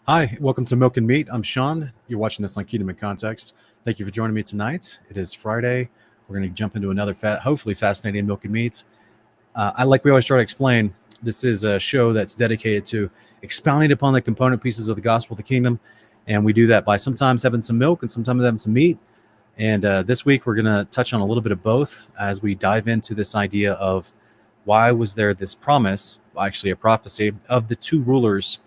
Hi, welcome to Milk and Meat. I'm Sean. You're watching this on Kingdom in Context. Thank you for joining me tonight. It is Friday. We're going to jump into another hopefully fascinating Milk and Meat. Like we always try to explain, this is a show that's dedicated to expounding upon the component pieces of the gospel of the kingdom. And we do that by sometimes having some milk and sometimes having some meat. And this week, we're going to touch on a little bit of both as we dive into this idea of why was there this promise, actually a prophecy, of the two rulers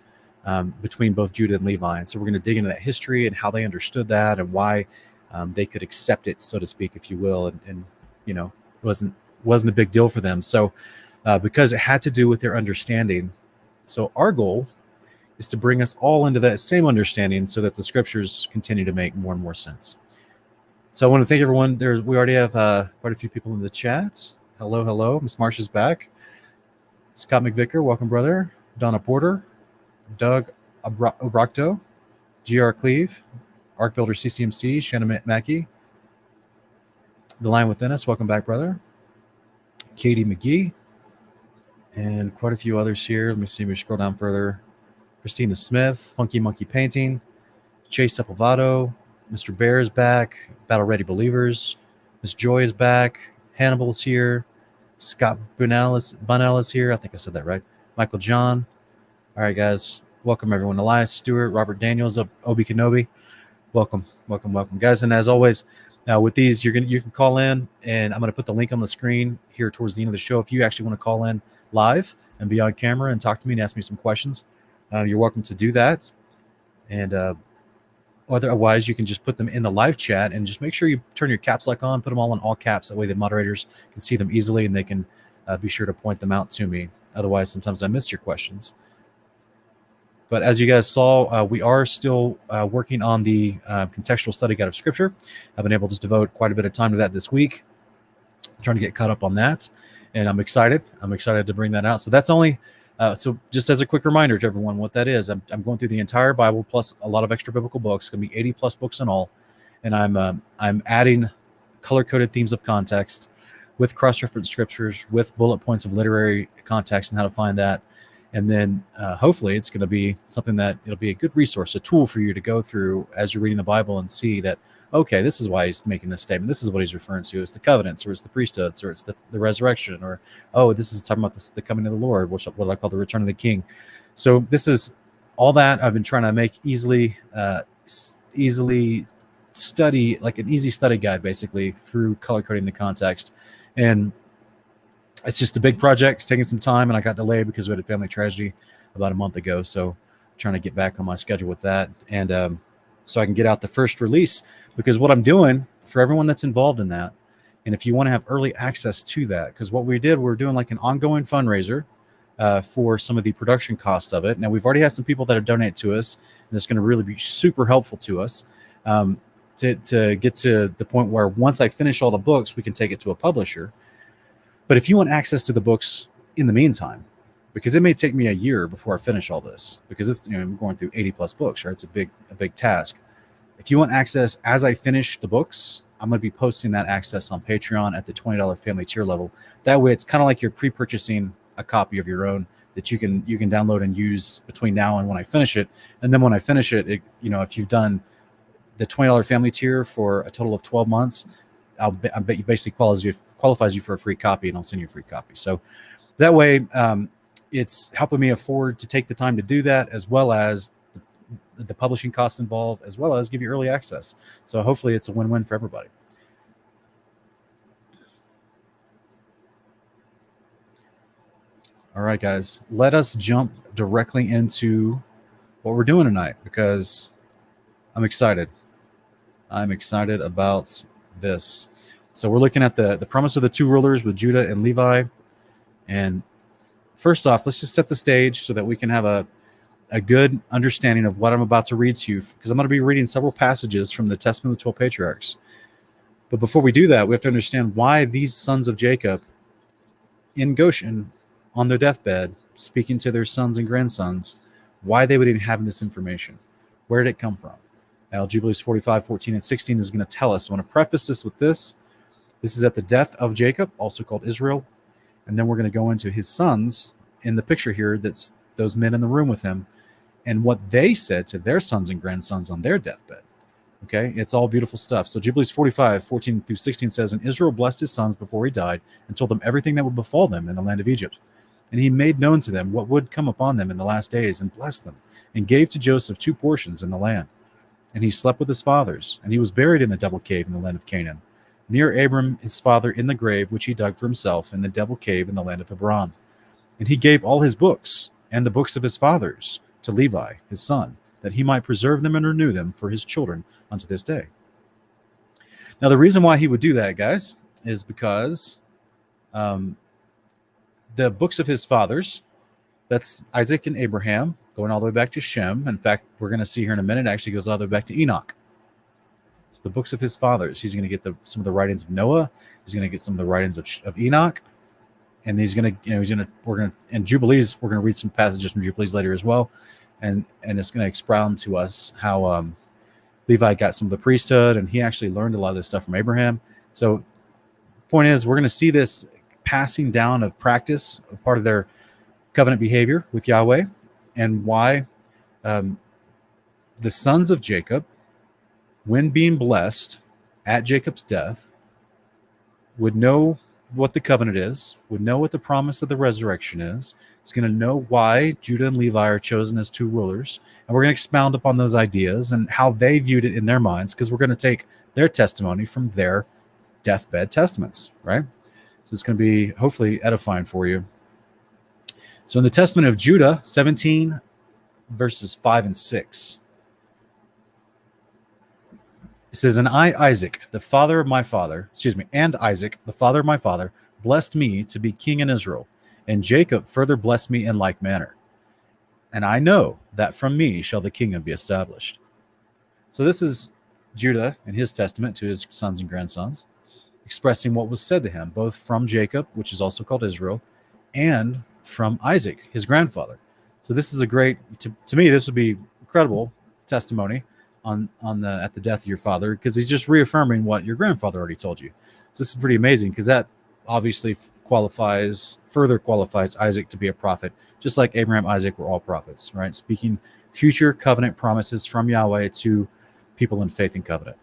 between both Judah and Levi. And so we're going to dig into that history and how they understood that and why they could accept it, so to speak, if you will, and wasn't a big deal for them. So because it had to do with their understanding. So our goal is to bring us all into that same understanding so that the scriptures continue to make more and more sense. So I want to thank everyone. We already have quite a few people in the chat. Hello. Miss Marsha's back. Scott McVicker, welcome, brother. Donna Porter, Doug Obrocto, GR Cleve, Arc Builder CCMC, Shannon Mackey, The Line Within Us, welcome back, brother. Katie McGee, and quite a few others here. Let me see, we scroll down further. Christina Smith, Funky Monkey Painting, Chase Sepulvado, Mr. Bear is back, Battle Ready Believers, Miss Joy is back, Hannibal is here, Scott Bunnell is here, I think I said that right, Michael John. All right, guys, welcome everyone. Elias Stewart, Robert Daniels, Obi Kenobi, welcome, guys. And as always, with these, you can call in, and I'm going to put the link on the screen here towards the end of the show. If you actually want to call in live and be on camera and talk to me and ask me some questions, you're welcome to do that. And otherwise, you can just put them in the live chat and just make sure you turn your caps lock on, put them all in all caps. That way the moderators can see them easily and they can be sure to point them out to me. Otherwise, sometimes I miss your questions. But as you guys saw, we are still working on the contextual study guide of Scripture. I've been able to devote quite a bit of time to that this week. I'm trying to get caught up on that, and I'm excited. I'm excited to bring that out. So that's only so just as a quick reminder to everyone what that is. I'm going through the entire Bible plus a lot of extra biblical books. It's going to be 80 plus books in all, and I'm adding color-coded themes of context with cross-reference scriptures, with bullet points of literary context and how to find that. And then hopefully it's going to be something that it'll be a good resource, a tool for you to go through as you're reading the Bible and see that, okay, this is why he's making this statement. This is what he's referring to. It's the covenants, or it's the priesthoods, or it's the resurrection, or, oh, this is talking about the coming of the Lord, what I call the return of the King. So this is all that I've been trying to make easily study, like an easy study guide, basically, through color coding the context. And it's just a big project. It's taking some time, and I got delayed because we had a family tragedy about a month ago. So I'm trying to get back on my schedule with that, and so I can get out the first release. Because what I'm doing for everyone that's involved in that, and if you want to have early access to that, because what we did, we're doing like an ongoing fundraiser for some of the production costs of it. Now, we've already had some people that have donated to us, and it's going to really be super helpful to us to get to the point where once I finish all the books, we can take it to a publisher. But if you want access to the books in the meantime, because it may take me a year before I finish all this, because it's, I'm going through 80 plus books, right? It's a big task. If you want access as I finish the books, I'm going to be posting that access on Patreon at the $20 family tier level. That way, it's kind of like you're pre-purchasing a copy of your own that you can download and use between now and when I finish it. And then when I finish it, if you've done the $20 family tier for a total of 12 months, I bet you basically qualifies you for a free copy, and I'll send you a free copy. So that way, it's helping me afford to take the time to do that, as well as the publishing costs involved, as well as give you early access. So hopefully it's a win-win for everybody. All right, guys, let us jump directly into what we're doing tonight, because I'm excited. I'm excited about this. So we're looking at the promise of the two rulers with Judah and Levi. And first off, let's just set the stage so that we can have a good understanding of what I'm about to read to you, because I'm going to be reading several passages from the Testament of the 12 Patriarchs. But before we do that, we have to understand why these sons of Jacob in Goshen, on their deathbed, speaking to their sons and grandsons, why they would even have this information. Where did it come from? Now, Jubilees 45, 14, and 16 is going to tell us. So I want to preface this with this. This is at the death of Jacob, also called Israel. And then we're going to go into his sons in the picture here. That's those men in the room with him. and what they said to their sons and grandsons on their deathbed. Okay, it's all beautiful stuff. So Jubilees 45, 14 through 16 says, and Israel blessed his sons before he died and told them everything that would befall them in the land of Egypt. And he made known to them what would come upon them in the last days and blessed them and gave to Joseph 2 portions in the land. And he slept with his fathers, and he was buried in the double cave in the land of Canaan, near Abram his father in the grave which he dug for himself in the double cave in the land of Hebron. And he gave all his books and the books of his fathers to Levi his son, that he might preserve them and renew them for his children unto this day. Now, the reason why he would do that, guys, is because the books of his fathers, that's Isaac and Abraham, going all the way back to Shem. In fact, we're going to see here in a minute, it actually goes all the way back to Enoch. So the books of his fathers, he's going to get some of the writings of Noah. He's going to get some of the writings of Enoch. And he's going to, in Jubilees, we're going to read some passages from Jubilees later as well. And it's going to expound to us how Levi got some of the priesthood, and he actually learned a lot of this stuff from Abraham. So point is, we're going to see this passing down of practice, a part of their covenant behavior with Yahweh, and why the sons of Jacob, when being blessed at Jacob's death, would know what the covenant is, would know what the promise of the resurrection is. It's going to know why Judah and Levi are chosen as 2 rulers. And we're going to expound upon those ideas and how they viewed it in their minds, because we're going to take their testimony from their deathbed testaments, right? So it's going to be hopefully edifying for you. So in the Testament of Judah, 17 verses 5 and 6, it says, and Isaac, the father of my father, and Isaac, the father of my father, blessed me to be king in Israel, and Jacob further blessed me in like manner. And I know that from me shall the kingdom be established. So this is Judah in his testament to his sons and grandsons, expressing what was said to him, both from Jacob, which is also called Israel, and from Isaac, his grandfather. So this is a great, to me, this would be incredible testimony at the death of your father, because he's just reaffirming what your grandfather already told you. So this is pretty amazing, because that obviously further qualifies Isaac to be a prophet, just like Abraham, Isaac were all prophets, right? Speaking future covenant promises from Yahweh to people in faith and covenant.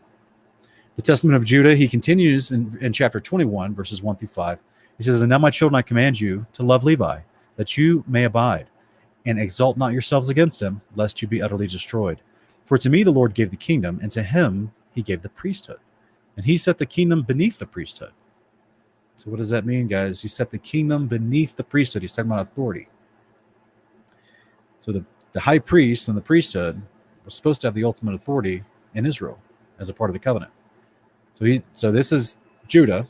The Testament of Judah, he continues in chapter 21, verses 1 through 5. He says, and now, my children, I command you to love Levi, that you may abide, and exalt not yourselves against him, lest you be utterly destroyed. For to me the Lord gave the kingdom, and to him he gave the priesthood. And he set the kingdom beneath the priesthood. So what does that mean, guys? He set the kingdom beneath the priesthood. He's talking about authority. So the high priest and the priesthood was supposed to have the ultimate authority in Israel as a part of the covenant. So this is Judah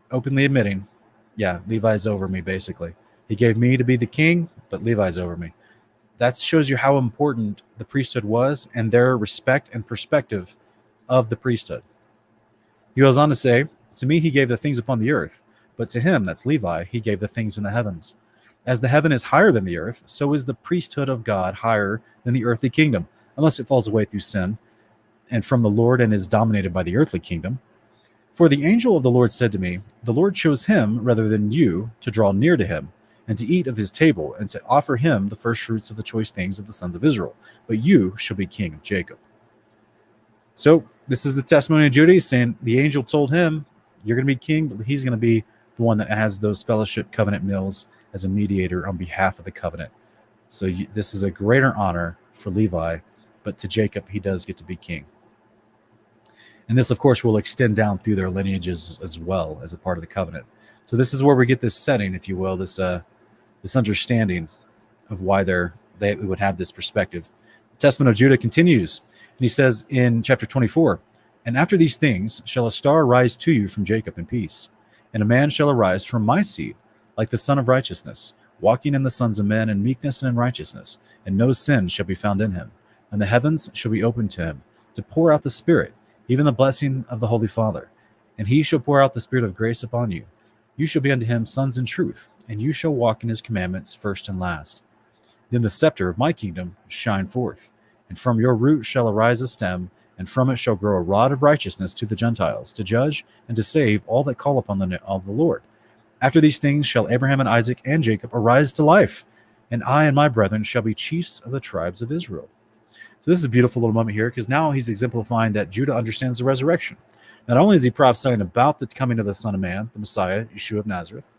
openly admitting, yeah, Levi's over me, basically. He gave me to be the king, but Levi's over me. That shows you how important the priesthood was and their respect and perspective of the priesthood. He goes on to say, to me he gave the things upon the earth, but to him, that's Levi, he gave the things in the heavens. As the heaven is higher than the earth, so is the priesthood of God higher than the earthly kingdom, unless it falls away through sin, and from the Lord and is dominated by the earthly kingdom. For the angel of the Lord said to me, the Lord chose him rather than you to draw near to him, and to eat of his table, and to offer him the first fruits of the choice things of the sons of Israel. But you shall be king of Jacob. So this is the testimony of Judah. He's saying the angel told him, you're going to be king, but he's going to be the one that has those fellowship covenant meals as a mediator on behalf of the covenant. So this is a greater honor for Levi, but to Jacob, he does get to be king. And this, of course, will extend down through their lineages as well as a part of the covenant. So this is where we get this setting, if you will, this understanding of why they would have this perspective. The Testament of Judah continues, and he says in chapter 24, and after these things shall a star rise to you from Jacob in peace, and a man shall arise from my seed, like the Son of Righteousness, walking in the sons of men in meekness and in righteousness, and no sin shall be found in him. And the heavens shall be opened to him, to pour out the Spirit, even the blessing of the Holy Father. And he shall pour out the Spirit of grace upon you. You shall be unto him sons in truth, and you shall walk in his commandments first and last. Then the scepter of my kingdom shine forth, and from your root shall arise a stem, and from it shall grow a rod of righteousness to the Gentiles, to judge and to save all that call upon the name of the Lord. After these things shall Abraham and Isaac and Jacob arise to life, and I and my brethren shall be chiefs of the tribes of Israel. So this is a beautiful little moment here, because now he's exemplifying that Judah understands the resurrection. Not only is he prophesying about the coming of the Son of Man, the Messiah, Yeshua of Nazareth,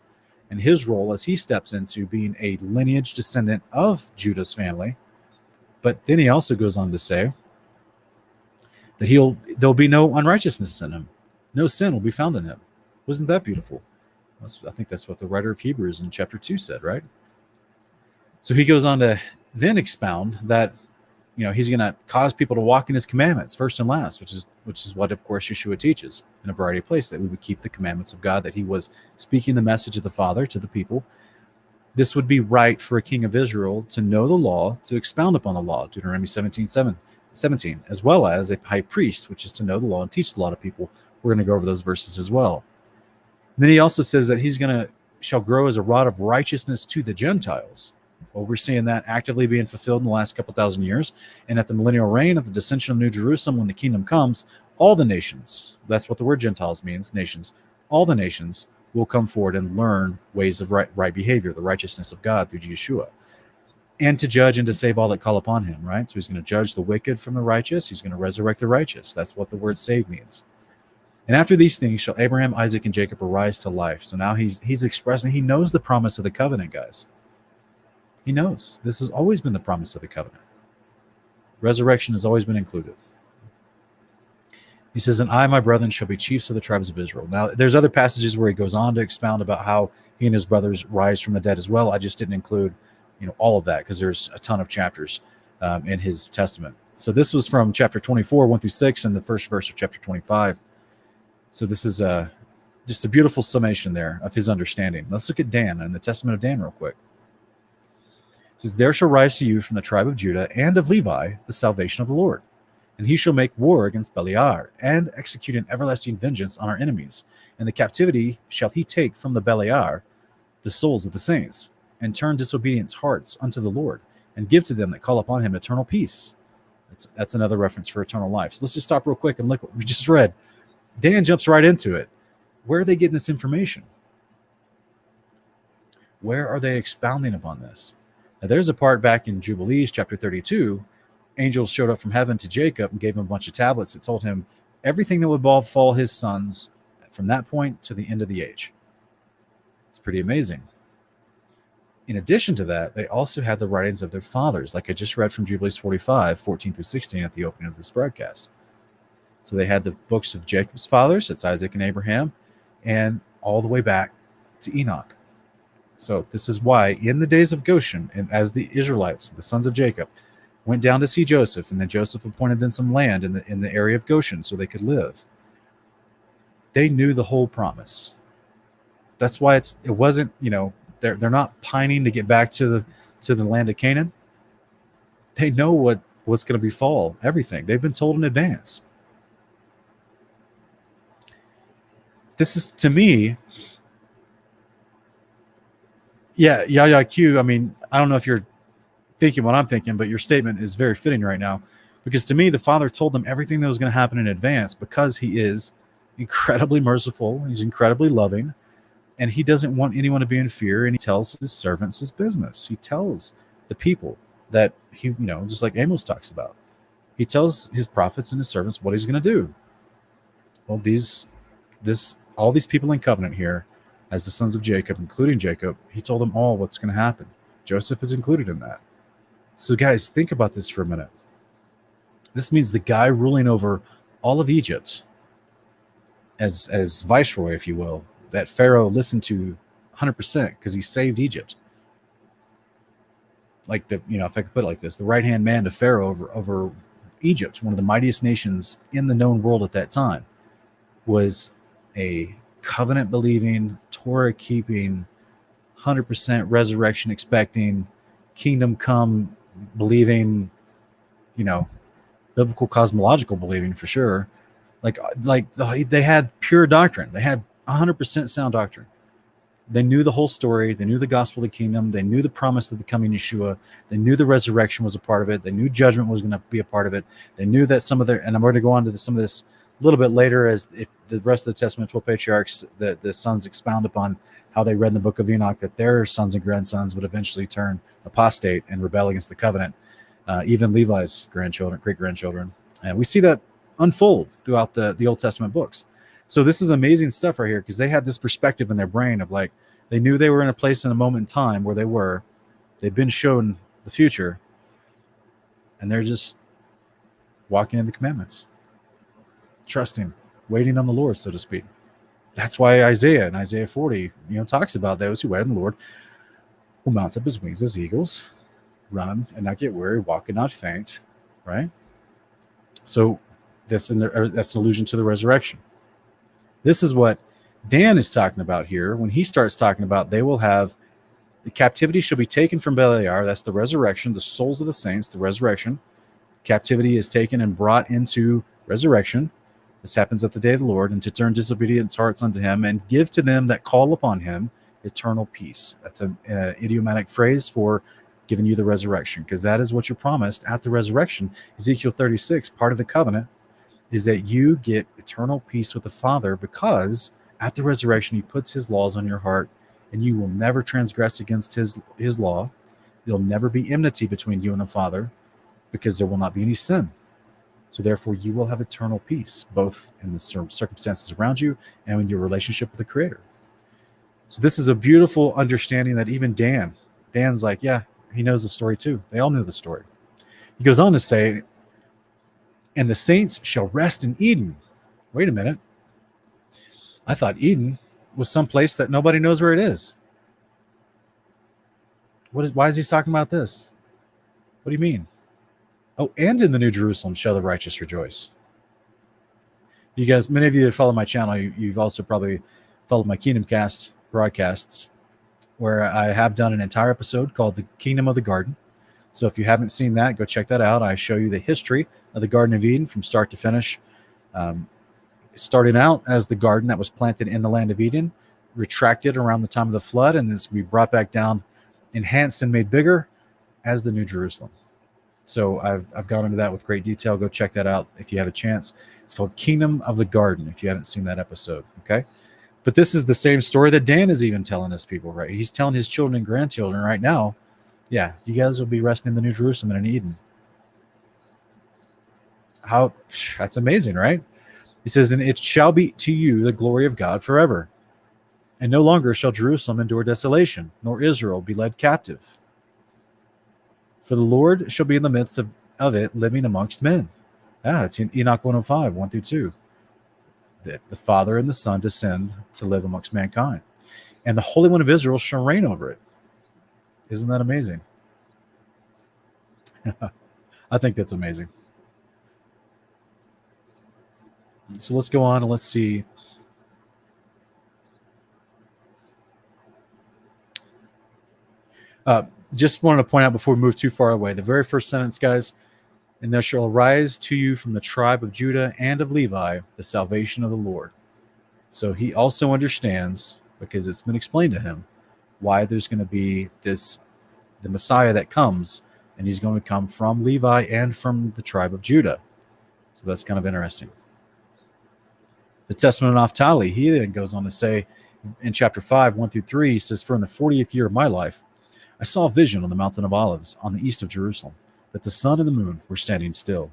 and his role as he steps into being a lineage descendant of Judah's family, but then he also goes on to say that there'll be no unrighteousness in him. No sin will be found in him. Wasn't that beautiful? I think that's what the writer of Hebrews in chapter 2 said, right? So he goes on to then expound that, he's going to cause people to walk in his commandments first and last, which is what, of course, Yeshua teaches in a variety of places, that we would keep the commandments of God, that he was speaking the message of the Father to the people. This would be right for a king of Israel to know the law, to expound upon the law, Deuteronomy 17, as well as a high priest, which is to know the law and teach the law to people. We're going to go over those verses as well. And then he also says that shall grow as a rod of righteousness to the Gentiles. Well, we're seeing that actively being fulfilled in the last couple thousand years. And at the millennial reign of the descension of New Jerusalem, when the kingdom comes, all the nations, that's what the word Gentiles means, nations, all the nations will come forward and learn ways of right behavior, the righteousness of God through Yeshua, and to judge and to save all that call upon him, right? So he's going to judge the wicked from the righteous. He's going to resurrect the righteous. That's what the word save means. And after these things shall Abraham, Isaac, and Jacob arise to life. So now he's expressing, he knows the promise of the covenant, guys. He knows. This has always been the promise of the covenant. Resurrection has always been included. He says, and I, my brethren, shall be chiefs of the tribes of Israel. Now, there's other passages where he goes on to expound about how he and his brothers rise from the dead as well. I just didn't include, all of that, because there's a ton of chapters in his testament. So this was from chapter 24, 1 through 6, and the first verse of chapter 25. So this is just a beautiful summation there of his understanding. Let's look at Dan and the testament of Dan real quick. It says, there shall rise to you from the tribe of Judah and of Levi the salvation of the Lord. And he shall make war against Beliar, and execute an everlasting vengeance on our enemies. And the captivity shall he take from the Beliar the souls of the saints, and turn disobedient hearts unto the Lord, and give to them that call upon him eternal peace. That's another reference for eternal life. So let's just stop real quick and look what we just read. Dan jumps right into it. Where are they getting this information? Where are they expounding upon this? Now, there's a part back in Jubilees, chapter 32. Angels showed up from heaven to Jacob and gave him a bunch of tablets that told him everything that would befall his sons from that point to the end of the age. It's pretty amazing. In addition to that, they also had the writings of their fathers, like I just read from Jubilees 45, 14 through 16 at the opening of this broadcast. So they had the books of Jacob's fathers, that's Isaac and Abraham, and all the way back to Enoch. So this is why in the days of Goshen, and as the Israelites, the sons of Jacob, went down to see Joseph, and then Joseph appointed them some land in the area of Goshen so they could live. They knew the whole promise. That's why it wasn't, they're not pining to get back to the land of Canaan. They know what's going to befall everything. They've been told in advance. This is, to me, Yahya Q, I mean, I don't know if you're thinking what I'm thinking, but your statement is very fitting right now, because to me, the Father told them everything that was going to happen in advance, because he is incredibly merciful, he's incredibly loving, and he doesn't want anyone to be in fear, and he tells his servants his business. He tells the people that he, just like Amos talks about, he tells his prophets and his servants what he's going to do. Well, all these people in covenant here, as the sons of Jacob, including Jacob, he told them all what's going to happen. Joseph is included in that. So guys, think about this for a minute. This means the guy ruling over all of Egypt as viceroy, if you will, that Pharaoh listened to 100% because he saved Egypt. Like if I could put it like this, the right-hand man to Pharaoh over Egypt, one of the mightiest nations in the known world at that time, was a covenant-believing, Torah-keeping, 100% resurrection expecting, kingdom come believing, biblical cosmological believing for sure. Like they had pure doctrine. They had 100% sound doctrine. They knew the whole story. They knew the gospel of the kingdom. They knew the promise of the coming Yeshua. They knew the resurrection was a part of it. They knew judgment was going to be a part of it. They knew that and I'm going to go on to some of this A little bit later, as if the rest of the Testament 12 patriarchs, the sons expound upon how they read in the book of Enoch that their sons and grandsons would eventually turn apostate and rebel against the covenant. Even Levi's grandchildren, great-grandchildren. And we see that unfold throughout the Old Testament books. So this is amazing stuff right here, because they had this perspective in their brain of like, they knew they were in a place in a moment in time where they'd been shown the future, and they're just walking in the commandments, trusting, waiting on the Lord, so to speak. That's why Isaiah in Isaiah 40, talks about those who wait on the Lord will mount up as wings as eagles, run and not get weary, walk and not faint, right? So that's an allusion to the resurrection. This is what Dan is talking about here when he starts talking about they will have the captivity shall be taken from Beliar. That's the resurrection, the souls of the saints, the resurrection. Captivity is taken and brought into resurrection. This happens at the day of the Lord, and to turn disobedient hearts unto him and give to them that call upon him eternal peace. That's an idiomatic phrase for giving you the resurrection, because that is what you're promised at the resurrection. Ezekiel 36, part of the covenant, is that you get eternal peace with the Father, because at the resurrection he puts his laws on your heart, and you will never transgress against his law. There'll never be enmity between you and the Father, because there will not be any sin. So therefore you will have eternal peace, both in the circumstances around you and in your relationship with the Creator. So this is a beautiful understanding that even Dan's like, yeah, he knows the story too. They all knew the story. He goes on to say, and the saints shall rest in Eden. Wait a minute. I thought Eden was some place that nobody knows where it is. Why is he talking about this? What do you mean? Oh, and in the New Jerusalem shall the righteous rejoice. You guys, many of you that follow my channel, you've also probably followed my Kingdom Cast broadcasts, where I have done an entire episode called The Kingdom of the Garden. So if you haven't seen that, go check that out. I show you the history of the Garden of Eden from start to finish. Starting out as the garden that was planted in the land of Eden, retracted around the time of the flood, and then it's going to be brought back down, enhanced and made bigger as the New Jerusalem. So I've gone into that with great detail. Go check that out if you have a chance. It's called Kingdom of the Garden, if you haven't seen that episode, okay? But this is the same story that Dan is even telling his people, right? He's telling his children and grandchildren right now, yeah, you guys will be resting in the New Jerusalem and in Eden. That's amazing, right? He says, and it shall be to you the glory of God forever. And no longer shall Jerusalem endure desolation, nor Israel be led captive. For the Lord shall be in the midst of it, living amongst men. It's in Enoch 105, 1 through 2. The Father and the Son descend to live amongst mankind. And the Holy One of Israel shall reign over it. Isn't that amazing? I think that's amazing. So let's go on and let's see. Just wanted to point out before we move too far away, the very first sentence, guys, and there shall arise to you from the tribe of Judah and of Levi the salvation of the Lord. So he also understands, because it's been explained to him, why there's going to be the Messiah that comes, and he's going to come from Levi and from the tribe of Judah. So that's kind of interesting. The Testament of Naphtali, he then goes on to say in chapter 5, 1 through 3, he says, for in the 40th year of my life, I saw a vision on the mountain of Olives on the east of Jerusalem, that the sun and the moon were standing still.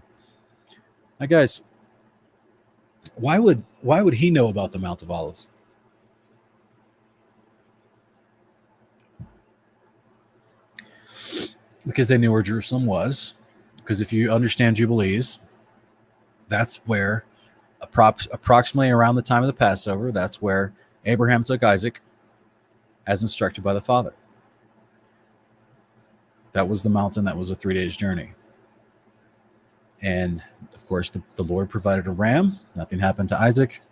Now, guys, why would he know about the Mount of Olives? Because they knew where Jerusalem was. Because if you understand Jubilees, that's where approximately around the time of the Passover, that's where Abraham took Isaac as instructed by the Father. That was the mountain. That was a 3 days journey. And of course, the Lord provided a ram. Nothing happened to Isaac.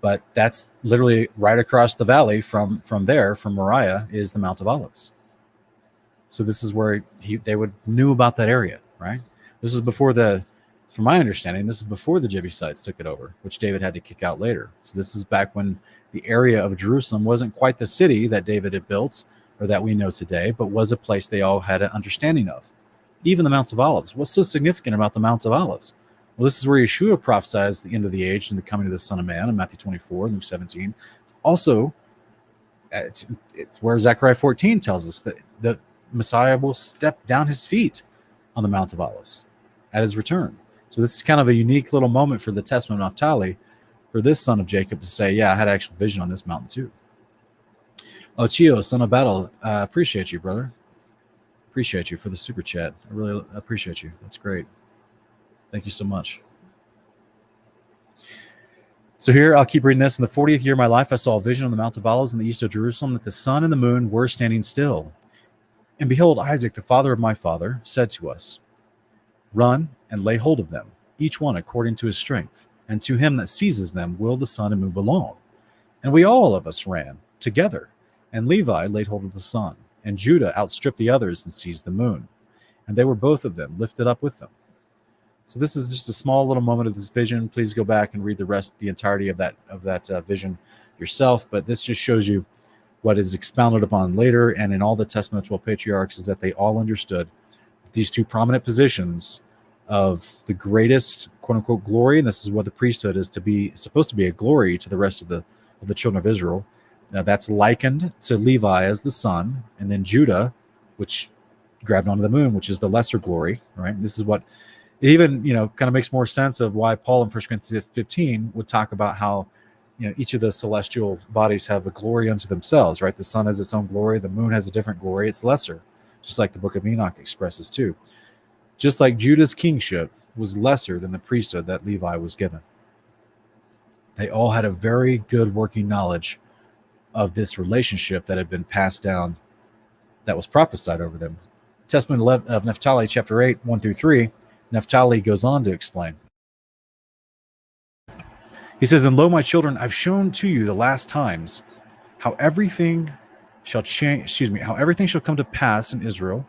But that's literally right across the valley from Moriah, is the Mount of Olives. So this is where they knew about that area, right? This is before from my understanding, this is before the Jebusites took it over, which David had to kick out later. So this is back when the area of Jerusalem wasn't quite the city that David had built, or that we know today, but was a place they all had an understanding of. Even the Mount of Olives. What's so significant about the Mount of Olives? Well, this is where Yeshua prophesies the end of the age and the coming of the Son of Man in Matthew 24, Luke 17. It's also it's where Zechariah 14 tells us that the Messiah will step down his feet on the Mount of Olives at his return. So this is kind of a unique little moment for the testament of Naphtali, for this son of Jacob to say, yeah, I had actual vision on this mountain too. Ochio, son of battle, appreciate you, brother. Appreciate you for the super chat. I really appreciate you. That's great. Thank you so much. So here, I'll keep reading this. In the 40th year of my life, I saw a vision on the Mount of Olives in the east of Jerusalem that the sun and the moon were standing still. And behold, Isaac, the father of my father, said to us, run and lay hold of them, each one according to his strength, and to him that seizes them will the sun and moon belong. And we all of us ran together, and Levi laid hold of the sun, and Judah outstripped the others and seized the moon, and they were both of them lifted up with them. So this is just a small little moment of this vision. Please go back and read the entirety of that vision yourself. But this just shows you what is expounded upon later, and in all the Testament of 12 patriarchs, is that they all understood these two prominent positions of the greatest quote unquote glory, and this is what the priesthood is supposed to be a glory to the rest of the children of Israel. Now that's likened to Levi as the sun, and then Judah, which grabbed onto the moon, which is the lesser glory, right? This is what it even, kind of makes more sense of why Paul in 1 Corinthians 15 would talk about how, each of the celestial bodies have a glory unto themselves, right? The sun has its own glory. The moon has a different glory. It's lesser, just like the book of Enoch expresses too. Just like Judah's kingship was lesser than the priesthood that Levi was given. They all had a very good working knowledge of this relationship that had been passed down, that was prophesied over them. Testament of Naphtali, chapter 8, 1-3, Naphtali goes on to explain. He says, and lo, my children, I've shown to you the last times how everything shall change, how everything shall come to pass in Israel.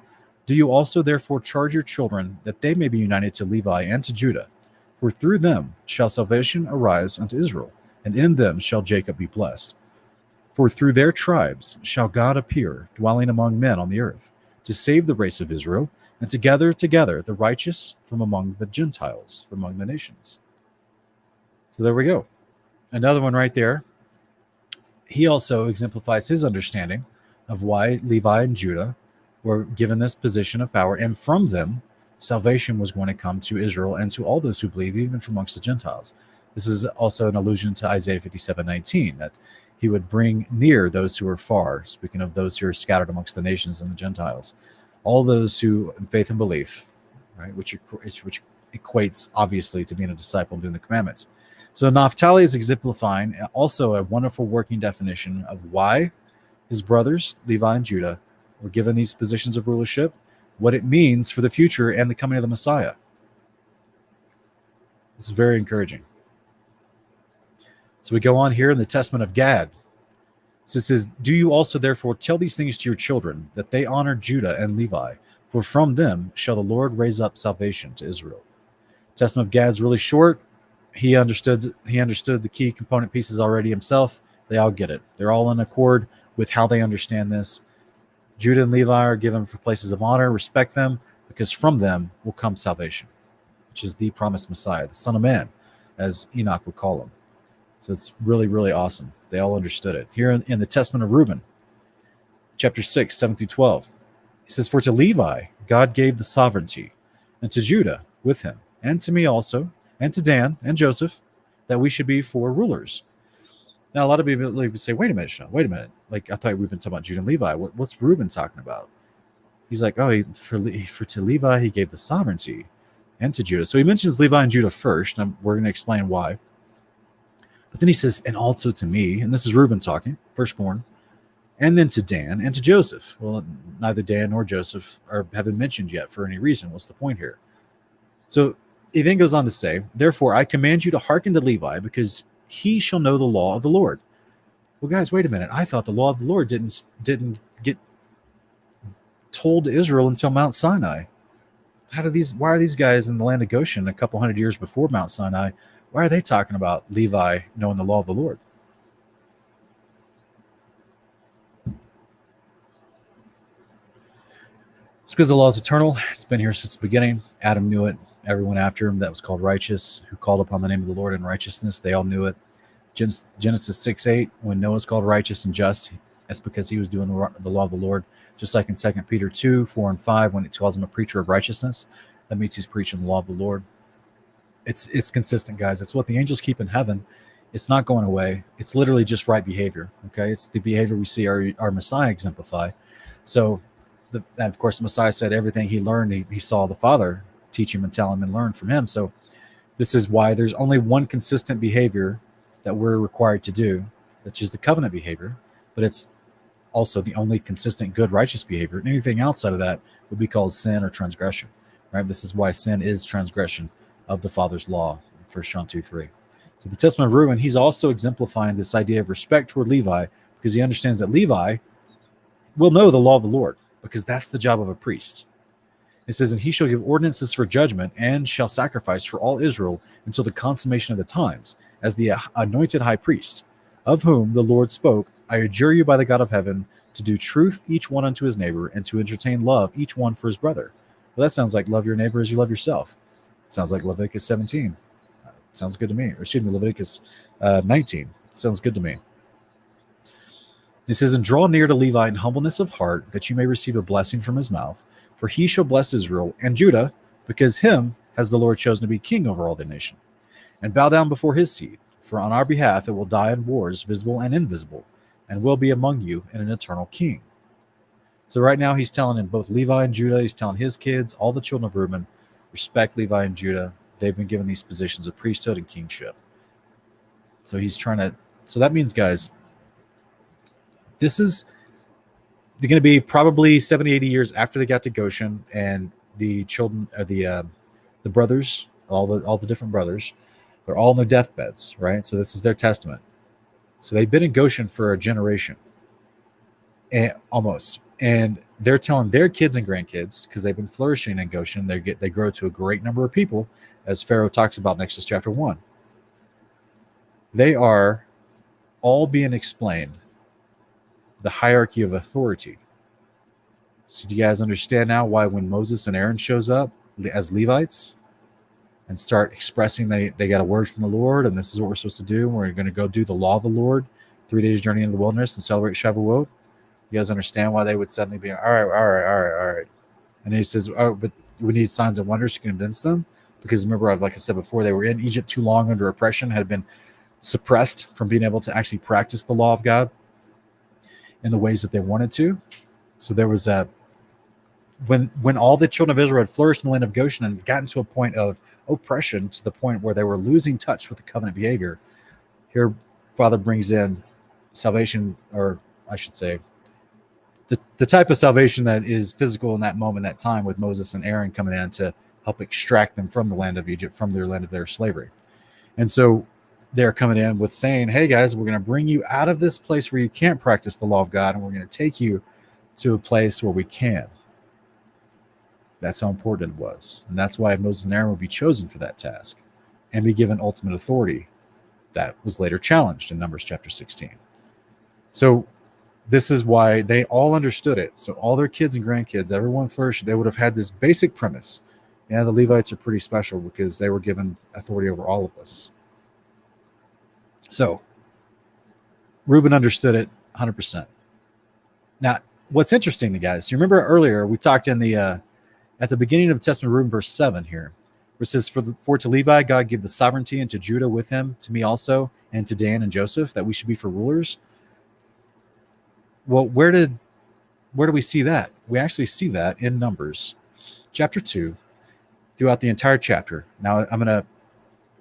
Do you also therefore charge your children that they may be united to Levi and to Judah? For through them shall salvation arise unto Israel, and in them shall Jacob be blessed. For through their tribes shall God appear, dwelling among men on the earth, to save the race of Israel, and to gather together the righteous from among the Gentiles, from among the nations. So there we go. Another one right there. He also exemplifies his understanding of why Levi and Judah were given this position of power, and from them salvation was going to come to Israel and to all those who believe, even from amongst the Gentiles. This is also an allusion to Isaiah 57:19, that he would bring near those who are far, speaking of those who are scattered amongst the nations and the Gentiles. All those who in faith and belief, right, which equates obviously to being a disciple and doing the commandments. So Naphtali is exemplifying also a wonderful working definition of why his brothers, Levi and Judah, were given these positions of rulership, what it means for the future and the coming of the Messiah. This is very encouraging. So we go on here in the Testament of Gad. So it says, do you also therefore tell these things to your children, that they honor Judah and Levi, for from them shall the Lord raise up salvation to Israel. Testament of Gad's really short. He understood the key component pieces already himself. They all get it. They're all in accord with how they understand this. Judah and Levi are given for places of honor. Respect them, because from them will come salvation, which is the promised Messiah, the Son of Man, as Enoch would call him. So it's really, really awesome. They all understood it. Here in the Testament of Reuben, chapter 6, 7-12, he says, for to Levi God gave the sovereignty, and to Judah with him, and to me also, and to Dan and Joseph, that we should be for rulers. Now, a lot of people say, wait a minute, Sean, wait a minute. Like, I thought we've been talking about Judah and Levi. What's Reuben talking about? He's like, oh, for to Levi, he gave the sovereignty, and to Judah. So he mentions Levi and Judah first, and we're going to explain why. But then he says, and also to me, and this is Reuben talking, firstborn, and then to Dan and to Joseph. Well, neither Dan nor Joseph have been mentioned yet for any reason. What's the point here? So he then goes on to say, therefore, I command you to hearken to Levi, because he shall know the law of the Lord. Well, guys, wait a minute. I thought the law of the Lord didn't get told to Israel until Mount Sinai. Why are these guys in the land of Goshen a couple hundred years before Mount Sinai? Why are they talking about Levi knowing the law of the Lord? It's because the law is eternal. It's been here since the beginning. Adam knew it, everyone after him that was called righteous, who called upon the name of the Lord in righteousness. They all knew it. Genesis 6:8, when Noah's called righteous and just, that's because he was doing the law of the Lord. Just like in 2 Peter 2:4 and 5, when it calls him a preacher of righteousness, that means he's preaching the law of the Lord. It's consistent, guys. It's what the angels keep in heaven. It's not going away. It's literally just right behavior. Okay, it's the behavior we see our Messiah exemplify. So, and of course, the Messiah said everything he learned, he saw the Father teach him and tell him and learn from him. So, this is why there's only one consistent behavior that we're required to do, which is the covenant behavior. But it's also the only consistent, good, righteous behavior. And anything outside of that would be called sin or transgression. Right? This is why sin is transgression of the Father's law. 1 John 2:3. So the testament of Reuben, he's also exemplifying this idea of respect toward Levi, because he understands that Levi will know the law of the Lord, because that's the job of a priest. It says, and he shall give ordinances for judgment and shall sacrifice for all Israel until the consummation of the times, as the anointed high priest, of whom the Lord spoke, I adjure you by the God of heaven to do truth each one unto his neighbor, and to entertain love each one for his brother. Well, that sounds like love your neighbor as you love yourself. It sounds like Leviticus 17. Sounds good to me. Or excuse me, Leviticus 19. Sounds good to me. It says, and draw near to Levi in humbleness of heart, that you may receive a blessing from his mouth. For he shall bless Israel and Judah, because him has the Lord chosen to be king over all the nation. And bow down before his seed, for on our behalf it will die in wars, visible and invisible, and will be among you in an eternal king. So right now he's telling in both Levi and Judah, he's telling his kids, all the children of Reuben, respect Levi and Judah. They've been given these positions of priesthood and kingship. So he's trying to, so that means, guys, this is going to be probably 70, 80 years after they got to Goshen, and the children, the brothers, all the different brothers, they're all on their deathbeds, right? So this is their testament. So they've been in Goshen for a generation, almost. And they're telling their kids and grandkids, because they've been flourishing in Goshen, they grow to a great number of people, as Pharaoh talks about in Exodus chapter 1. They are all being explained the hierarchy of authority. So do you guys understand now why when Moses and Aaron shows up as Levites and start expressing they got a word from the Lord, and this is what we're supposed to do, we're going to go do the law of the Lord, 3 days journey into the wilderness and celebrate Shavuot? You guys understand why they would suddenly be, all right. And he says, oh, but we need signs and wonders to convince them. Because remember, like I said before, they were in Egypt too long under oppression, had been suppressed from being able to actually practice the law of God in the ways that they wanted to. So there was when all the children of Israel had flourished in the land of Goshen and gotten to a point of oppression, to the point where they were losing touch with the covenant behavior, here Father brings in salvation, or I should say, the type of salvation that is physical in that moment, that time, with Moses and Aaron coming in to help extract them from the land of Egypt, from their land of their slavery. And so they're coming in with saying, hey guys, we're going to bring you out of this place where you can't practice the law of God, and we're going to take you to a place where we can. That's how important it was. And that's why Moses and Aaron would be chosen for that task and be given ultimate authority. That was later challenged in Numbers chapter 16. So this is why they all understood it. So all their kids and grandkids, everyone flourished. They would have had this basic premise. Yeah, the Levites are pretty special because they were given authority over all of us. So Reuben understood it 100%. Now, what's interesting, guys, you remember earlier we talked in the at the beginning of the Testament of Reuben, verse 7 here, where it says, for to Levi God gave the sovereignty, and to Judah with him, to me also, and to Dan and Joseph, that we should be for rulers. Well, where do we see that? We actually see that in Numbers chapter 2, throughout the entire chapter. Now I'm going to,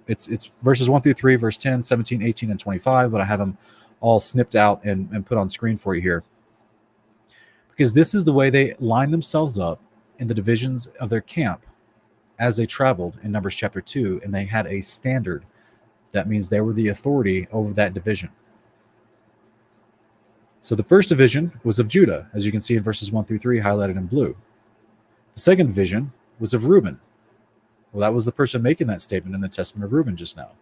it's verses 1 through 3, verse 10, 17, 18, and 25, but I have them all snipped out and put on screen for you here. Because this is the way they lined themselves up in the divisions of their camp as they traveled in Numbers chapter 2, and they had a standard. That means they were the authority over that division. So the first division was of Judah, as you can see in verses 1 through 3, highlighted in blue. The second division was of Reuben. Well, that was the person making that statement in the Testament of Reuben just now,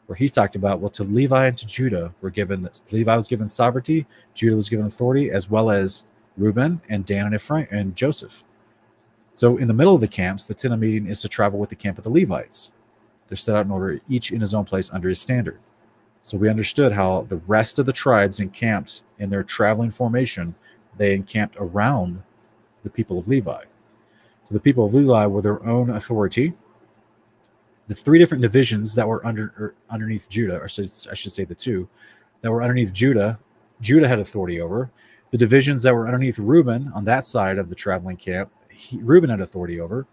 where he talked about, well, to Levi and to Judah were given, Levi was given sovereignty, Judah was given authority, as well as Reuben and Dan and Ephraim and Joseph. So in the middle of the camps, the tent of meeting is to travel with the camp of the Levites. They're set out in order, each in his own place under his standard. So we understood how the rest of the tribes encamped in their traveling formation. They encamped around the people of Levi. So the people of Levi were their own authority. The three different divisions that were underneath Judah, or I should say the two, that were underneath Judah, Judah had authority over. The divisions that were underneath Reuben on that side of the traveling camp, Reuben had authority over.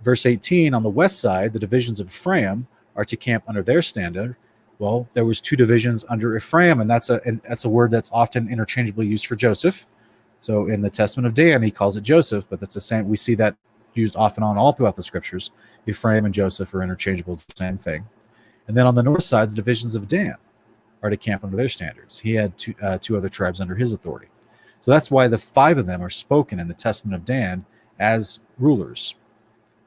Verse 18, on the west side, the divisions of Ephraim are to camp under their standard. Well, there was two divisions under Ephraim, and that's a word that's often interchangeably used for Joseph. So in the Testament of Dan, he calls it Joseph, but that's the same. We see that used off and on all throughout the scriptures. Ephraim and Joseph are interchangeable, it's the same thing. And then on the north side, the divisions of Dan are to camp under their standards. He had two other tribes under his authority. So that's why the five of them are spoken in the Testament of Dan as rulers.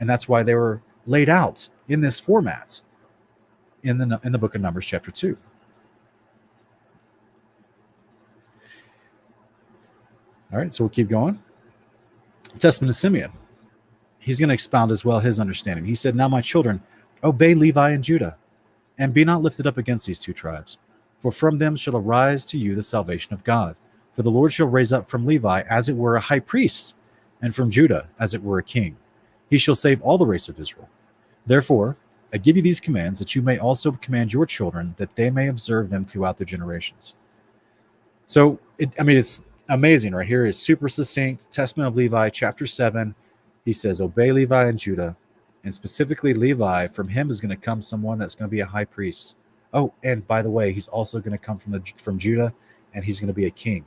And that's why they were laid out in this format in the book of Numbers, chapter 2. All right, so we'll keep going. Testament of Simeon. He's going to expound as well his understanding. He said, now my children, obey Levi and Judah, and be not lifted up against these two tribes. For from them shall arise to you the salvation of God. For the Lord shall raise up from Levi as it were a high priest, and from Judah as it were a king. He shall save all the race of Israel. Therefore, I give you these commands, that you may also command your children, that they may observe them throughout their generations. So, it's amazing right here. Is super succinct. Testament of Levi, chapter 7. He says, obey Levi and Judah. And specifically Levi, from him is going to come someone that's going to be a high priest. Oh, and by the way, he's also going to come from Judah, and he's going to be a king.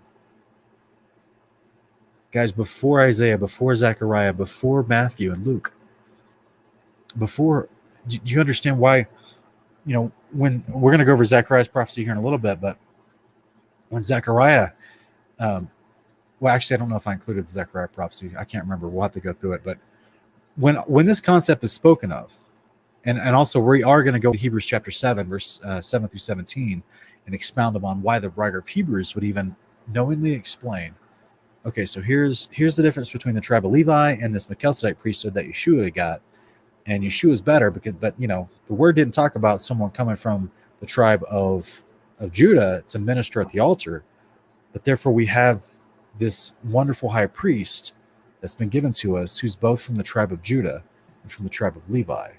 Guys, before Isaiah, before Zechariah, before Matthew and Luke, do you understand why, when we're going to go over Zechariah's prophecy here in a little bit, but when Zechariah, well, actually, I don't know if I included the Zechariah prophecy. I can't remember. We'll have to go through it. But when this concept is spoken of, and also we are going to go to Hebrews chapter 7, verse 7 through 17, and expound upon why the writer of Hebrews would even knowingly explain, okay, so here's the difference between the tribe of Levi and this Melchizedek priesthood that Yeshua got. And Yeshua is better but the word didn't talk about someone coming from the tribe of Judah to minister at the altar. But therefore we have this wonderful high priest that's been given to us, who's both from the tribe of Judah and from the tribe of Levi.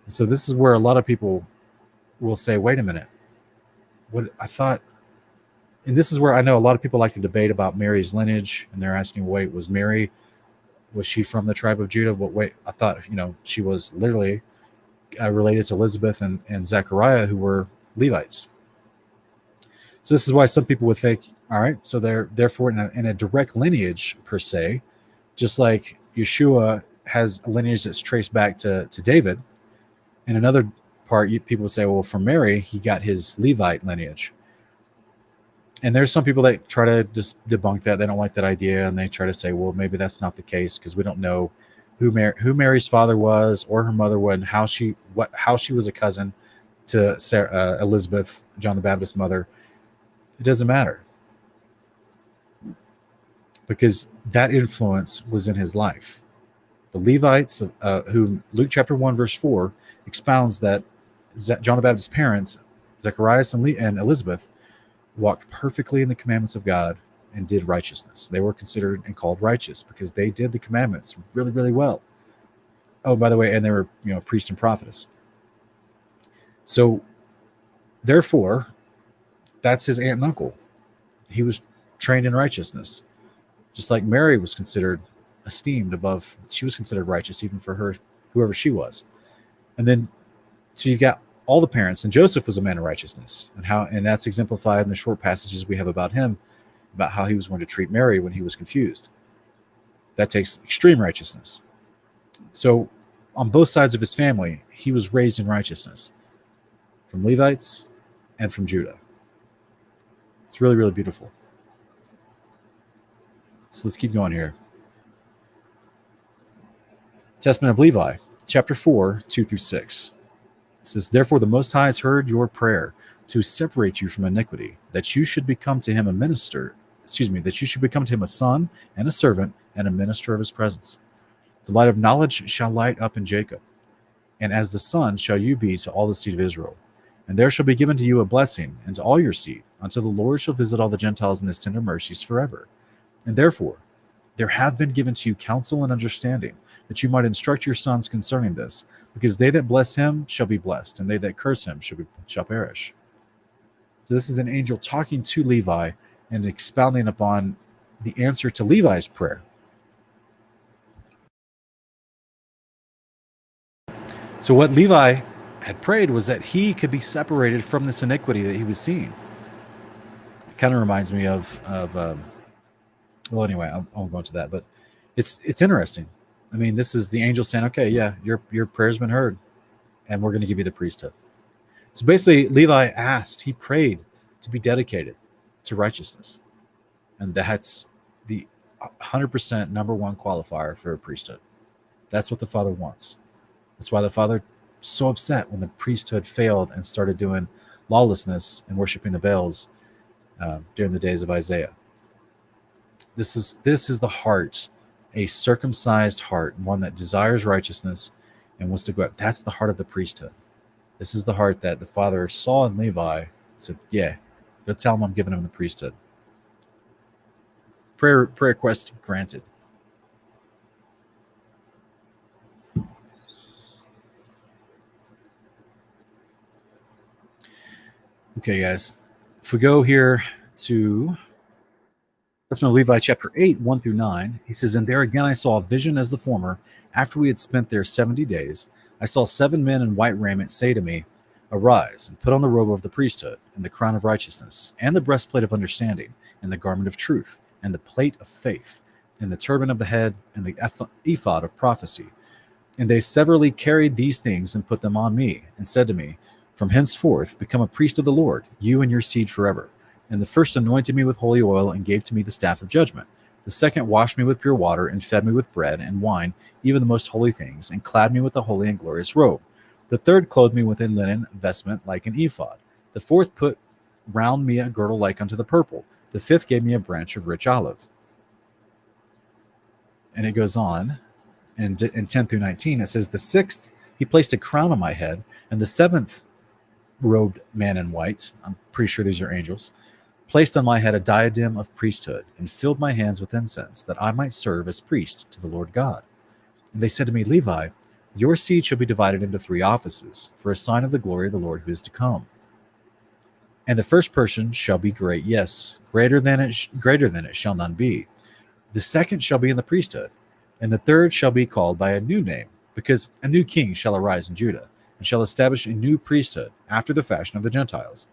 And so this is where a lot of people will say, wait a minute, what I thought, and this is where I know a lot of people like to debate about Mary's lineage, and they're asking, wait, was she from the tribe of Judah? But wait, I thought, she was literally related to Elizabeth and Zechariah, who were Levites. So this is why some people would think, all right, so they're therefore in a direct lineage per se, just like Yeshua has a lineage that's traced back to David. In another part, people would say, well, from Mary, he got his Levite lineage. And there's some people that try to just debunk that. They don't like that idea, and they try to say, well, maybe that's not the case because we don't know who Mary's father was or her mother was, and how she was a cousin to Elizabeth, John the Baptist's mother. It doesn't matter because that influence was in his life. The Levites, who Luke chapter 1, verse 4 expounds that John the Baptist's parents, Zacharias and Elizabeth, walked perfectly in the commandments of God and did righteousness. They were considered and called righteous because they did the commandments really, really well. Oh, by the way, and they were, priest and prophetess. So, therefore, that's his aunt and uncle. He was trained in righteousness. Just like Mary was esteemed above, she was considered righteous even for her, whoever she was. And then, so you've got all the parents, and Joseph was a man of righteousness, and that's exemplified in the short passages we have about him, about how he was going to treat Mary when he was confused. That takes extreme righteousness. So on both sides of his family, he was raised in righteousness, from Levites and from Judah. It's really, really beautiful. So let's keep going here. Testament of Levi, chapter 4, 2 through 6. It says, therefore the Most High has heard your prayer to separate you from iniquity, that you should become to him that you should become to him a son and a servant and a minister of his presence. The light of knowledge shall light up in Jacob, and as the sun shall you be to all the seed of Israel. And there shall be given to you a blessing, and to all your seed, until the Lord shall visit all the Gentiles in his tender mercies forever. And therefore there have been given to you counsel and understanding, that you might instruct your sons concerning this, because they that bless him shall be blessed, and they that curse him shall perish. So this is an angel talking to Levi and expounding upon the answer to Levi's prayer. So what Levi had prayed was that he could be separated from this iniquity that he was seeing. It kind of reminds me of well, anyway, I won't go into that, but it's interesting. I mean, this is the angel saying, okay, yeah, your prayer's been heard, and we're going to give you the priesthood. So basically, Levi he prayed to be dedicated to righteousness. And that's the 100% number one qualifier for a priesthood. That's what the Father wants. That's why the Father was so upset when the priesthood failed and started doing lawlessness and worshiping the Baals during the days of Isaiah. This is the heart, a circumcised heart, one that desires righteousness and wants to go out. That's the heart of the priesthood. This is the heart that the Father saw in Levi and said, yeah, go tell him I'm giving him the priesthood. Prayer request granted. Okay, guys. If we go here to let's know Levi chapter 8, 1 through 9. He says, and there again I saw a vision as the former. After we had spent there 70 days, I saw 7 men in white raiment say to me, arise, and put on the robe of the priesthood, and the crown of righteousness, and the breastplate of understanding, and the garment of truth, and the plate of faith, and the turban of the head, and the ephod of prophecy. And they severally carried these things and put them on me, and said to me, from henceforth become a priest of the Lord, you and your seed forever. And the first anointed me with holy oil and gave to me the staff of judgment. The second washed me with pure water and fed me with bread and wine, even the most holy things, and clad me with a holy and glorious robe. The third clothed me with a linen vestment like an ephod. The fourth put round me a girdle like unto the purple. The fifth gave me a branch of rich olive. And it goes on in 10 through 19. It says, the sixth, he placed a crown on my head, and the seventh robed man in white, I'm pretty sure these are angels, placed on my head a diadem of priesthood, and filled my hands with incense, that I might serve as priest to the Lord God. And they said to me, Levi, your seed shall be divided into 3 offices, for a sign of the glory of the Lord who is to come. And the first person shall be great, yes, greater than it shall none be. The second shall be in the priesthood, and the third shall be called by a new name, because a new king shall arise in Judah, and shall establish a new priesthood after the fashion of the Gentiles.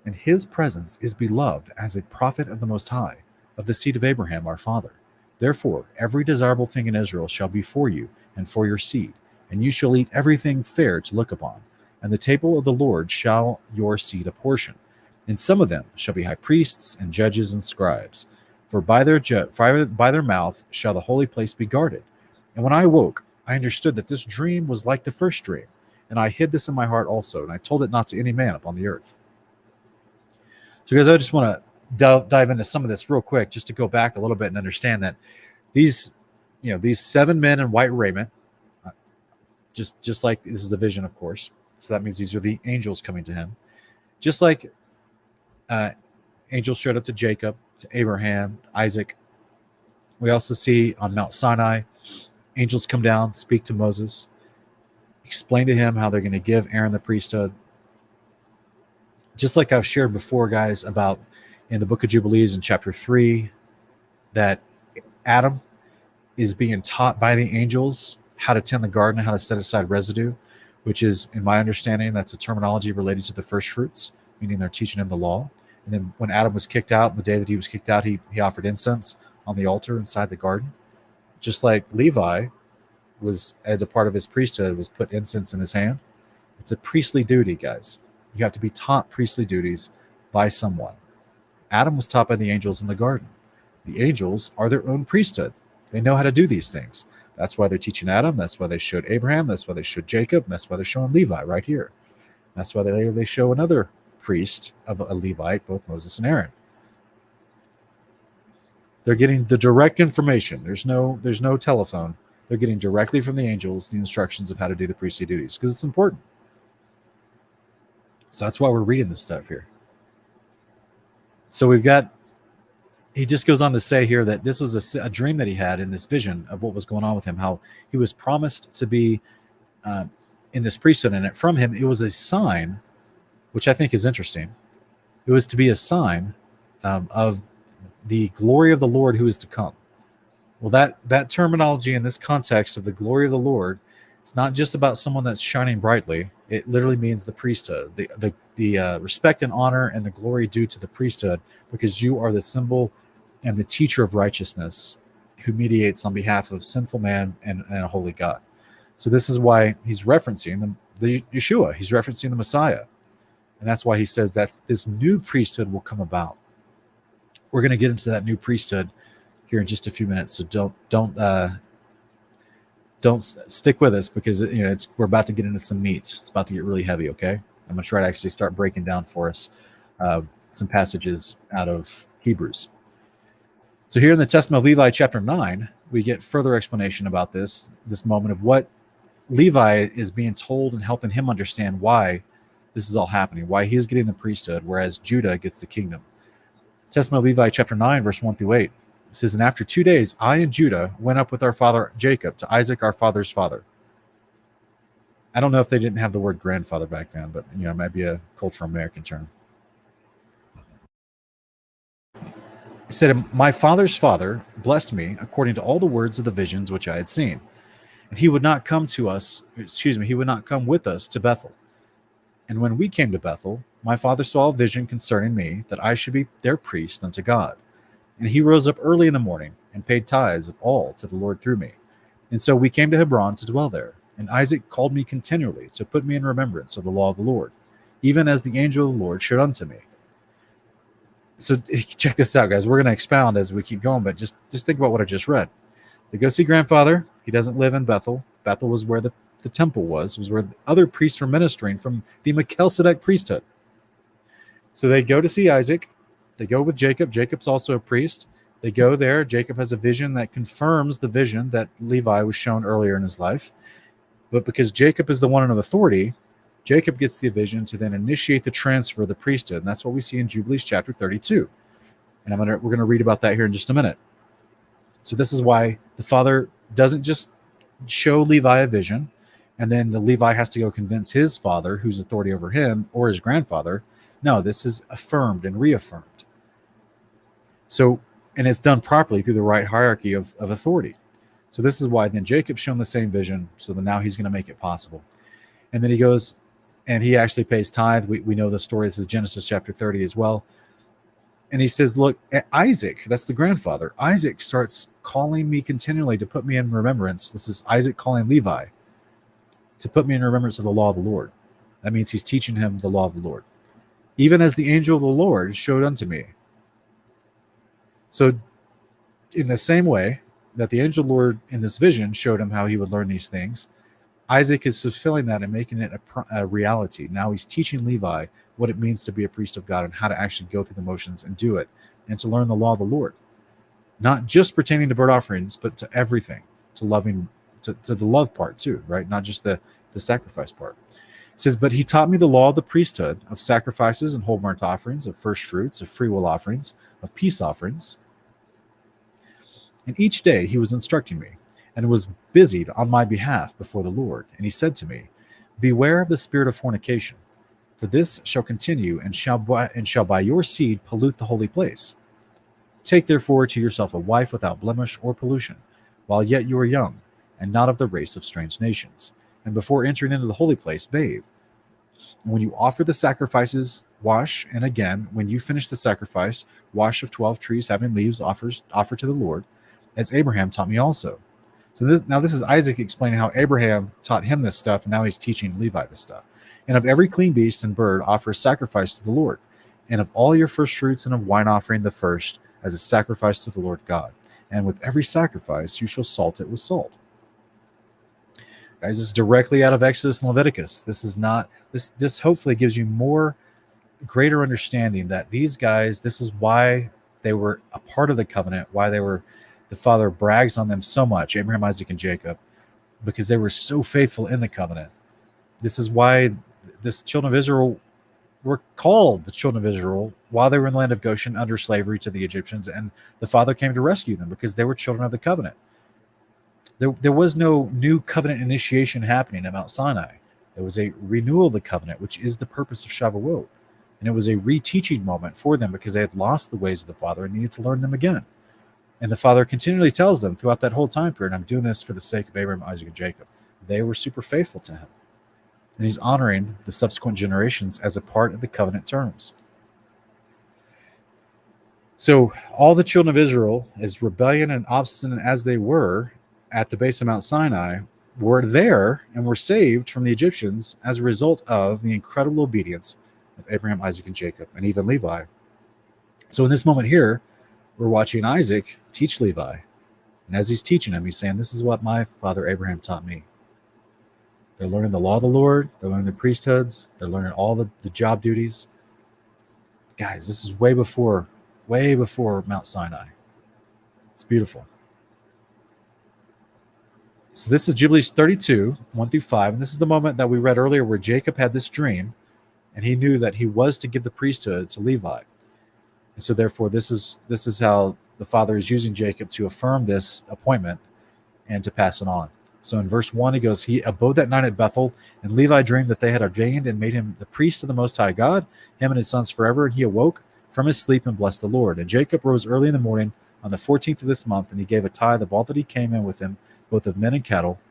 And his presence is beloved as a prophet of the Most High, of the seed of Abraham our father. Therefore, every desirable thing in Israel shall be for you and for your seed, and you shall eat everything fair to look upon. And the table of the Lord shall your seed apportion. And some of them shall be high priests and judges and scribes. For by their mouth shall the holy place be guarded. And when I awoke, I understood that this dream was like the first dream. And I hid this in my heart also, and I told it not to any man upon the earth. So guys, I just want to dive into some of this real quick, just to go back a little bit and understand that these 7 men in white raiment, just like this is a vision, of course. So that means these are the angels coming to him. Just like angels showed up to Jacob, to Abraham, Isaac. We also see on Mount Sinai, angels come down, speak to Moses, explain to him how they're going to give Aaron the priesthood. Just like I've shared before, guys, about in the book of Jubilees in chapter 3, that Adam is being taught by the angels how to tend the garden, how to set aside residue, which is, in my understanding, that's a terminology related to the first fruits, meaning they're teaching him the law. And then when Adam was kicked out, the day that he was kicked out, he offered incense on the altar inside the garden. Just like Levi was, as a part of his priesthood, was put incense in his hand. It's a priestly duty, guys. You have to be taught priestly duties by someone. Adam was taught by the angels in the garden. The angels are their own priesthood. They know how to do these things. That's why they're teaching Adam. That's why they showed Abraham. That's why they showed Jacob. And that's why they're showing Levi right here. That's why they show another priest of a Levite, both Moses and Aaron. They're getting the direct information. There's no telephone. They're getting directly from the angels the instructions of how to do the priestly duties because it's important. So that's why we're reading this stuff here. So we've got, he just goes on to say here that this was a dream that he had in this vision of what was going on with him, how he was promised to be in this priesthood, and from him it was a sign, which I think is interesting. It was to be a sign of the glory of the Lord who is to come. Well, that terminology in this context of the glory of the Lord, it's not just about someone that's shining brightly. It literally means the priesthood, the respect and honor and the glory due to the priesthood, because you are the symbol and the teacher of righteousness who mediates on behalf of sinful man and a holy God. So this is why he's referencing the Yeshua. He's referencing the Messiah. And that's why he says that this new priesthood will come about. We're going to get into that new priesthood here in just a few minutes. So don't stick with us, because we're about to get into some meat. It's about to get really heavy. Okay, I'm going to try to actually start breaking down for us some passages out of Hebrews. So here in the Testament of Levi, chapter 9, we get further explanation about this moment of what Levi is being told and helping him understand why this is all happening, why he's getting the priesthood, whereas Judah gets the kingdom. Testament of Levi, chapter 9, verse 1 through 8. It says, "And after 2 days, I and Judah went up with our father Jacob to Isaac, our father's father." I don't know if they didn't have the word grandfather back then, but it might be a cultural American term. He said, "My father's father blessed me according to all the words of the visions which I had seen. And he would not come with us to Bethel. And when we came to Bethel, my father saw a vision concerning me, that I should be their priest unto God. And he rose up early in the morning and paid tithes of all to the Lord through me. And so we came to Hebron to dwell there. And Isaac called me continually to put me in remembrance of the law of the Lord, even as the angel of the Lord showed unto me." So check this out, guys. We're going to expound as we keep going, but just think about what I just read. They go see grandfather. He doesn't live in Bethel. Bethel was where the temple was where the other priests were ministering from the Melchizedek priesthood. So they go to see Isaac. They go with Jacob. Jacob's also a priest. They go there. Jacob has a vision that confirms the vision that Levi was shown earlier in his life. But because Jacob is the one of authority, Jacob gets the vision to then initiate the transfer of the priesthood. And that's what we see in Jubilees chapter 32. And we're going to read about that here in just a minute. So this is why the father doesn't just show Levi a vision, and then the Levi has to go convince his father, who's authority over him, or his grandfather. No, this is affirmed and reaffirmed. So, and it's done properly through the right hierarchy of authority. So this is why then Jacob's shown the same vision, so that now he's going to make it possible. And then he goes, and he actually pays tithe. We know the story. This is Genesis chapter 30 as well. And he says, look, Isaac, that's the grandfather, Isaac starts calling me continually to put me in remembrance. This is Isaac calling Levi to put me in remembrance of the law of the Lord. That means he's teaching him the law of the Lord. Even as the angel of the Lord showed unto me. So in the same way that the angel of the Lord in this vision showed him how he would learn these things, Isaac is fulfilling that and making it a reality. Now he's teaching Levi what it means to be a priest of God and how to actually go through the motions and do it, and to learn the law of the Lord. Not just pertaining to burnt offerings, but to everything, to loving, to the love part too, right? Not just the sacrifice part. It says, "But he taught me the law of the priesthood, of sacrifices and whole burnt offerings, of first fruits, of freewill offerings, of peace offerings. And each day he was instructing me, and was busied on my behalf before the Lord. And he said to me, Beware of the spirit of fornication, for this shall continue, and shall by your seed pollute the holy place. Take therefore to yourself a wife without blemish or pollution, while yet you are young, and not of the race of strange nations. And before entering into the holy place, bathe. And when you offer the sacrifices, wash, and again, when you finish the sacrifice, wash of 12 trees having leaves offer to the Lord, as Abraham taught me also." So this is Isaac explaining how Abraham taught him this stuff, and now he's teaching Levi this stuff. "And of every clean beast and bird offer a sacrifice to the Lord, and of all your first fruits and of wine offering the first as a sacrifice to the Lord God. And with every sacrifice you shall salt it with salt." Guys, this is directly out of Exodus and Leviticus. This is not this hopefully gives you greater understanding that these guys, this is why they were a part of the covenant, why they were the Father brags on them so much, Abraham, Isaac, and Jacob, because they were so faithful in the covenant. This is why this children of Israel were called the children of Israel while they were in the land of Goshen under slavery to the Egyptians, and the Father came to rescue them because they were children of the covenant. There was no new covenant initiation happening at Mount Sinai. It was a renewal of the covenant, which is the purpose of Shavuot. And it was a reteaching moment for them because they had lost the ways of the Father and needed to learn them again. And the Father continually tells them throughout that whole time period, I'm doing this for the sake of Abraham, Isaac, and Jacob. They were super faithful to him. And he's honoring the subsequent generations as a part of the covenant terms. So all the children of Israel, as rebellion and obstinate as they were at the base of Mount Sinai, were there and were saved from the Egyptians as a result of the incredible obedience of Abraham, Isaac, and Jacob, and even Levi. So in this moment here, we're watching Isaac teach Levi. And as he's teaching him, he's saying, this is what my father Abraham taught me. They're learning the law of the Lord. They're learning the priesthoods. They're learning all the job duties. Guys, this is way before Mount Sinai. It's beautiful. So this is Jubilees 32, 1 through 5. And this is the moment that we read earlier where Jacob had this dream, and he knew that he was to give the priesthood to Levi. And so therefore, this is how the Father is using Jacob to affirm this appointment and to pass it on. So in verse 1, he goes, he abode that night at Bethel, and Levi dreamed that they had ordained and made him the priest of the Most High God, him and his sons forever. And he awoke from his sleep and blessed the Lord. And Jacob rose early in the morning on the 14th of this month, and he gave a tithe of all that he came in with him, both of men and cattle,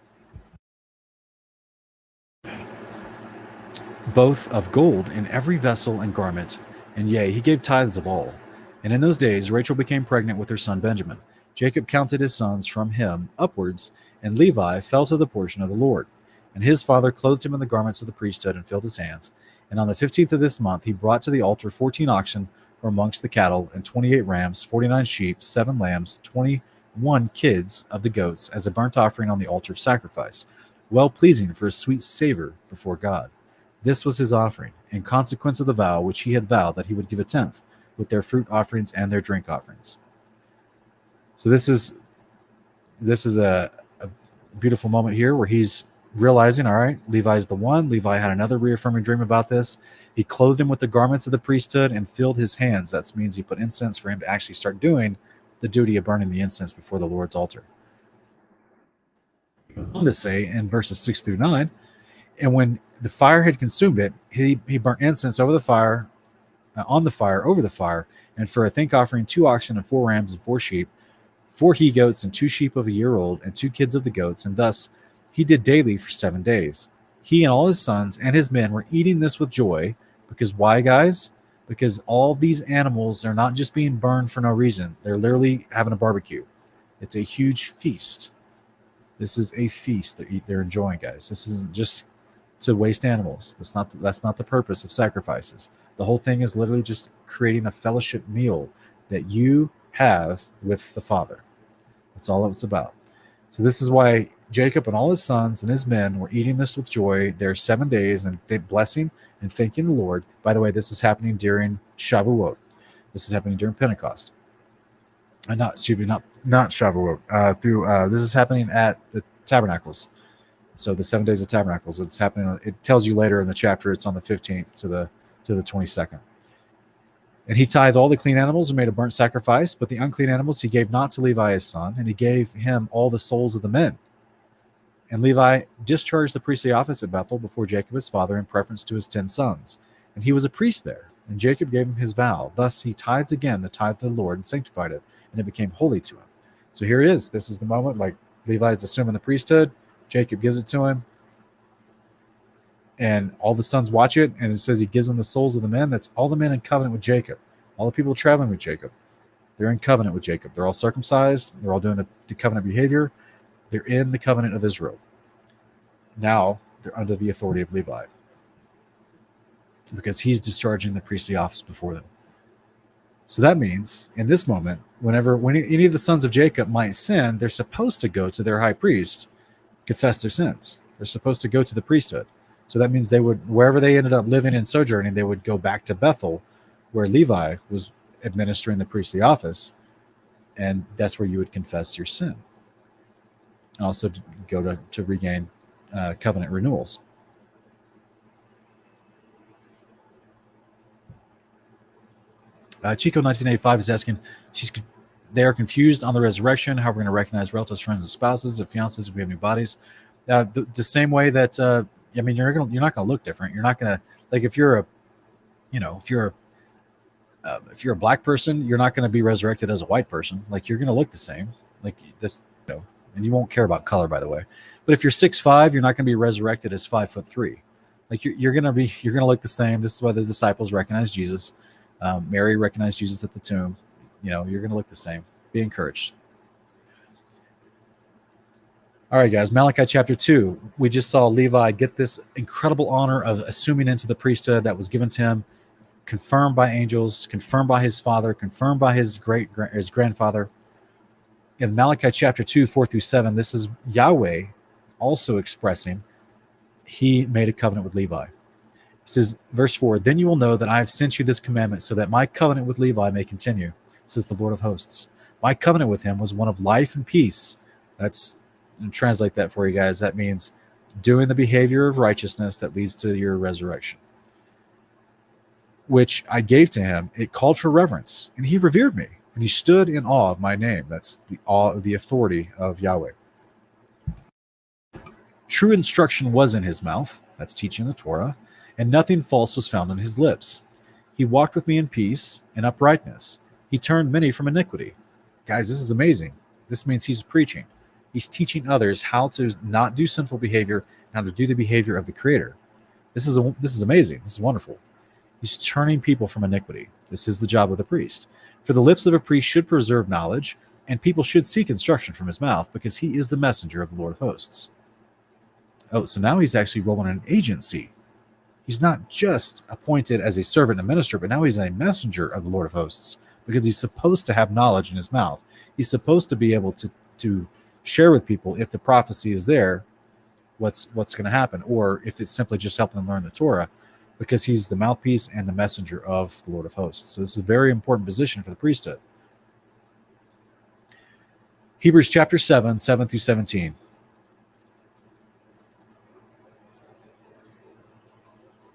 both of gold in every vessel and garment. And yea, he gave tithes of all. And in those days Rachel became pregnant with her son Benjamin. Jacob counted his sons from him upwards, and Levi fell to the portion of the Lord. And his father clothed him in the garments of the priesthood and filled his hands. And on the 15th of this month he brought to the altar 14 oxen from amongst the cattle, and 28 rams, 49 sheep, 7 lambs, 21 kids of the goats, as a burnt offering on the altar of sacrifice, well pleasing for a sweet savor before God. This was his offering, in consequence of the vow which he had vowed that he would give a tenth, with their fruit offerings and their drink offerings. So this is a beautiful moment here where he's realizing, all right, Levi's the one. Levi had another reaffirming dream about this. He clothed him with the garments of the priesthood and filled his hands. That means he put incense for him to actually start doing the duty of burning the incense before the Lord's altar. On to say in verses 6 through 9, and when the fire had consumed it, he burnt incense over the fire, on the fire, over the fire, and for a thank offering 2 oxen and 4 rams and 4 sheep, 4 he-goats and 2 sheep of a year old, and 2 kids of the goats, and thus he did daily for 7 days. He and all his sons and his men were eating this with joy, because why, guys? Because all these animals are not just being burned for no reason. They're literally having a barbecue. It's a huge feast. This is a feast they're enjoying, guys. This isn't just to waste animals. That's not the purpose of sacrifices. The whole thing is literally just creating a fellowship meal that you have with the Father. That's all it's about. So this is why Jacob and all his sons and his men were eating this with joy. There are 7 days and blessing and thanking the Lord. By the way, this is happening during Shavuot. This is happening during Pentecost. Not Shavuot. This is happening at the Tabernacles. So the 7 days of Tabernacles. It's happening. It tells you later in the chapter. It's on the 15th to the 22nd. And he tithed all the clean animals and made a burnt sacrifice, but the unclean animals he gave not to Levi his son, and he gave him all the souls of the men. And Levi discharged the priestly office at Bethel before Jacob his father in preference to his 10 sons. And he was a priest there, and Jacob gave him his vow. Thus he tithed again the tithe of the Lord and sanctified it, and it became holy to him. So here it is. This is the moment, like Levi is assuming the priesthood. Jacob gives it to him. And all the sons watch it, and it says he gives them the souls of the men. That's all the men in covenant with Jacob. All the people traveling with Jacob. They're in covenant with Jacob. They're all circumcised. They're all doing the covenant behavior. They're in the covenant of Israel. Now they're under the authority of Levi, because he's discharging the priestly office before them. So that means in this moment, when any of the sons of Jacob might sin, they're supposed to go to their high priest, confess their sins. They're supposed to go to the priesthood. So that means they would, wherever they ended up living and sojourning, they would go back to Bethel, where Levi was administering the priestly office, And that's where you would confess your sin. And also to go to regain covenant renewals. Chico 1985 is asking, they are confused on the resurrection, how we're going to recognize relatives, friends, and spouses, and fiancés if we have new bodies. The same way that you're not going to look different. You're not going to, like, if you're a black person, you're not going to be resurrected as a white person. Like, you're going to look the same, like this, and you won't care about color, by the way. But if you're 6'5", you're not going to be resurrected as 5'3". Like, you're going to look the same. This is why the disciples recognized Jesus. Mary recognized Jesus at the tomb. You're going to look the same. Be encouraged. All right, guys, Malachi chapter 2. We just saw Levi get this incredible honor of assuming into the priesthood that was given to him, confirmed by angels, confirmed by his father, confirmed by his grandfather. In Malachi chapter 2, 4-7, this is Yahweh also expressing he made a covenant with Levi. It says, verse 4, then you will know that I have sent you this commandment so that my covenant with Levi may continue, says the Lord of hosts. My covenant with him was one of life and peace. Translate that for you guys. That means doing the behavior of righteousness that leads to your resurrection, which I gave to him. It called for reverence, and he revered me, and he stood in awe of my name. That's the awe of the authority of Yahweh. True instruction was in his mouth. That's teaching the Torah. And nothing false was found on his lips. He walked with me in peace and uprightness. He turned many from iniquity. Guys, this is amazing. This means he's preaching. He's teaching others how to not do sinful behavior, and how to do the behavior of the Creator. This is amazing. This is wonderful. He's turning people from iniquity. This is the job of the priest. For the lips of a priest should preserve knowledge, and people should seek instruction from his mouth, because he is the messenger of the Lord of hosts. Oh, so now he's actually rolling an agency. He's not just appointed as a servant and minister, but now he's a messenger of the Lord of hosts, because he's supposed to have knowledge in his mouth. He's supposed to be able to share with people, if the prophecy is there, what's going to happen, or if it's simply just helping them learn the Torah, because he's the mouthpiece and the messenger of the Lord of hosts. So this is a very important position for the priesthood. Hebrews chapter 7, 7-17.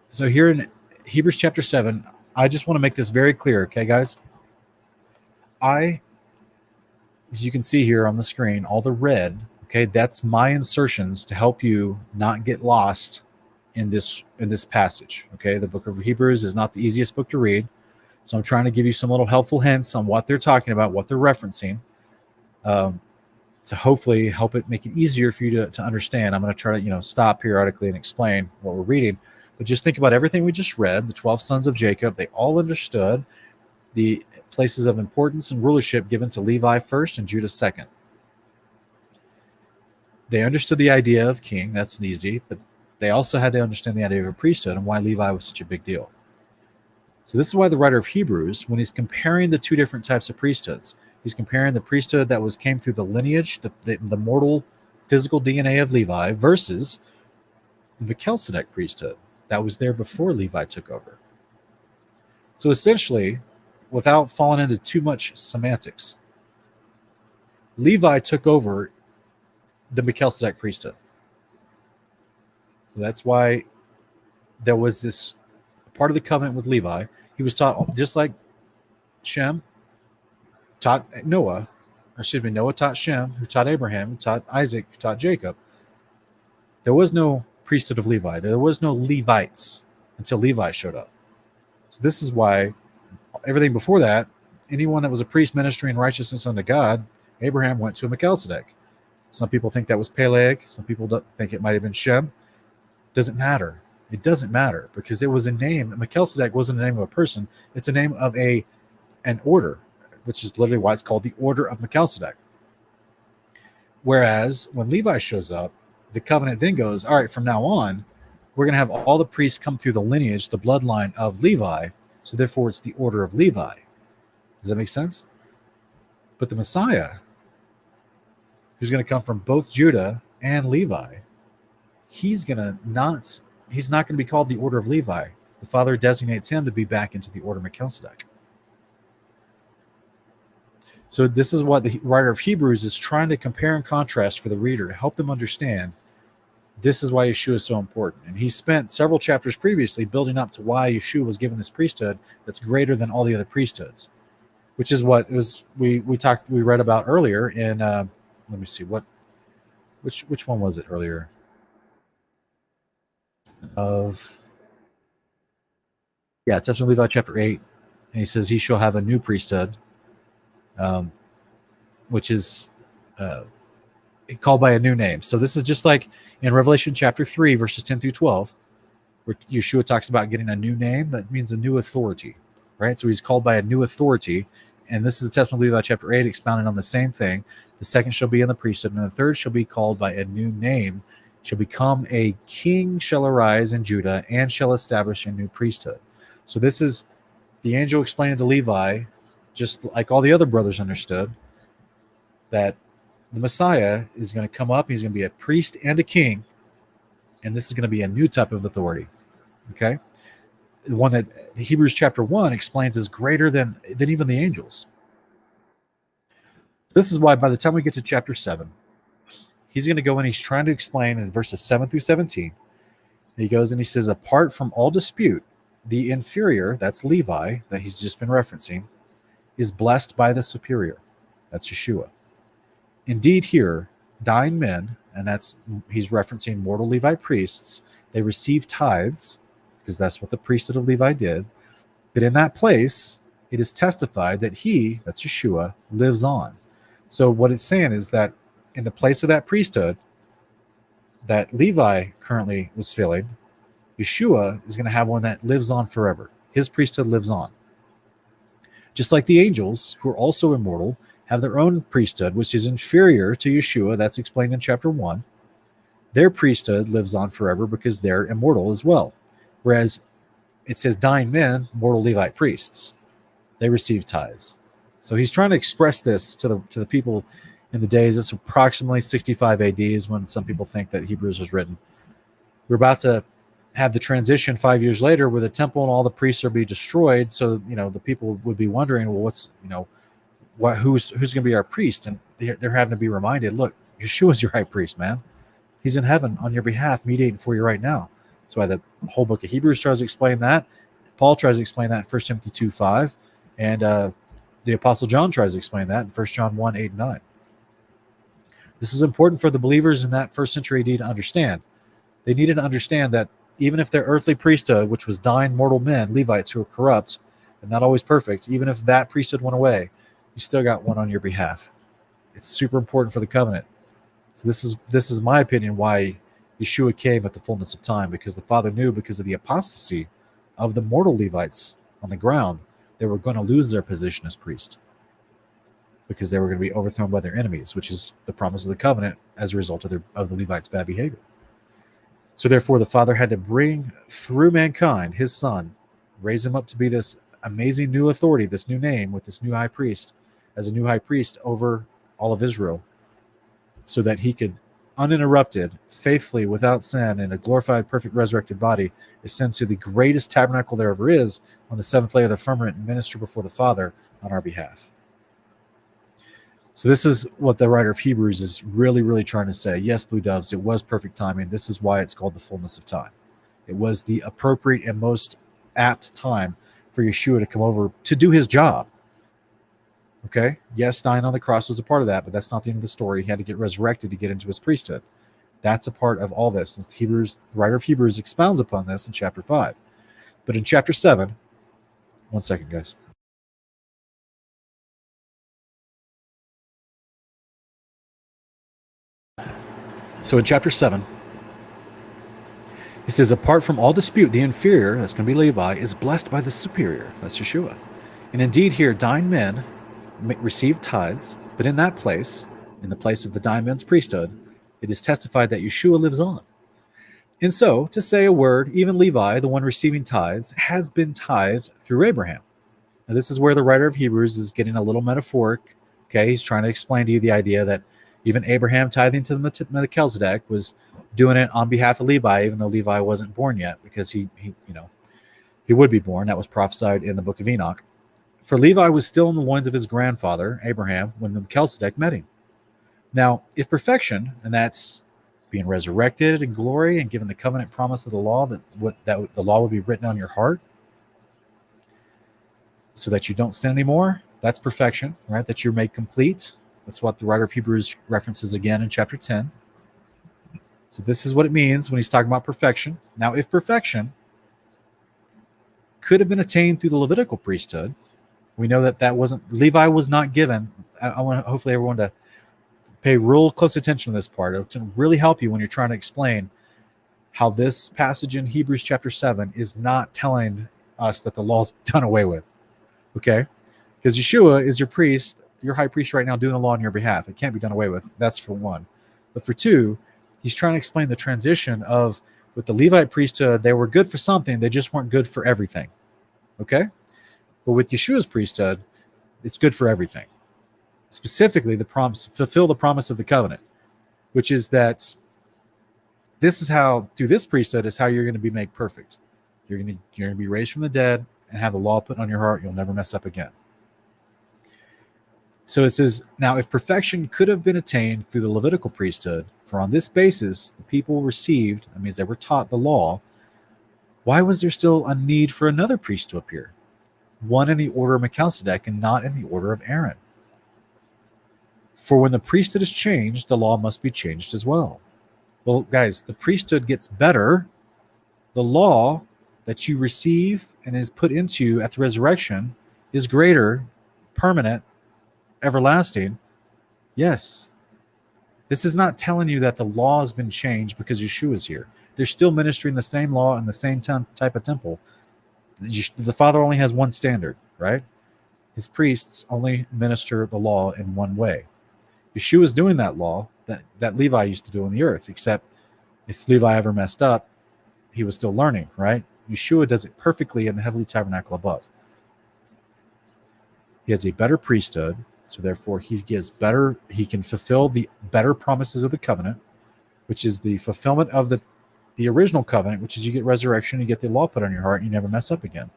So here in Hebrews chapter 7, I just want to make this very clear, okay, guys? As you can see here on the screen, all the red, okay, that's my insertions to help you not get lost in this passage, okay? The book of Hebrews is not the easiest book to read, so I'm trying to give you some little helpful hints on what they're talking about, what they're referencing, to hopefully help it make it easier for you to understand. I'm going to try to stop periodically and explain what we're reading, but just think about everything we just read. The 12 sons of Jacob, they all understood the places of importance and rulership given to Levi first and Judah second. They understood the idea of king. That's easy, but they also had to understand the idea of a priesthood and why Levi was such a big deal. So this is why the writer of Hebrews, when he's comparing the two different types of priesthoods, he's comparing the priesthood that came through the lineage, the mortal physical DNA of Levi, versus the Melchizedek priesthood that was there before Levi took over. So essentially, without falling into too much semantics, Levi took over the Melchizedek priesthood. So that's why there was this part of the covenant with Levi. He was taught, just like Shem taught Noah, Noah taught Shem, who taught Abraham, who taught Isaac, who taught Jacob. There was no priesthood of Levi. There was no Levites until Levi showed up. So this is why everything before that, anyone that was a priest ministering righteousness unto God, Abraham went to a Melchizedek. Some people think that was Peleg. Some people think it might have been Shem. Doesn't matter. It doesn't matter, because it was a name. Melchizedek wasn't the name of a person. It's a name of an order, which is literally why it's called the Order of Melchizedek. Whereas when Levi shows up, the covenant then goes, all right, from now on, we're going to have all the priests come through the lineage, the bloodline of Levi. So therefore, it's the Order of Levi. Does that make sense? But the Messiah, who's going to come from both Judah and Levi, he's not going to be called the Order of Levi. The Father designates him to be back into the Order of Melchizedek. So this is what the writer of Hebrews is trying to compare and contrast for the reader to help them understand. This is why Yeshua is so important. And he spent several chapters previously building up to why Yeshua was given this priesthood that's greater than all the other priesthoods, which is what it was we read about earlier in let me see which one was it earlier? It's in Levi chapter 8. And he says he shall have a new priesthood, which is called by a new name. So this is just like in Revelation chapter 3, verses 10 through 12, where Yeshua talks about getting a new name. That means a new authority, right? So he's called by a new authority. And this is the testament of Levi chapter 8, expounding on the same thing. The second shall be in the priesthood, and the third shall be called by a new name, shall become a king, shall arise in Judah, and shall establish a new priesthood. So this is the angel explaining to Levi, just like all the other brothers understood, that the Messiah is going to come up. He's going to be a priest and a king, and this is going to be a new type of authority. Okay, the one that Hebrews chapter 1 explains is greater than even the angels. This is why by the time we get to chapter 7, he's going to go and he's trying to explain in verses 7 through 17. He goes and he says, apart from all dispute, the inferior, that's Levi, that he's just been referencing, is blessed by the superior. That's Yeshua. Indeed, here, dying men, and he's referencing mortal Levite priests, they receive tithes, because that's what the priesthood of Levi did. But in that place, it is testified that he, that's Yeshua, lives on. So what it's saying is that in the place of that priesthood that Levi currently was filling, Yeshua is going to have one that lives on forever. His priesthood lives on. Just like the angels, who are also immortal, have their own priesthood, which is inferior to Yeshua. That's explained in chapter 1. Their priesthood lives on forever because they're immortal as well. Whereas it says dying men, mortal Levite priests, they receive tithes. So he's trying to express this to the people in the days. It's approximately 65 AD is when some people think that Hebrews was written. We're about to have the transition 5 years later where the temple and all the priests are be destroyed. So, the people would be wondering, well, who's going to be our priest? And they're having to be reminded, look, Yeshua's your high priest, man. He's in heaven on your behalf, mediating for you right now. That's why the whole book of Hebrews tries to explain that. Paul tries to explain that in 1 Timothy 2:5. And the Apostle John tries to explain that in 1 John 1:8 and 9. This is important for the believers in that first century AD to understand. They needed to understand that even if their earthly priesthood, which was dying mortal men, Levites who are corrupt and not always perfect, even if that priesthood went away, you still got one on your behalf. It's super important for the covenant. So this is my opinion why Yeshua came at the fullness of time, because the Father knew, because of the apostasy of the mortal Levites on the ground, they were going to lose their position as priest because they were going to be overthrown by their enemies, which is the promise of the covenant as a result of the Levites' bad behavior. So therefore, the Father had to bring through mankind his Son, raise him up to be this amazing new authority, this new name with this new high priest, as a new high priest over all of Israel, so that he could, uninterrupted, faithfully, without sin, in a glorified, perfect, resurrected body, ascend to the greatest tabernacle there ever is on the seventh layer of the firmament and minister before the Father on our behalf. So this is what the writer of Hebrews is really, really trying to say. Yes, Blue Doves, it was perfect timing. This is why it's called the fullness of time. It was the appropriate and most apt time for Yeshua to come over to do his job. Okay? Yes, dying on the cross was a part of that, but that's not the end of the story. He had to get resurrected to get into his priesthood. That's a part of all this. The writer of Hebrews expounds upon this in chapter 5. But in chapter 7, one second, guys. So in chapter 7, he says, apart from all dispute, the inferior, that's going to be Levi, is blessed by the superior, that's Yeshua. And indeed here, dying men receive tithes, but in that place, in the place of the dying men's priesthood, it is testified that Yeshua lives on. And so, to say a word, even Levi, the one receiving tithes, has been tithed through Abraham. Now this is where the writer of Hebrews is getting a little metaphoric. Okay, he's trying to explain to you the idea that even Abraham tithing to the Melchizedek was doing it on behalf of Levi, even though Levi wasn't born yet, because he would be born. That was prophesied in the book of Enoch For Levi was still in the loins of his grandfather, Abraham, when Melchizedek met him. Now, if perfection, and that's being resurrected in glory and given the covenant promise of the law, that the law would be written on your heart so that you don't sin anymore, that's perfection, right? That you're made complete. That's what the writer of Hebrews references again in chapter 10. So this is what it means when he's talking about perfection. Now, if perfection could have been attained through the Levitical priesthood, we know that wasn't, Levi was not given. I want hopefully everyone to pay real close attention to this part. It'll really help you when you're trying to explain how this passage in Hebrews chapter 7 is not telling us that the law's done away with. Okay? Because Yeshua is your priest, your high priest right now doing the law on your behalf. It can't be done away with. That's for one. But for two, he's trying to explain the transition of, with the Levite priesthood, they were good for something, they just weren't good for everything. Okay? But with Yeshua's priesthood, it's good for everything. Specifically, the promise, fulfill the promise of the covenant, which is that this is how, through this priesthood, is how you're going to be made perfect. You're going to be raised from the dead and have the law put on your heart. You'll never mess up again. So it says, now if perfection could have been attained through the Levitical priesthood, for on this basis the people received, that means they were taught the law, why was there still a need for another priest to appear? One in the order of Melchizedek and not in the order of Aaron. For when the priesthood is changed, the law must be changed as well. Well, guys, the priesthood gets better. The law that you receive and is put into at the resurrection is greater, permanent, everlasting. Yes. This is not telling you that the law has been changed because Yeshua is here. They're still ministering the same law in the same type of temple. The Father only has one standard, right? His priests only minister the law in one way. Yeshua is doing that law that Levi used to do on the earth, except if Levi ever messed up, he was still learning, right? Yeshua does it perfectly in the heavenly tabernacle above. He has a better priesthood, so therefore he can fulfill the better promises of the covenant, which is the fulfillment of the original covenant, which is you get resurrection, you get the law put on your heart, and you never mess up again.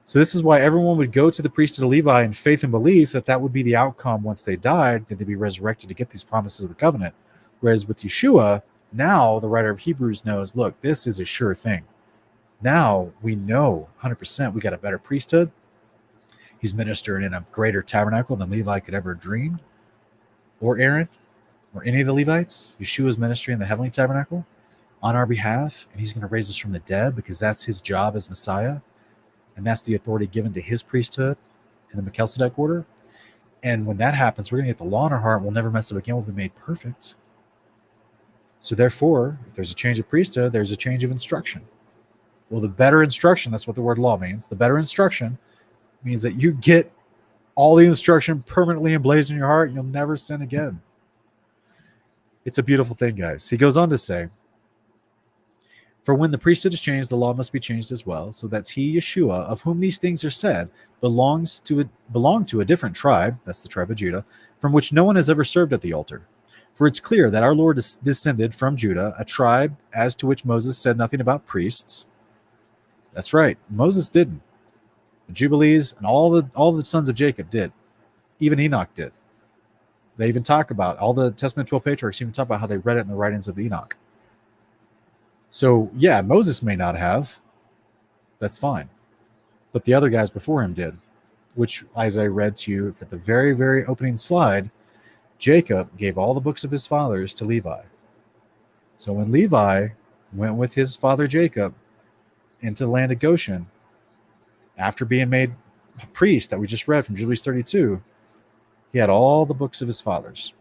So this is why everyone would go to the priesthood of Levi in faith and belief that would be the outcome once they died, that they'd be resurrected to get these promises of the covenant. Whereas with Yeshua, now the writer of Hebrews knows, look, this is a sure thing. Now we know 100% we got a better priesthood. He's ministering in a greater tabernacle than Levi could ever dream, or Aaron, or any of the Levites. Yeshua's ministry in the heavenly tabernacle on our behalf, and he's going to raise us from the dead because that's his job as Messiah. And that's the authority given to his priesthood in the Melchizedek order. And when that happens, we're going to get the law in our heart. We'll never mess up again. We'll be made perfect. So therefore, if there's a change of priesthood, there's a change of instruction. Well, the better instruction, that's what the word law means. The better instruction means that you get all the instruction permanently emblazoned in your heart. You'll never sin again. It's a beautiful thing, guys. He goes on to say, for when the priesthood is changed, the law must be changed as well. So that's he, Yeshua, of whom these things are said, belong to a different tribe, that's the tribe of Judah, from which no one has ever served at the altar. For it's clear that our Lord is descended from Judah, a tribe as to which Moses said nothing about priests. That's right. Moses didn't. The Jubilees and all the sons of Jacob did. Even Enoch did. They even talk about, all the Testament 12 patriarchs even talk about how they read it in the writings of Enoch. So, yeah, Moses may not have. That's fine. But the other guys before him did, which, as I read to you at the very, very opening slide, Jacob gave all the books of his fathers to Levi. So when Levi went with his father Jacob into the land of Goshen, after being made a priest that we just read from Jubilees 32, he had all the books of his fathers.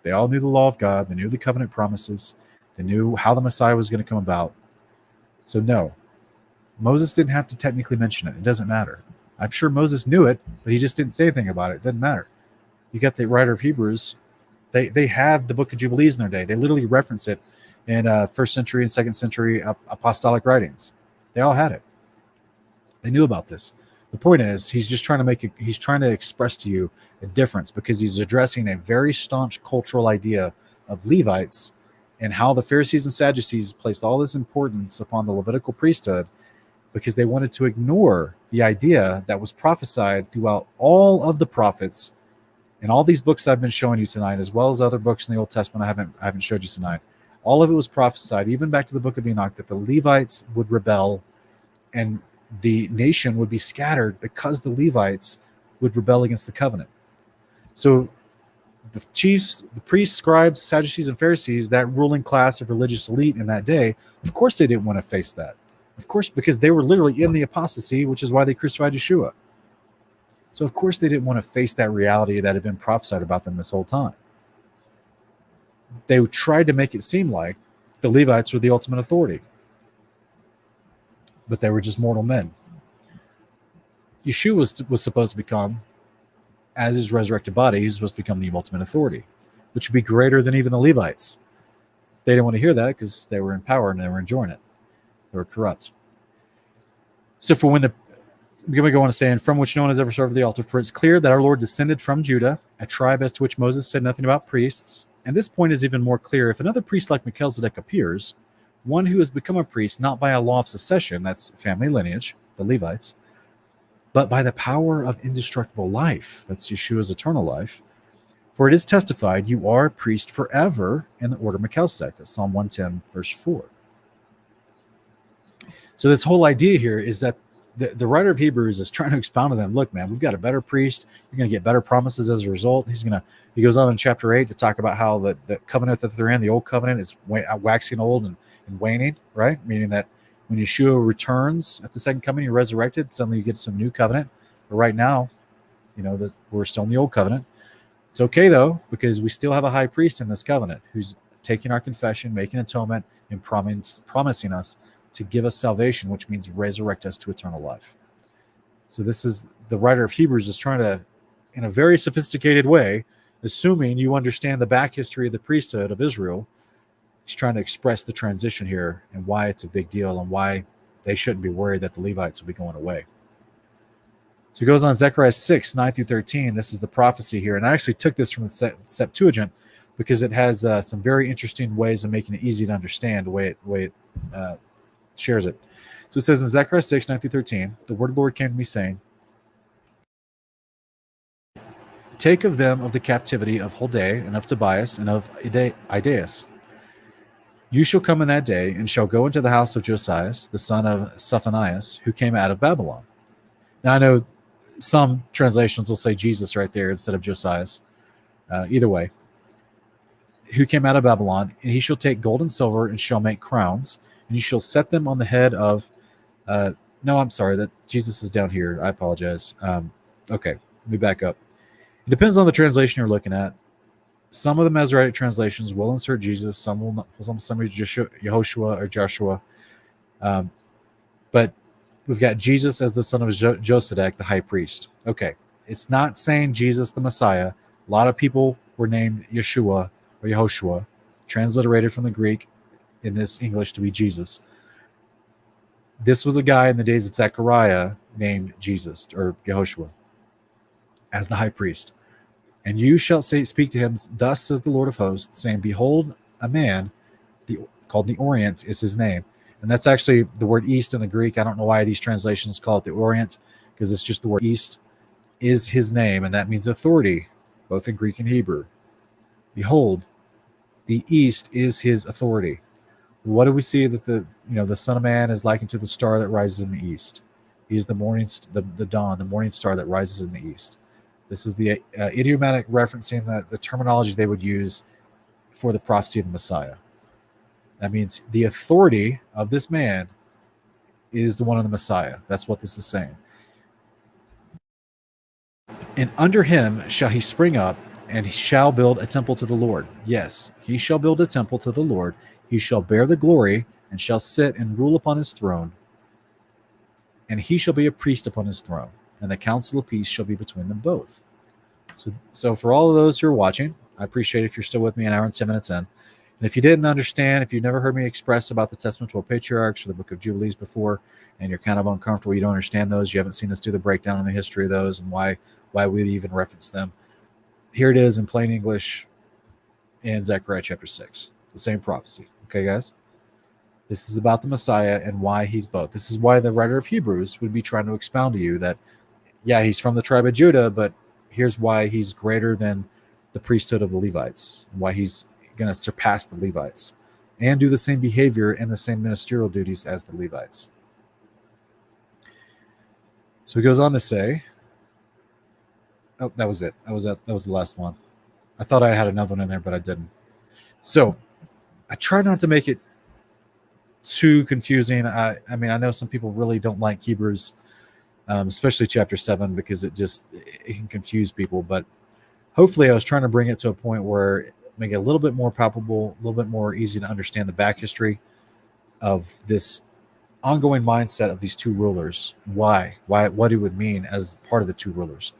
They all knew the law of God. They knew the covenant promises. They knew how the Messiah was going to come about. So no, Moses didn't have to technically mention it. It doesn't matter. I'm sure Moses knew it, but he just didn't say anything about it. It doesn't matter. You got the writer of Hebrews. They had the book of Jubilees in their day. They literally reference it in first century and second century apostolic writings. They all had it. They knew about this. The point is, he's just trying to express to you a difference because he's addressing a very staunch cultural idea of Levites and how the Pharisees and Sadducees placed all this importance upon the Levitical priesthood because they wanted to ignore the idea that was prophesied throughout all of the prophets and all these books I've been showing you tonight, as well as other books in the Old Testament I haven't showed you tonight. All of it was prophesied, even back to the book of Enoch, that the Levites would rebel and the nation would be scattered because the Levites would rebel against the covenant. So the chiefs, the priests, scribes, Sadducees, and Pharisees, that ruling class of religious elite in that day, of course they didn't want to face that. Of course, because they were literally in the apostasy, which is why they crucified Yeshua. So of course they didn't want to face that reality that had been prophesied about them this whole time. They tried to make it seem like the Levites were the ultimate authority, but they were just mortal men. Yeshua was supposed to become, as his resurrected body, he's supposed to become the ultimate authority, which would be greater than even the Levites. They didn't want to hear that because they were in power and they were enjoying it. They were corrupt. So for when the we're going to go on to say, and from which no one has ever served the altar, for it's clear that our Lord descended from Judah, a tribe as to which Moses said nothing about priests. And this point is even more clear. If another priest like Melchizedek appears, one who has become a priest not by a law of succession, that's family lineage, the Levites, but by the power of indestructible life, that's Yeshua's eternal life. For it is testified, you are a priest forever in the order of Melchizedek. That's Psalm 110, verse 4. So this whole idea here is that the writer of Hebrews is trying to expound to them, look, man, we've got a better priest. You're going to get better promises as a result. He goes on in chapter 8 to talk about how the covenant that they're in, the old covenant, is waxing old and waning, right? Meaning that when Yeshua returns at the second coming, you're resurrected, suddenly you get some new covenant. But right now, that we're still in the old covenant. It's okay, though, because we still have a high priest in this covenant who's taking our confession, making atonement, and promising us to give us salvation, which means resurrect us to eternal life. So this is the writer of Hebrews is trying to, in a very sophisticated way, assuming you understand the back history of the priesthood of Israel, he's trying to express the transition here and why it's a big deal and why they shouldn't be worried that the Levites will be going away. So he goes on, Zechariah 6, 9 through 13. This is the prophecy here. And I actually took this from the Septuagint because it has some very interesting ways of making it easy to understand the way it shares it. So it says in Zechariah 6, 9 through 13, the word of the Lord came to me saying, take of them of the captivity of Holdai and of Tobias and of Ideas. You shall come in that day and shall go into the house of Josias, the son of Sophonias, who came out of Babylon. Now I know some translations will say Jesus right there instead of Josias. Either way, who came out of Babylon, and he shall take gold and silver and shall make crowns, and you shall set them on the head of no, I'm sorry, that Jesus is down here. I apologize. Okay, let me back up. It depends on the translation you're looking at. Some of the Masoretic translations will insert Jesus. Some will not. Some use Yehoshua or Joshua. But we've got Jesus as the son of Josedek, the high priest. Okay, it's not saying Jesus the Messiah. A lot of people were named Yeshua or Yehoshua, transliterated from the Greek in this English to be Jesus. This was a guy in the days of Zechariah named Jesus or Yehoshua as the high priest. And you shall speak to him, thus says the Lord of hosts, saying, behold, a man called the Orient is his name. And that's actually the word east in the Greek. I don't know why these translations call it the Orient, because it's just the word east is his name, and that means authority, both in Greek and Hebrew. Behold, the east is his authority. What do we see that the Son of Man is likened to the star that rises in the east? He's the morning, the dawn, the morning star that rises in the east. This is the idiomatic referencing the terminology they would use for the prophecy of the Messiah. That means the authority of this man is the one of the Messiah. That's what this is saying. And under him shall he spring up, and he shall build a temple to the Lord. Yes, he shall build a temple to the Lord. He shall bear the glory, and shall sit and rule upon his throne. And he shall be a priest upon his throne, and the council of peace shall be between them both. So for all of those who are watching, I appreciate if you're still with me an hour and 10 minutes in. And if you didn't understand, if you've never heard me express about the Testament 12 Patriarchs or the Book of Jubilees before, and you're kind of uncomfortable, you don't understand those, you haven't seen us do the breakdown on the history of those and why we even reference them, here it is in plain English in Zechariah chapter 6, the same prophecy. Okay, guys? This is about the Messiah and why he's both. This is why the writer of Hebrews would be trying to expound to you that, yeah, he's from the tribe of Judah, but here's why he's greater than the priesthood of the Levites, why he's going to surpass the Levites and do the same behavior and the same ministerial duties as the Levites. So he goes on to say, oh, that was it. That was the last one. I thought I had another one in there, but I didn't. So I try not to make it too confusing. I mean, I know some people really don't like Hebrews, especially chapter 7, because it can confuse people. But hopefully I was trying to bring it to a point where make it a little bit more palpable, a little bit more easy to understand the back history of this ongoing mindset of these two rulers. Why, what it would mean as part of the two rulers.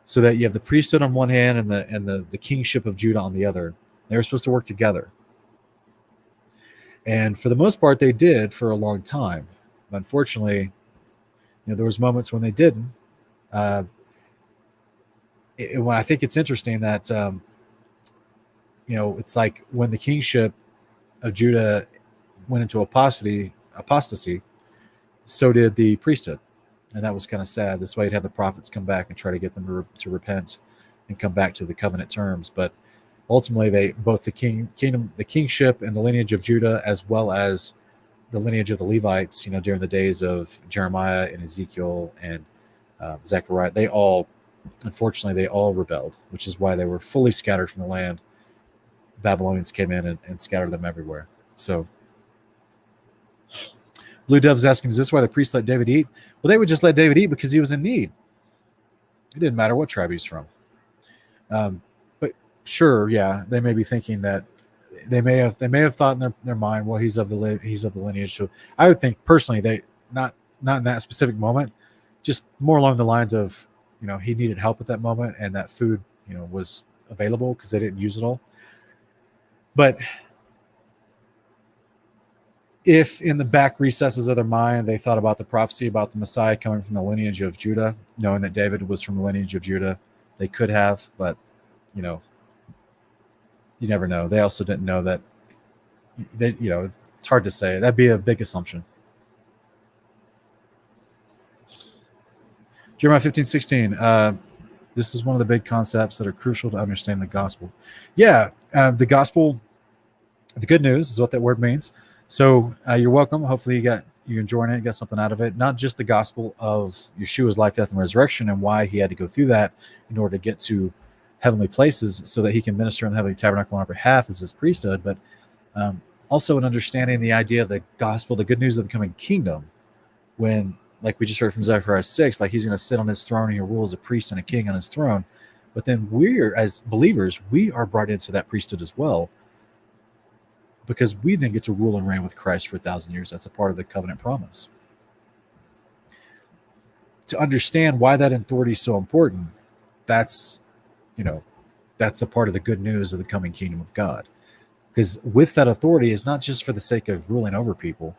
So that you have the priesthood on one hand and the kingship of Judah on the other. They were supposed to work together. And for the most part, they did for a long time. But unfortunately, there was moments when they didn't. I think it's interesting that, it's like when the kingship of Judah went into apostasy, so did the priesthood. And that was kind of sad. This way you'd have the prophets come back and try to get them to repent and come back to the covenant terms. But ultimately, both the kingship and the lineage of Judah, as well as the lineage of the Levites, during the days of Jeremiah and Ezekiel and Zechariah, unfortunately, they all rebelled, which is why they were fully scattered from the land. Babylonians came in and scattered them everywhere. So Blue Dove's asking, is this why the priests let David eat? Well, they would just let David eat because he was in need. It didn't matter what tribe he's from. But sure, yeah, they may be thinking that they may have thought in their mind, well, he's of the lineage. So I would think personally, they not in that specific moment, just more along the lines of, he needed help at that moment and that food, was available because they didn't use it all. But if in the back recesses of their mind they thought about the prophecy about the Messiah coming from the lineage of Judah, knowing that David was from the lineage of Judah, they could have, but you never know. They also didn't know that. It's hard to say. That'd be a big assumption. Jeremiah 15:16. This is one of the big concepts that are crucial to understand the gospel. Yeah, the gospel, the good news is what that word means. So you're welcome. Hopefully you're enjoying it, got something out of it. Not just the gospel of Yeshua's life, death, and resurrection and why he had to go through that in order to get to heavenly places so that he can minister in the heavenly tabernacle on our behalf as his priesthood, but also in understanding the idea of the gospel, the good news of the coming kingdom, when, like we just heard from Zechariah 6, like he's going to sit on his throne and he'll rule as a priest and a king on his throne. But then as believers, we are brought into that priesthood as well, because we then get to rule and reign with Christ for 1,000 years. That's a part of the covenant promise. To understand why that authority is so important, that's a part of the good news of the coming kingdom of God. Because with that authority is not just for the sake of ruling over people.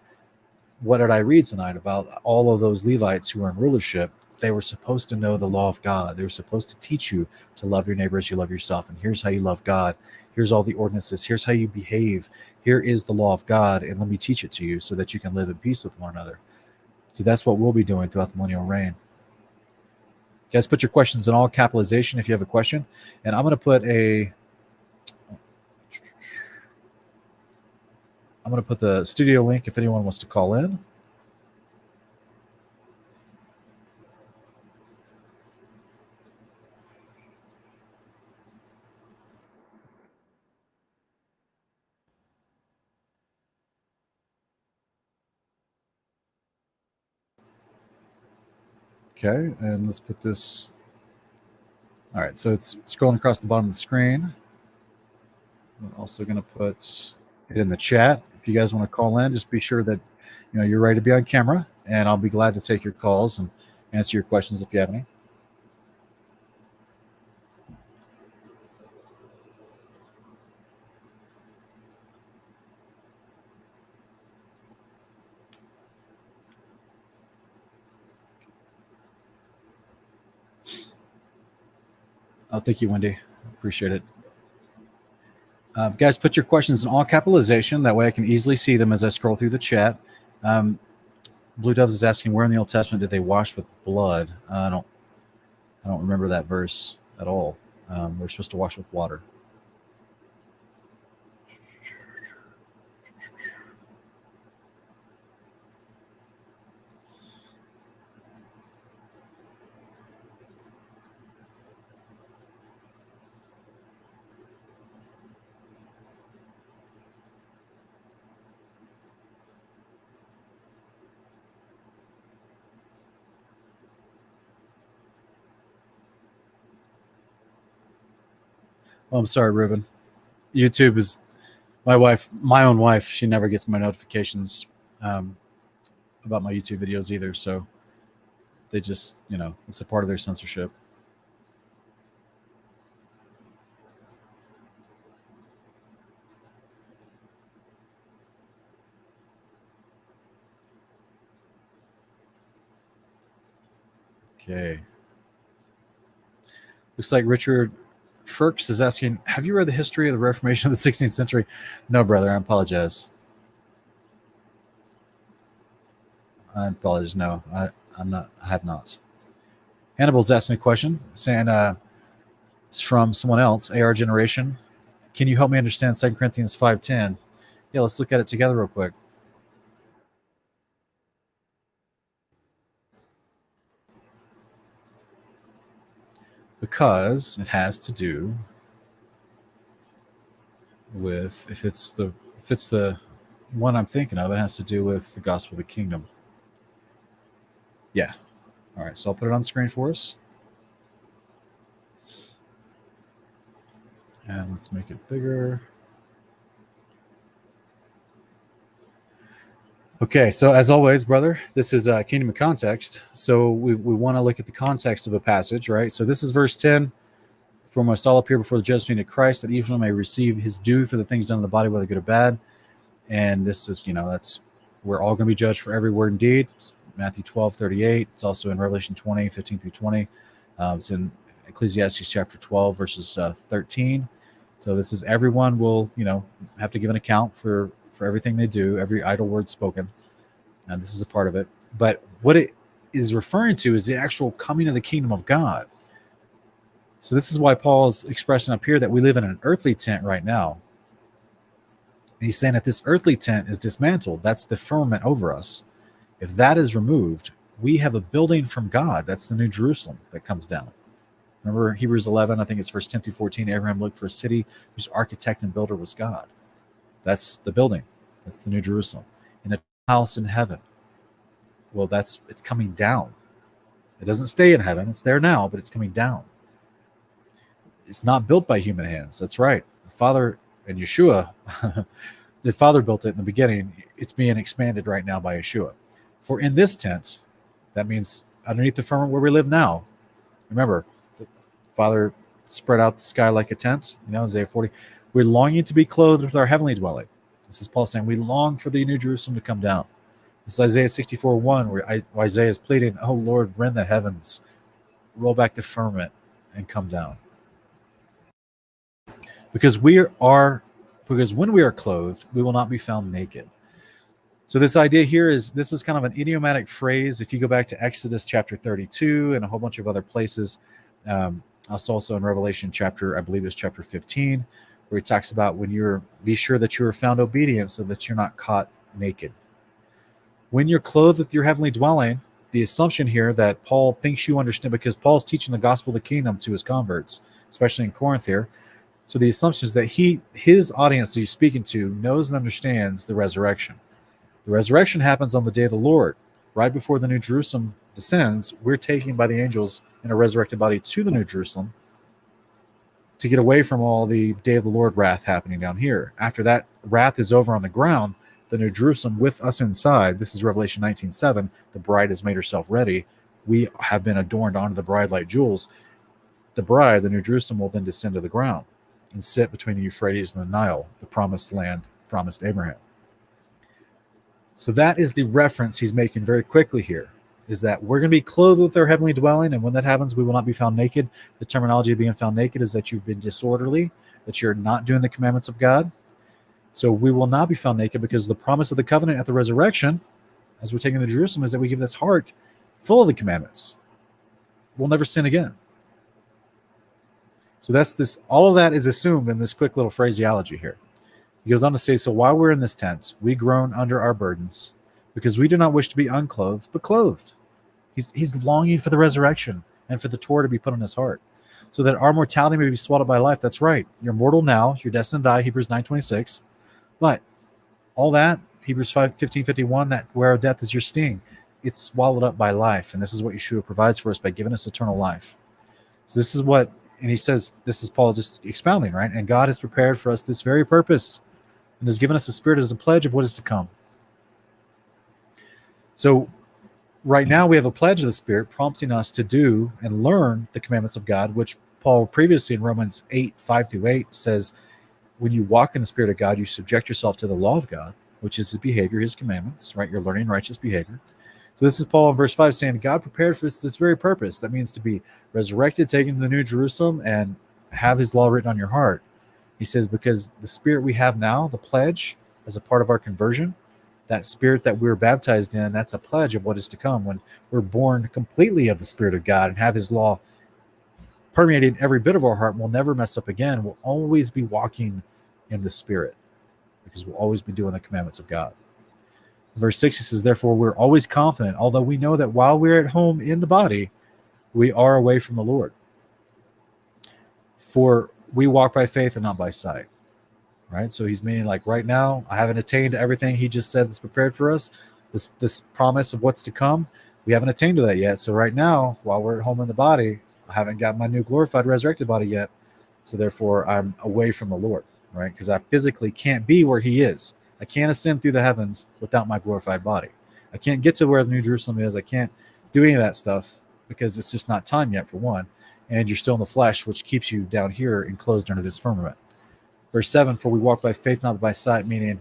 What did I read tonight about all of those Levites who are in rulership? They were supposed to know the law of God. They were supposed to teach you to love your neighbor as you love yourself. And here's how you love God. Here's all the ordinances. Here's how you behave. Here is the law of God. And let me teach it to you so that you can live in peace with one another. So that's what we'll be doing throughout the millennial reign. Guys, put your questions in all capitalization if you have a question. And I'm going to put the studio link if anyone wants to call in. Okay, and let's put this. All right, so it's scrolling across the bottom of the screen. I'm also going to put it in the chat. If you guys want to call in, just be sure that you're ready to be on camera, and I'll be glad to take your calls and answer your questions if you have any. Oh, thank you, Wendy. Appreciate it. Guys, put your questions in all capitalization. That way I can easily see them as I scroll through the chat. Blue Doves is asking, where in the Old Testament did they wash with blood? I don't remember that verse at all. They're supposed to wash with water. Oh, I'm sorry, Ruben. YouTube is my own wife. She never gets my notifications about my YouTube videos either. So they just, it's a part of their censorship. Okay. Looks like Richard Firks is asking, have you read the history of the Reformation of the 16th century? No, brother, I apologize. No, I'm not. I have not. Hannibal's asking a question, saying it's from someone else, AR Generation. Can you help me understand 2 Corinthians 5:10? Yeah, let's look at it together real quick. Because it has to do with, if it's the one I'm thinking of, it has to do with the gospel of the kingdom. Yeah. All right, so I'll put it on screen for us. And let's make it bigger. Okay, so as always, brother, this is Kingdom of Context. So we want to look at the context of a passage, right? So this is verse 10. For must all appear before the judgment of Christ, that each one may receive his due for the things done in the body, whether good or bad. And this is, that's, we're all going to be judged for every word and deed. It's Matthew 12:38. It's also in Revelation 20:15 through 20. It's in Ecclesiastes chapter 12, verses 13. So this is, everyone will, have to give an account for everything they do, every idle word spoken. And this is a part of it. But what it is referring to is the actual coming of the kingdom of God. So this is why Paul is expressing up here that we live in an earthly tent right now. And he's saying if this earthly tent is dismantled, that's the firmament over us. If that is removed, we have a building from God. That's the New Jerusalem that comes down. Remember Hebrews 11, I think it's verse 10 through 14, Abraham looked for a city whose architect and builder was God. That's the building. That's the New Jerusalem. In a house in heaven. Well, it's coming down. It doesn't stay in heaven. It's there now, but it's coming down. It's not built by human hands. That's right. The Father and Yeshua, the Father built it in the beginning. It's being expanded right now by Yeshua. For in this tent, that means underneath the firmament where we live now. Remember, the Father spread out the sky like a tent. Isaiah 40. We're longing to be clothed with our heavenly dwelling. This is Paul saying we long for the New Jerusalem to come down. This is Isaiah 64:1, where Isaiah is pleading, "Oh Lord, rend the heavens, roll back the firmament, and come down." Because when we are clothed, we will not be found naked. So this idea here this is kind of an idiomatic phrase. If you go back to Exodus chapter 32 and a whole bunch of other places, also in Revelation chapter, I believe it's chapter 15, where he talks about be sure that you are found obedient so that you're not caught naked. When you're clothed with your heavenly dwelling, the assumption here that Paul thinks you understand, because Paul's teaching the gospel of the kingdom to his converts, especially in Corinth here. So the assumption is that his audience that he's speaking to knows and understands the resurrection. The resurrection happens on the day of the Lord. Right before the New Jerusalem descends, we're taken by the angels in a resurrected body to the New Jerusalem to get away from all the day of the Lord wrath happening down here. After that wrath is over on the ground, the New Jerusalem with us inside, this is Revelation 19:7, the bride has made herself ready. We have been adorned onto the bride like jewels. The bride, the New Jerusalem, will then descend to the ground and sit between the Euphrates and the Nile, the promised land promised Abraham. So that is the reference he's making very quickly here, is that we're going to be clothed with our heavenly dwelling, and when that happens, we will not be found naked. The terminology of being found naked is that you've been disorderly, that you're not doing the commandments of God. So we will not be found naked, because the promise of the covenant at the resurrection, as we're taking to Jerusalem, is that we give this heart full of the commandments. We'll never sin again. So that's this. All of that is assumed in this quick little phraseology here. He goes on to say, so while we're in this tent, we groan under our burdens, because we do not wish to be unclothed, but clothed. He's longing for the resurrection and for the Torah to be put on his heart, so that our mortality may be swallowed by life. That's right. You're mortal now. You're destined to die, Hebrews 9:26. But all that, Hebrews 15:51, that where of death is your sting, it's swallowed up by life. And this is what Yeshua provides for us by giving us eternal life. So this is what, and he says, this is Paul just expounding, right? And God has prepared for us this very purpose, and has given us the Spirit as a pledge of what is to come. So right now we have a pledge of the Spirit prompting us to do and learn the commandments of God, which Paul previously in Romans 8:5-8 says, when you walk in the Spirit of God, you subject yourself to the law of God, which is his behavior, his commandments, right? You're learning righteous behavior. So this is Paul in verse 5 saying, God prepared for this very purpose. That means to be resurrected, taken to the New Jerusalem, and have his law written on your heart. He says, because the Spirit we have now, the pledge, as a part of our conversion, that Spirit that we were baptized in, that's a pledge of what is to come when we're born completely of the Spirit of God and have his law permeating every bit of our heart. We'll never mess up again. We'll always be walking in the Spirit, because we'll always be doing the commandments of God. Verse 6, he says, therefore, we're always confident, although we know that while we're at home in the body, we are away from the Lord. For we walk by faith and not by sight. Right? So he's meaning, like, right now, I haven't attained to everything he just said that's prepared for us. This promise of what's to come, we haven't attained to that yet. So right now, while we're at home in the body, I haven't got my new glorified, resurrected body yet. So therefore, I'm away from the Lord, right? Because I physically can't be where he is. I can't ascend through the heavens without my glorified body. I can't get to where the New Jerusalem is. I can't do any of that stuff because it's just not time yet, for one. And you're still in the flesh, which keeps you down here enclosed under this firmament. Verse 7, for we walk by faith, not by sight, meaning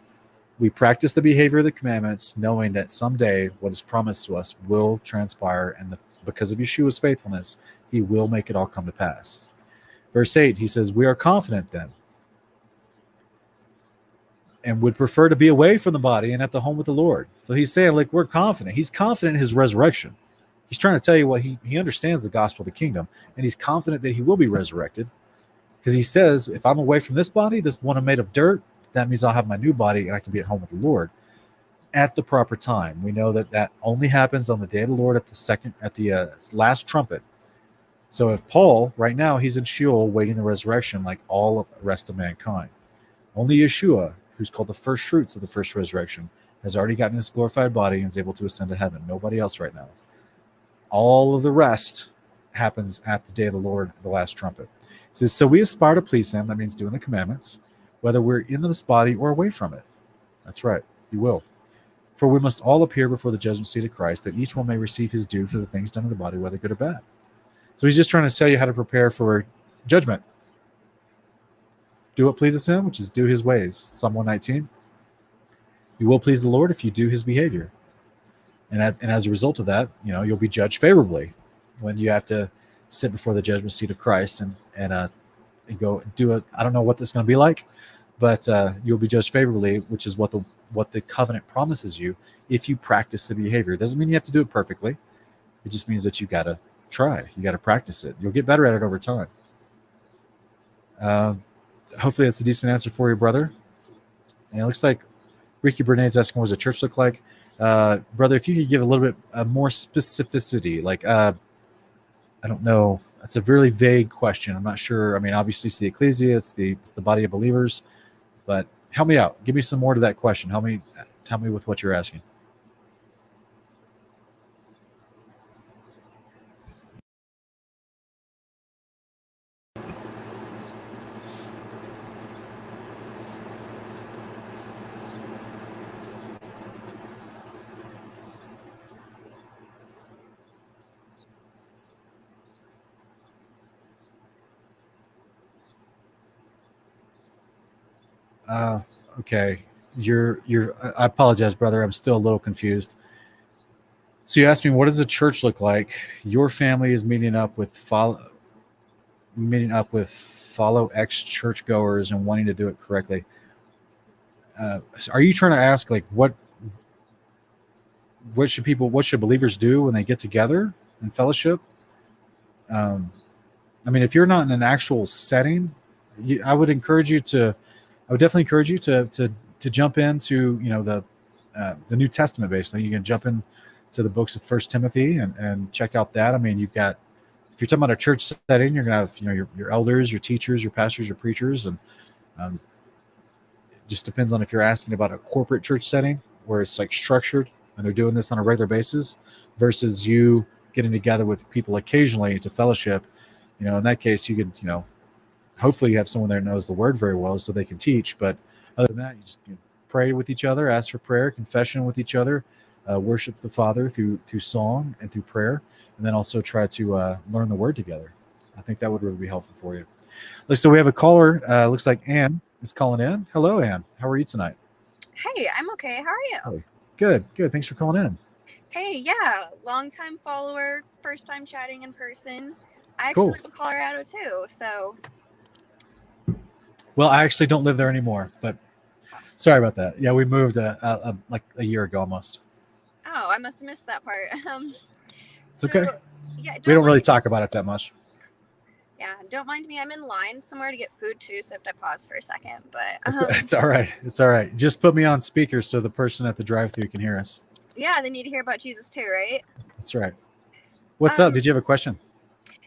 we practice the behavior of the commandments, knowing that someday what is promised to us will transpire, and because of Yeshua's faithfulness, he will make it all come to pass. Verse 8, he says, we are confident then, and would prefer to be away from the body and at the home with the Lord. So he's saying, like, we're confident. He's confident in his resurrection. He's trying to tell you what he understands the gospel of the kingdom, and he's confident that he will be resurrected. Because he says, if I'm away from this body, this one I'm made of dirt, that means I'll have my new body and I can be at home with the Lord at the proper time. We know that that only happens on the day of the Lord at the last trumpet. So if Paul, right now, he's in Sheol waiting the resurrection like all of the rest of mankind. Only Yeshua, who's called the first fruits of the first resurrection, has already gotten his glorified body and is able to ascend to heaven. Nobody else right now. All of the rest happens at the day of the Lord, the last trumpet. It says, so we aspire to please him. That means doing the commandments, whether we're in this body or away from it. That's right. You will. For we must all appear before the judgment seat of Christ, that each one may receive his due for the things done in the body, whether good or bad. So he's just trying to tell you how to prepare for judgment. Do what pleases him, which is do his ways. Psalm 119. You will please the Lord if you do his behavior. And as a result of that, you'll be judged favorably when you have to sit before the judgment seat of Christ and go do it. I don't know what this is going to be like, but you'll be judged favorably, which is what the covenant promises you if you practice the behavior. It doesn't mean you have to do it perfectly. It just means that you got to try. You got to practice it. You'll get better at it over time. Hopefully that's a decent answer for you, brother. And it looks like Ricky Bernay's asking, what does a church look like? Brother, if you could give a little bit more specificity, like, I don't know. That's a really vague question. I'm not sure. I mean, obviously it's the ecclesia, it's the body of believers, but help me out. Give me some more to that question. Tell me with what you're asking. Okay. I apologize, brother. I'm still a little confused. So you asked me, what does a church look like? Your family is meeting up with meeting up with follow ex churchgoers and wanting to do it correctly. Are you trying to ask like what should believers do when they get together in fellowship? I mean, if you're not in an actual setting, I would definitely encourage you to jump into the New Testament. Basically, you can jump in to the books of First Timothy and check out that. I mean, if you're talking about a church setting, you're gonna have your elders, your teachers, your pastors, your preachers, and it just depends on if you're asking about a corporate church setting where it's like structured and they're doing this on a regular basis versus you getting together with people occasionally to fellowship. In that case, you could hopefully you have someone there that knows the word very well so they can teach. But other than that, you just pray with each other, ask for prayer, confession with each other, worship the Father through song and through prayer, and then also try to learn the word together. I think that would really be helpful for you. So we have a caller. Looks like Ann is calling in. Hello, Ann. How are you tonight? Hey, I'm okay. How are you? Hey. Good. Thanks for calling in. Hey, yeah, long-time follower, first time chatting in person. I actually live in Colorado too, so. Well, I actually don't live there anymore, but sorry about that. Yeah, we moved like a year ago almost. Oh, I must have missed that part. It's okay. Yeah, we don't really talk about it that much. Yeah, don't mind me. I'm in line somewhere to get food too, so I have to pause for a second. But it's all right. It's all right. Just put me on speaker so the person at the drive-thru can hear us. Yeah, they need to hear about Jesus too, right? That's right. What's up? Did you have a question?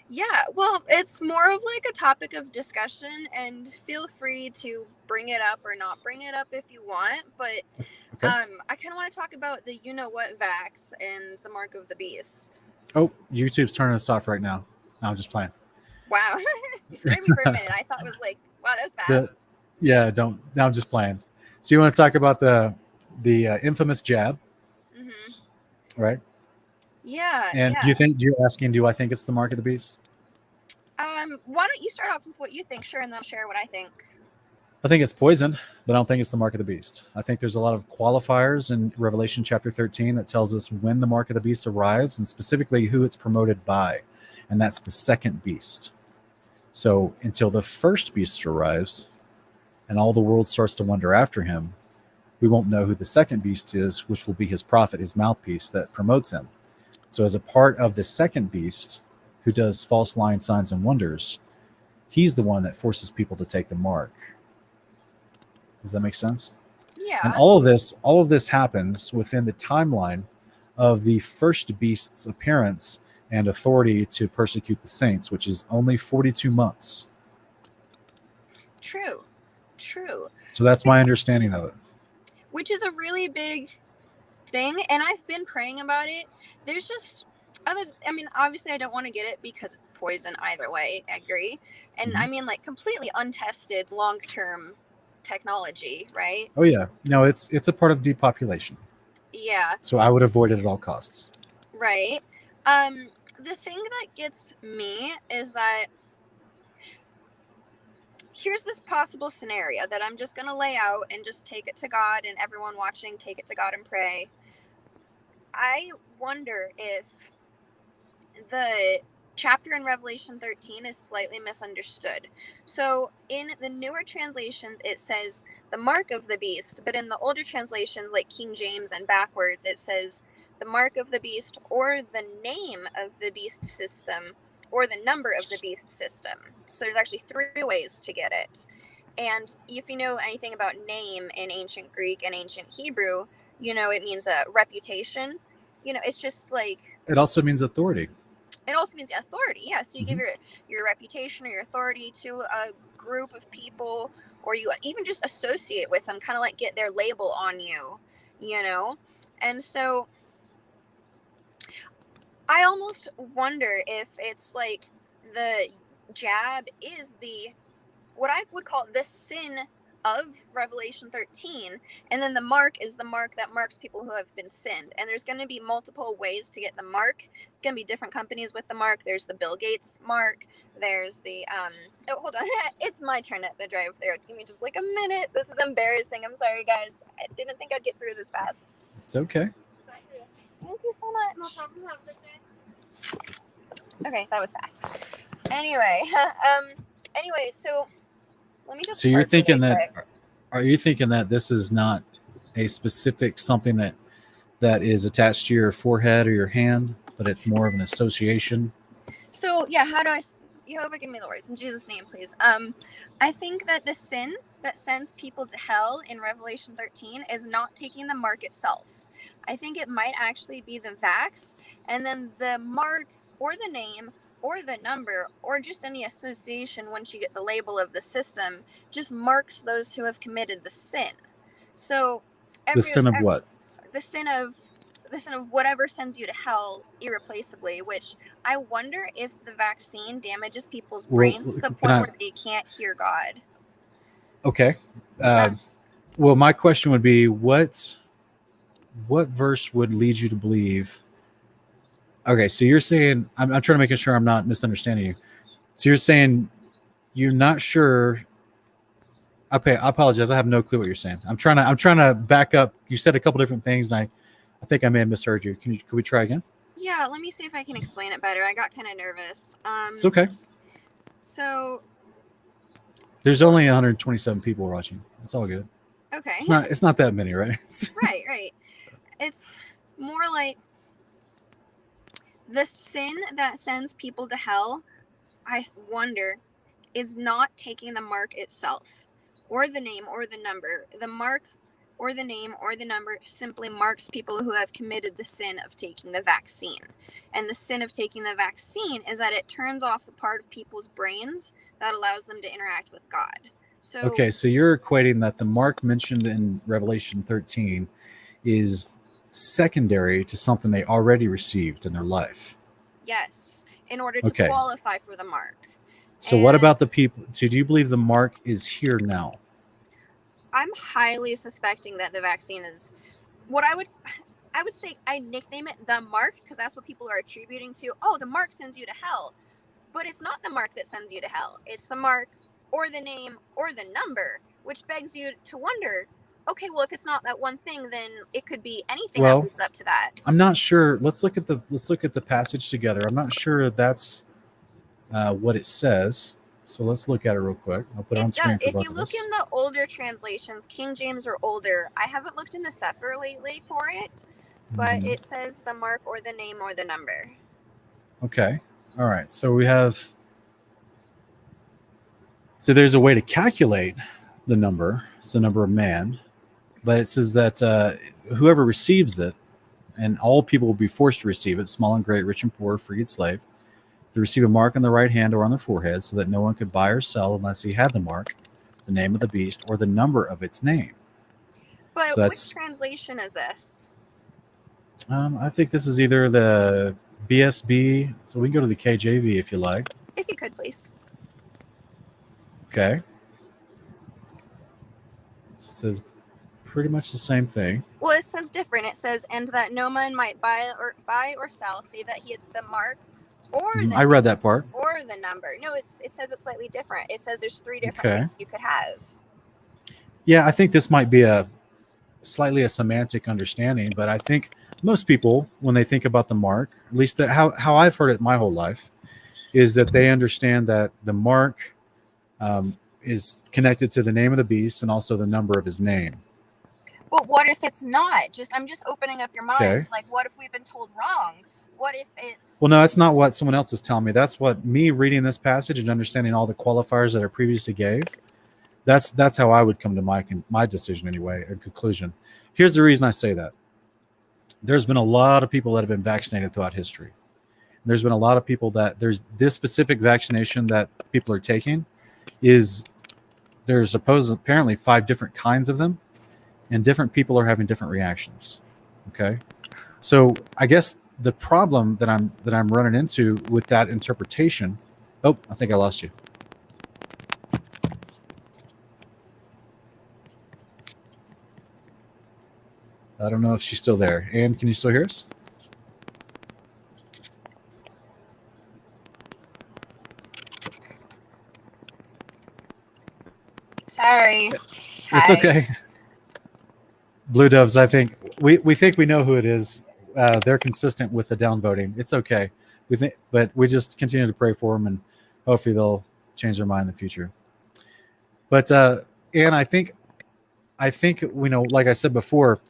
Yeah, well, it's more of like a topic of discussion, and feel free to bring it up or not bring it up if you want. But okay. I kind of want to talk about the you-know-what vax and the mark of the beast. Oh, YouTube's turning us off right now. No, I'm just playing. Wow. You scared me for a minute. I thought it was like, wow, that was fast. No, I'm just playing. So you want to talk about the infamous jab, right? Yeah. And you're asking, do I think it's the mark of the beast? Why don't you start off with what you think, sure, and then I'll share what I think. I think it's poison, but I don't think it's the mark of the beast. I think there's a lot of qualifiers in Revelation chapter 13 that tells us when the mark of the beast arrives and specifically who it's promoted by. And that's the second beast. So until the first beast arrives and all the world starts to wonder after him, we won't know who the second beast is, which will be his prophet, his mouthpiece that promotes him. So as a part of the second beast who does false lying signs and wonders, he's the one that forces people to take the mark. Does that make sense? Yeah. And all of this happens within the timeline of the first beast's appearance and authority to persecute the saints, which is only 42 months. True. So that's my understanding of it. Which is a really big thing, and I've been praying about it. There's just obviously I don't want to get it because it's poison either way. I agree. And I mean, like, completely untested long-term technology, right? Oh yeah. No, it's a part of depopulation. Yeah. So I would avoid it at all costs. Right. The thing that gets me is that here's this possible scenario that I'm just going to lay out and just take it to God, and everyone watching, take it to God and pray. I wonder if the chapter in Revelation 13 is slightly misunderstood. So in the newer translations, it says the mark of the beast, but in the older translations, like King James and backwards, it says the mark of the beast or the name of the beast system or the number of the beast system. So there's actually 3 ways to get it. And if you know anything about name in ancient Greek and ancient Hebrew, it means a reputation. It's just like... It also means authority. It also means authority, yeah. So you give your reputation or your authority to a group of people, or you even just associate with them, kind of like get their label on you, And so I almost wonder if it's like the jab is what I would call the sin of Revelation 13, and then the mark is the mark that marks people who have been sinned. And there's going to be multiple ways to get the mark. Going to be different companies with the mark. There's the Bill Gates mark. There's the oh, hold on. It's my turn at the drive-thru. Give me just like a minute. This is embarrassing. I'm sorry, guys. I didn't think I'd get through this fast. It's okay. Thank you so much. No problem. Okay, that was fast. Anyway, so let me just. So you're park really thinking that? quick. Are you thinking that this is not a specific something that is attached to your forehead or your hand, but it's more of an association? So yeah, how do I? Jehovah, give me the words in Jesus' name, please. I think that the sin that sends people to hell in Revelation 13 is not taking the mark itself. I think it might actually be the vax, and then the mark or the name or the number or just any association once you get the label of the system just marks those who have committed the sin. So The sin of what? the sin of whatever sends you to hell irreplaceably, which I wonder if the vaccine damages people's brains to the point where they can't hear God. Okay. Well, my question would be, what verse would lead you to believe? Okay, so you're saying, I'm trying to make sure I'm not misunderstanding you. So you're saying you're not sure. Okay, I apologize. I have no clue what you're saying. I'm trying to back up. You said a couple different things, and I think I may have misheard you. Can we try again? Yeah, let me see if I can explain it better. I got kind of nervous. It's okay. So there's only 127 people watching. It's all good. Okay. It's not that many, right? Right. It's more like the sin that sends people to hell, I wonder, is not taking the mark itself, or the name or the number. The mark or the name or the number simply marks people who have committed the sin of taking the vaccine. And the sin of taking the vaccine is that it turns off the part of people's brains that allows them to interact with God. So okay, so you're equating that the mark mentioned in Revelation 13 is secondary to something they already received in their life. Yes, in order to qualify for the mark. So what about the people? So do you believe the mark is here now? I'm highly suspecting that the vaccine is what I would say I nickname it the mark because that's what people are attributing to. Oh, the mark sends you to hell. But it's not the mark that sends you to hell. It's the mark or the name or the number, which begs you to wonder, okay, well, if it's not that one thing, then it could be anything that leads up to that. I'm not sure. Let's look at the passage together. I'm not sure that's what it says. So let's look at it real quick. I'll put it on screen for both of us. If you look in the older translations, King James or older, I haven't looked in the Sefer lately for it, but it says the mark or the name or the number. Okay. All right. So we have. So there's a way to calculate the number. It's the number of man, but it says that whoever receives it, and all people will be forced to receive it, small and great, rich and poor, free and slave. They receive a mark on the right hand or on their forehead so that no one could buy or sell unless he had the mark, the name of the beast, or the number of its name. But so which translation is this? I think this is either the BSB. So we can go to the KJV if you like. If you could, please. Okay. It says pretty much the same thing. Well, it says different. It says, and that no man might buy or sell, save that he had the mark. Or I read that part. Or the number. No, it says it's slightly different. It says there's 3 different things you could have. Yeah, I think this might be a semantic understanding, but I think most people, when they think about the mark, at least how I've heard it my whole life, is that they understand that the mark is connected to the name of the beast and also the number of his name. But what if it's not? I'm just opening up your mind. Okay. Like, what if we've been told wrong? What if it's... Well, no, that's not what someone else is telling me. That's what me reading this passage and understanding all the qualifiers that I previously gave. That's how I would come to my decision anyway, or conclusion. Here's the reason I say that. There's been a lot of people that have been vaccinated throughout history. There's been a lot of people that there's this specific vaccination that people are taking there's apparently 5 different kinds of them, and different people are having different reactions. Okay. So I guess the problem that I'm running into with that interpretation. Oh, I think I lost you. I don't know if she's still there. Anne, can you still hear us? Sorry. It's okay. Blue Doves, I think we think we know who it is. They're consistent with the downvoting. It's okay. But we just continue to pray for them, and hopefully they'll change their mind in the future. But and I think like I said before,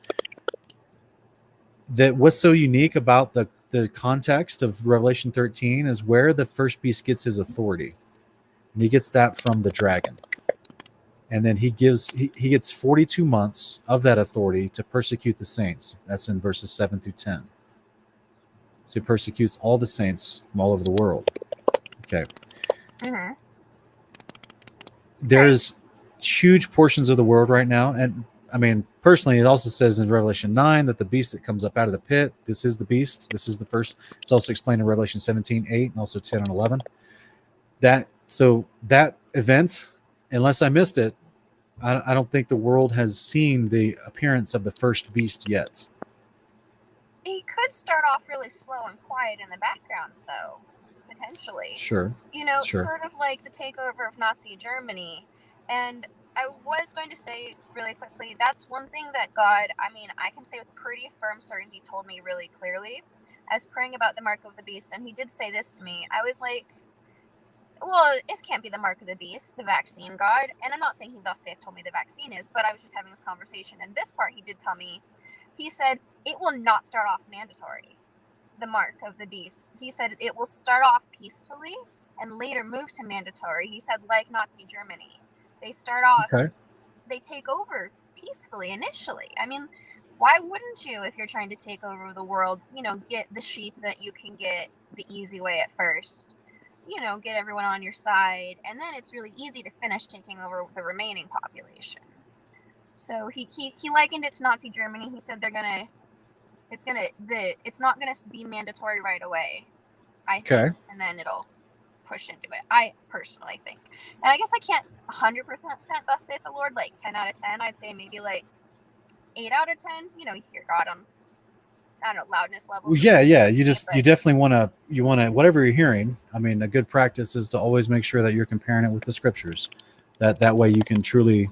that what's so unique about the context of Revelation 13 is where the first beast gets his authority. And he gets that from the dragon. And then he gets 42 months of that authority to persecute the saints. That's in verses 7 through 10. So he persecutes all the saints from all over the world. Okay. Mm-hmm. There's huge portions of the world right now. And I mean, personally, it also says in Revelation 9 that the beast that comes up out of the pit, this is the beast. This is the first. It's also explained in Revelation 17:8 and also 10 and 11. That event, unless I missed it, I don't think the world has seen the appearance of the first beast yet. He could start off really slow and quiet in the background, though, potentially. Sure. Sort of like the takeover of Nazi Germany. And I was going to say really quickly, that's one thing that God, I can say with pretty firm certainty, told me really clearly. I was praying about the mark of the beast, and he did say this to me. I was like, well, this can't be the mark of the beast, the vaccine, God. And I'm not saying he thus saith told me the vaccine is, but I was just having this conversation. And this part he did tell me, he said, it will not start off mandatory, the mark of the beast. He said it will start off peacefully and later move to mandatory. He said, like Nazi Germany. They start off, They take over peacefully initially. I mean, why wouldn't you, if you're trying to take over the world, get the sheep that you can get the easy way at first? Get everyone on your side, and then it's really easy to finish taking over the remaining population. So he likened it to Nazi Germany. He said it's not gonna be mandatory right away, I think, and then it'll push into it. I personally think, and I guess I can't 100% thus saith the Lord, like 10 out of 10. I'd say maybe like 8 out of 10. You hear God on, I don't know, loudness level. Yeah. You definitely want to, whatever you're hearing. I mean, a good practice is to always make sure that you're comparing it with the scriptures. That way you can truly,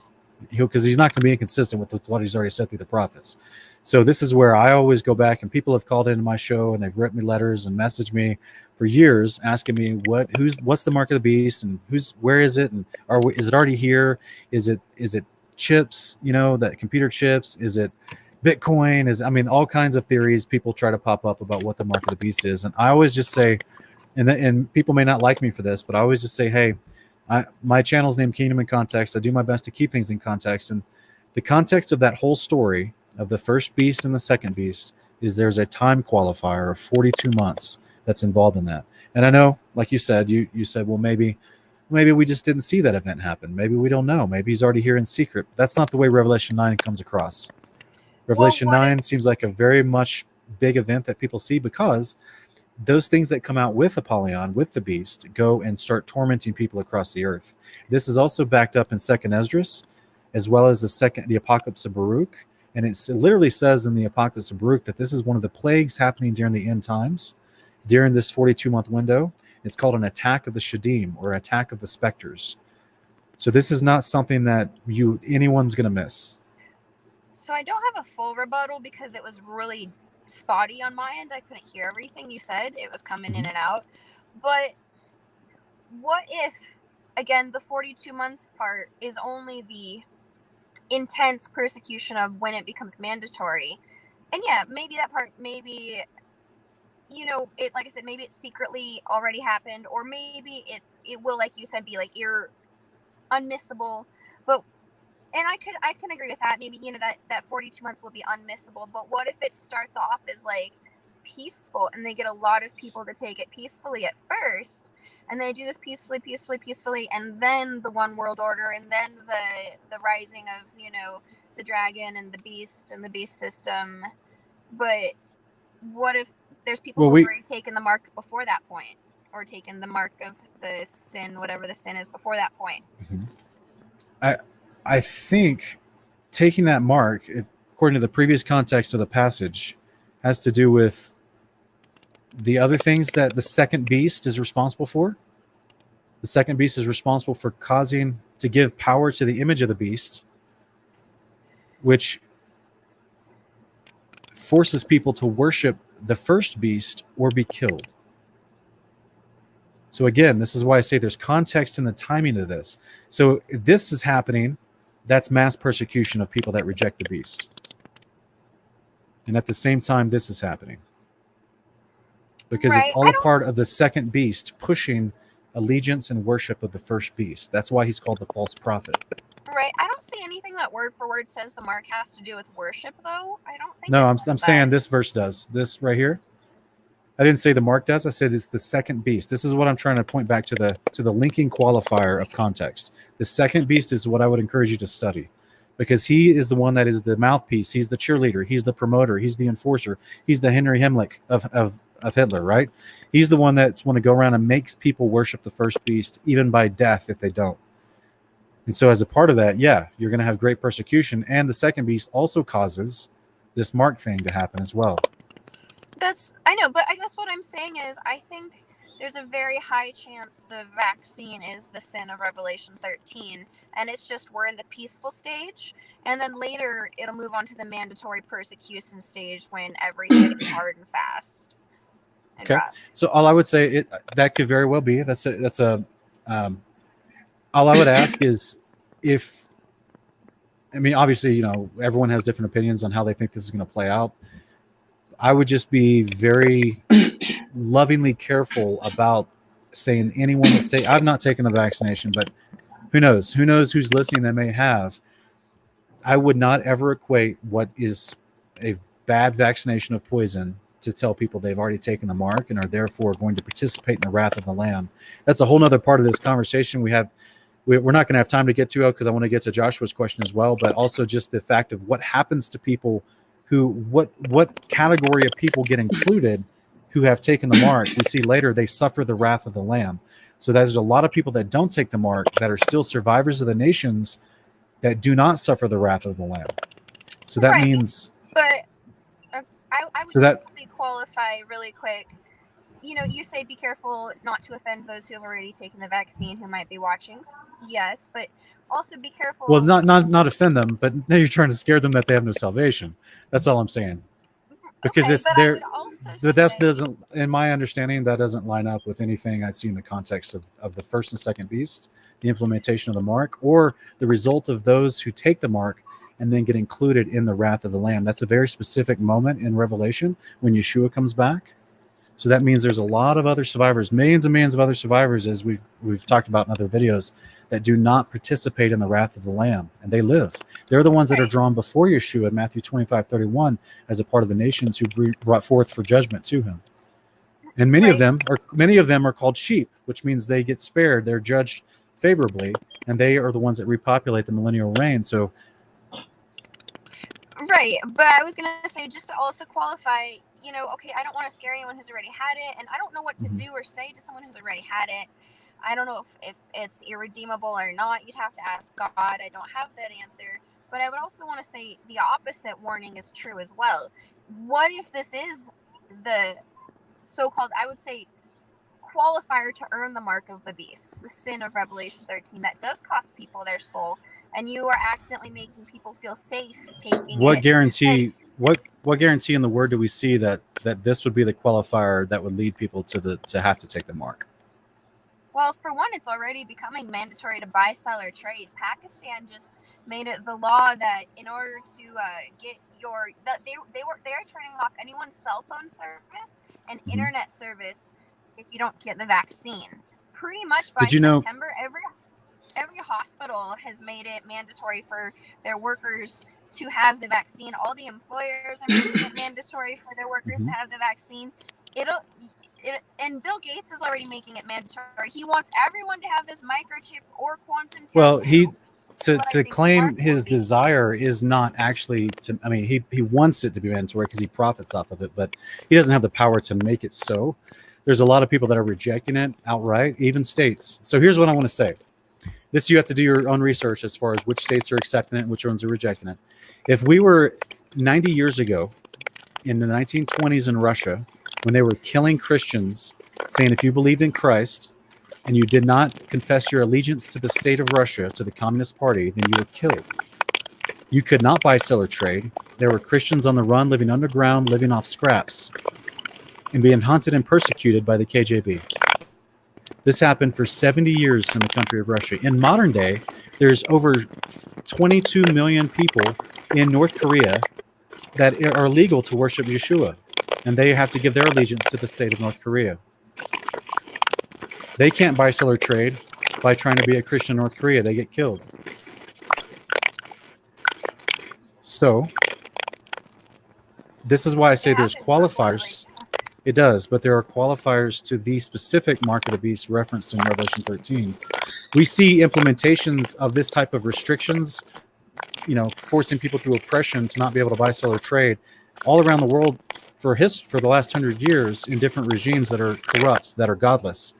because he's not going to be inconsistent with what he's already said through the prophets. So this is where I always go back, and people have called into my show and they've written me letters and messaged me for years asking me what's the mark of the beast and where is it, and is it already here? Is it chips? That computer chips? Is it Bitcoin? All kinds of theories people try to pop up about what the mark of the beast is. And I always just say, and people may not like me for this, but I always just say, hey, my channel's named Kingdom in Context. I do my best to keep things in context. And the context of that whole story of the first beast and the second beast is there's a time qualifier of 42 months that's involved in that. And I know, like you said, you said, well, maybe we just didn't see that event happen. Maybe we don't know. Maybe he's already here in secret. That's not the way Revelation 9 comes across. Revelation 9 seems like a very much big event that people see, because those things that come out with Apollyon, with the beast, go and start tormenting people across the earth. This is also backed up in 2nd Esdras, as well as the Apocalypse of Baruch. And it literally says in the Apocalypse of Baruch that this is one of the plagues happening during the end times, during this 42-month window. It's called an attack of the Shadim, or attack of the specters. So this is not something that anyone's going to miss. So I don't have a full rebuttal because it was really spotty on my end. I couldn't hear everything you said. It was coming in and out. But what if, again, the 42 months part is only the intense persecution of when it becomes mandatory? And yeah, maybe that part, maybe, it, like I said, maybe it secretly already happened, or maybe it will, like you said, be like unmissable. But and I can agree with that. Maybe, that 42 months will be unmissable. But what if it starts off as like peaceful, and they get a lot of people to take it peacefully at first, and they do this peacefully, and then the one world order, and then the rising of, the dragon and the beast system. But what if there's people who have already taken the mark before that point, or taken the mark of the sin, whatever the sin is, before that point? I think taking that mark, according to the previous context of the passage, has to do with the other things that the second beast is responsible for. The second beast is responsible for causing to give power to the image of the beast, which forces people to worship the first beast or be killed. So again, this is why I say there's context in the timing of this. So if this is happening, that's mass persecution of people that reject the beast. And at the same time, this is happening. Because it's Right. all a part of the second beast pushing allegiance and worship of the first beast. That's why he's called the false prophet. Right. I don't see anything that word for word says the mark has to do with worship, though. I don't think. No, it I'm says saying that. this verse does. This right here. I didn't say the mark does. I said it's the second beast. This is what I'm trying to point back to the linking qualifier of context. The second beast is what I would encourage you to study, because he is the one that is the mouthpiece. He's the cheerleader. He's the promoter. He's the enforcer. He's the Henry Himmlich of Hitler, right? He's the one that's want to go around and makes people worship the first beast, even by death if they don't. And so as a part of that, yeah, you're going to have great persecution. And the second beast also causes this mark thing to happen as well. I know, but I guess what I'm saying is I think there's a very high chance the vaccine is the sin of Revelation 13, and it's just we're in the peaceful stage, and then later it'll move on to the mandatory persecution stage when everything is hard and fast. And okay, rough. So all I would say that could very well be all I would ask is if, I mean, obviously, everyone has different opinions on how they think this is going to play out. I would just be very lovingly careful about saying anyone that's I've not taken the vaccination, but who knows who's listening that may have. I would not ever equate what is a bad vaccination of poison to tell people they've already taken the mark and are therefore going to participate in the wrath of the Lamb. That's a whole nother part of this conversation we're not going to have time to get to it, because I want to get to Joshua's question as well, but also just the fact of what happens to people what category of people get included who have taken the mark. We see later they suffer the wrath of the Lamb. So there's a lot of people that don't take the mark that are still survivors of the nations that do not suffer the wrath of the Lamb. So that means... But I would probably qualify really quick. You say be careful not to offend those who have already taken the vaccine who might be watching. Yes, but also be careful. Well, not offend them, but now you're trying to scare them that they have no salvation. That's all I'm saying. Because that doesn't, in my understanding, that doesn't line up with anything I see in the context of the first and second beast, the implementation of the mark, or the result of those who take the mark and then get included in the wrath of the Lamb. That's a very specific moment in Revelation when Yeshua comes back. So that means there's a lot of other survivors, millions and millions of other survivors, as we've talked about in other videos, that do not participate in the wrath of the Lamb, and they live. They're the ones that are drawn before Yeshua in Matthew 25:31 as a part of the nations who brought forth for judgment to him. And many of them are called sheep, which means they get spared. They're judged favorably, and they are the ones that repopulate the millennial reign. So, right. But I was going to say, just to also qualify, okay, I don't want to scare anyone who's already had it, and I don't know what to do or say to someone who's already had it. I don't know if it's irredeemable or not. You'd have to ask God. I don't have that answer. But I would also want to say the opposite warning is true as well. What if this is the so-called, I would say, qualifier to earn the mark of the beast, the sin of Revelation 13 that does cost people their soul, and you are accidentally making people feel safe taking what it. Guarantee? What guarantee in the Word do we see that this would be the qualifier that would lead people to have to take the mark? Well, for one, it's already becoming mandatory to buy, sell, or trade. Pakistan just made it the law that in order to get they are turning off anyone's cell phone service and internet service if you don't get the vaccine. Pretty much by September, every hospital has made it mandatory for their workers to have the vaccine. All the employers are making it mandatory for their workers to have the vaccine. And Bill Gates is already making it mandatory. He wants everyone to have this microchip or quantum. Well, to claim his desire is not actually to. I mean, he wants it to be mandatory because he profits off of it, but he doesn't have the power to make it so. There's a lot of people that are rejecting it outright, even states. So here's what I want to say. This, you have to do your own research as far as which states are accepting it and which ones are rejecting it. If we were 90 years ago in the 1920s in Russia, when they were killing Christians, saying if you believed in Christ and you did not confess your allegiance to the state of Russia, to the Communist Party, then you were killed. You could not buy, sell, or trade. There were Christians on the run, living underground, living off scraps, and being hunted and persecuted by the KGB. This happened for 70 years in the country of Russia. In modern day, there's over 22 million people in North Korea that are legal to worship Yeshua, and they have to give their allegiance to the state of North Korea. They can't buy, sell, or trade by trying to be a Christian in North Korea. They get killed. So this is why I say there's qualifiers. It does, but there are qualifiers to the specific mark of the beast referenced in Revelation 13. We see implementations of this type of restrictions, forcing people through oppression to not be able to buy, sell, or trade all around the world for the last 100 years in different regimes that are corrupt, that are godless.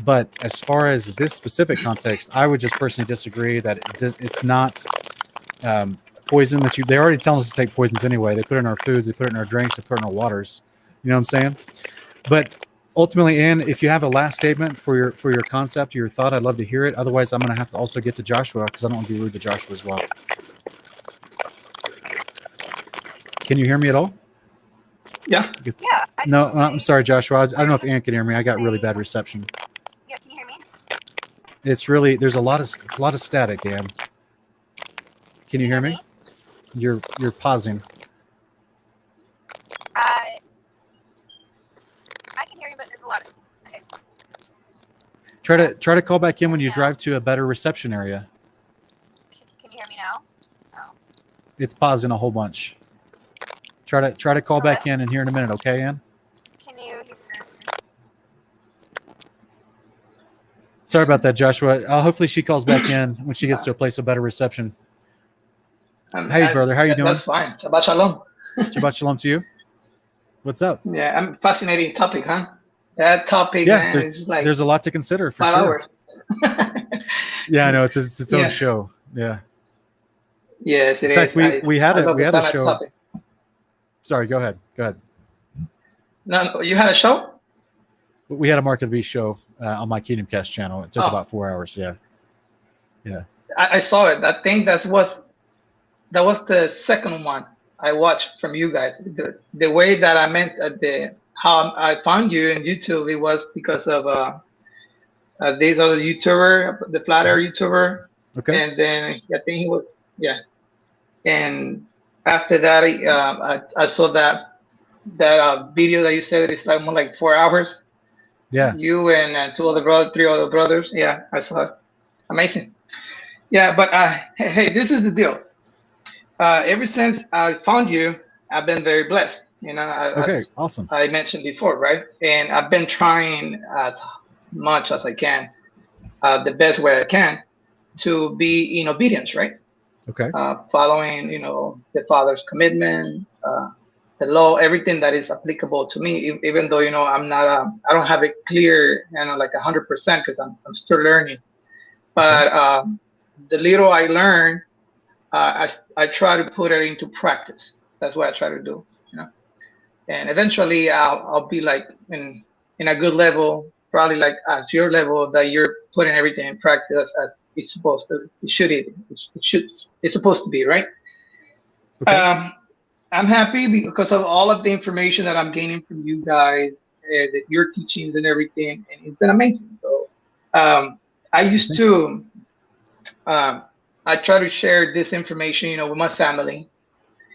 But as far as this specific context, I would just personally disagree that it's not poison that they're already telling us to take poisons anyway. They put it in our foods, they put it in our drinks, they put it in our waters. You know what I'm saying? But ultimately, Ann, if you have a last statement for your concept, your thought, I'd love to hear it. Otherwise, I'm going to have to also get to Joshua because I don't want to be rude to Joshua as well. Can you hear me at all? Yeah. No, I'm sorry, Joshua. I don't know if Ann can hear me. I got really bad reception. Yeah, can you hear me? It's really there's a lot of static, Ann. Can you hear me? You're pausing. I can hear you, but there's a lot of. Okay. Try to call back in when you drive to a better reception area. Can you hear me now? No. It's pausing a whole bunch. Try to call back in and here in a minute, okay, Ann? Can you hear? Sorry about that, Joshua. Hopefully she calls back in when she gets to a place of better reception. Hey, brother, how you doing? That's fine. Shabbat shalom. Shabbat shalom to you. What's up? Yeah, I'm fascinating topic, huh? That topic, yeah, man, is like there's a lot to consider for 5 sure. hours. Yeah, I know it's its own show. Yeah. Yes, it In fact, is. we had a show. Topic. Sorry, go ahead. No, you had a show? We had a Mark of the Beast show on my Kingdom Cast channel. It took about 4 hours. Yeah. I saw it. I think that was the second one I watched from you guys. The way that I meant how I found you in YouTube, it was because of these other YouTuber, the flat earth YouTuber. Okay. And then I think he was and after that I saw that video that you said it's like more like 4 hours. Yeah. You and three other brothers. Yeah, I saw it. Amazing. Yeah, but hey, this is the deal. Ever since I found you, I've been very blessed. Awesome. I mentioned before, right? And I've been trying as much as I can, the best way I can, to be in obedience, right? Okay. Following, the Father's commitment, the law, everything that is applicable to me. Even though I'm not, I don't have it clear, like 100% because I'm still learning. But the little I learn, I try to put it into practice. That's what I try to do, and eventually I'll be like in a good level, probably like at your level, that you're putting everything in practice as it's supposed to. It's supposed to be, right? Okay. I'm happy because of all of the information that I'm gaining from you guys, that your teachings and everything, and it's been amazing. So I used to. I try to share this information, with my family.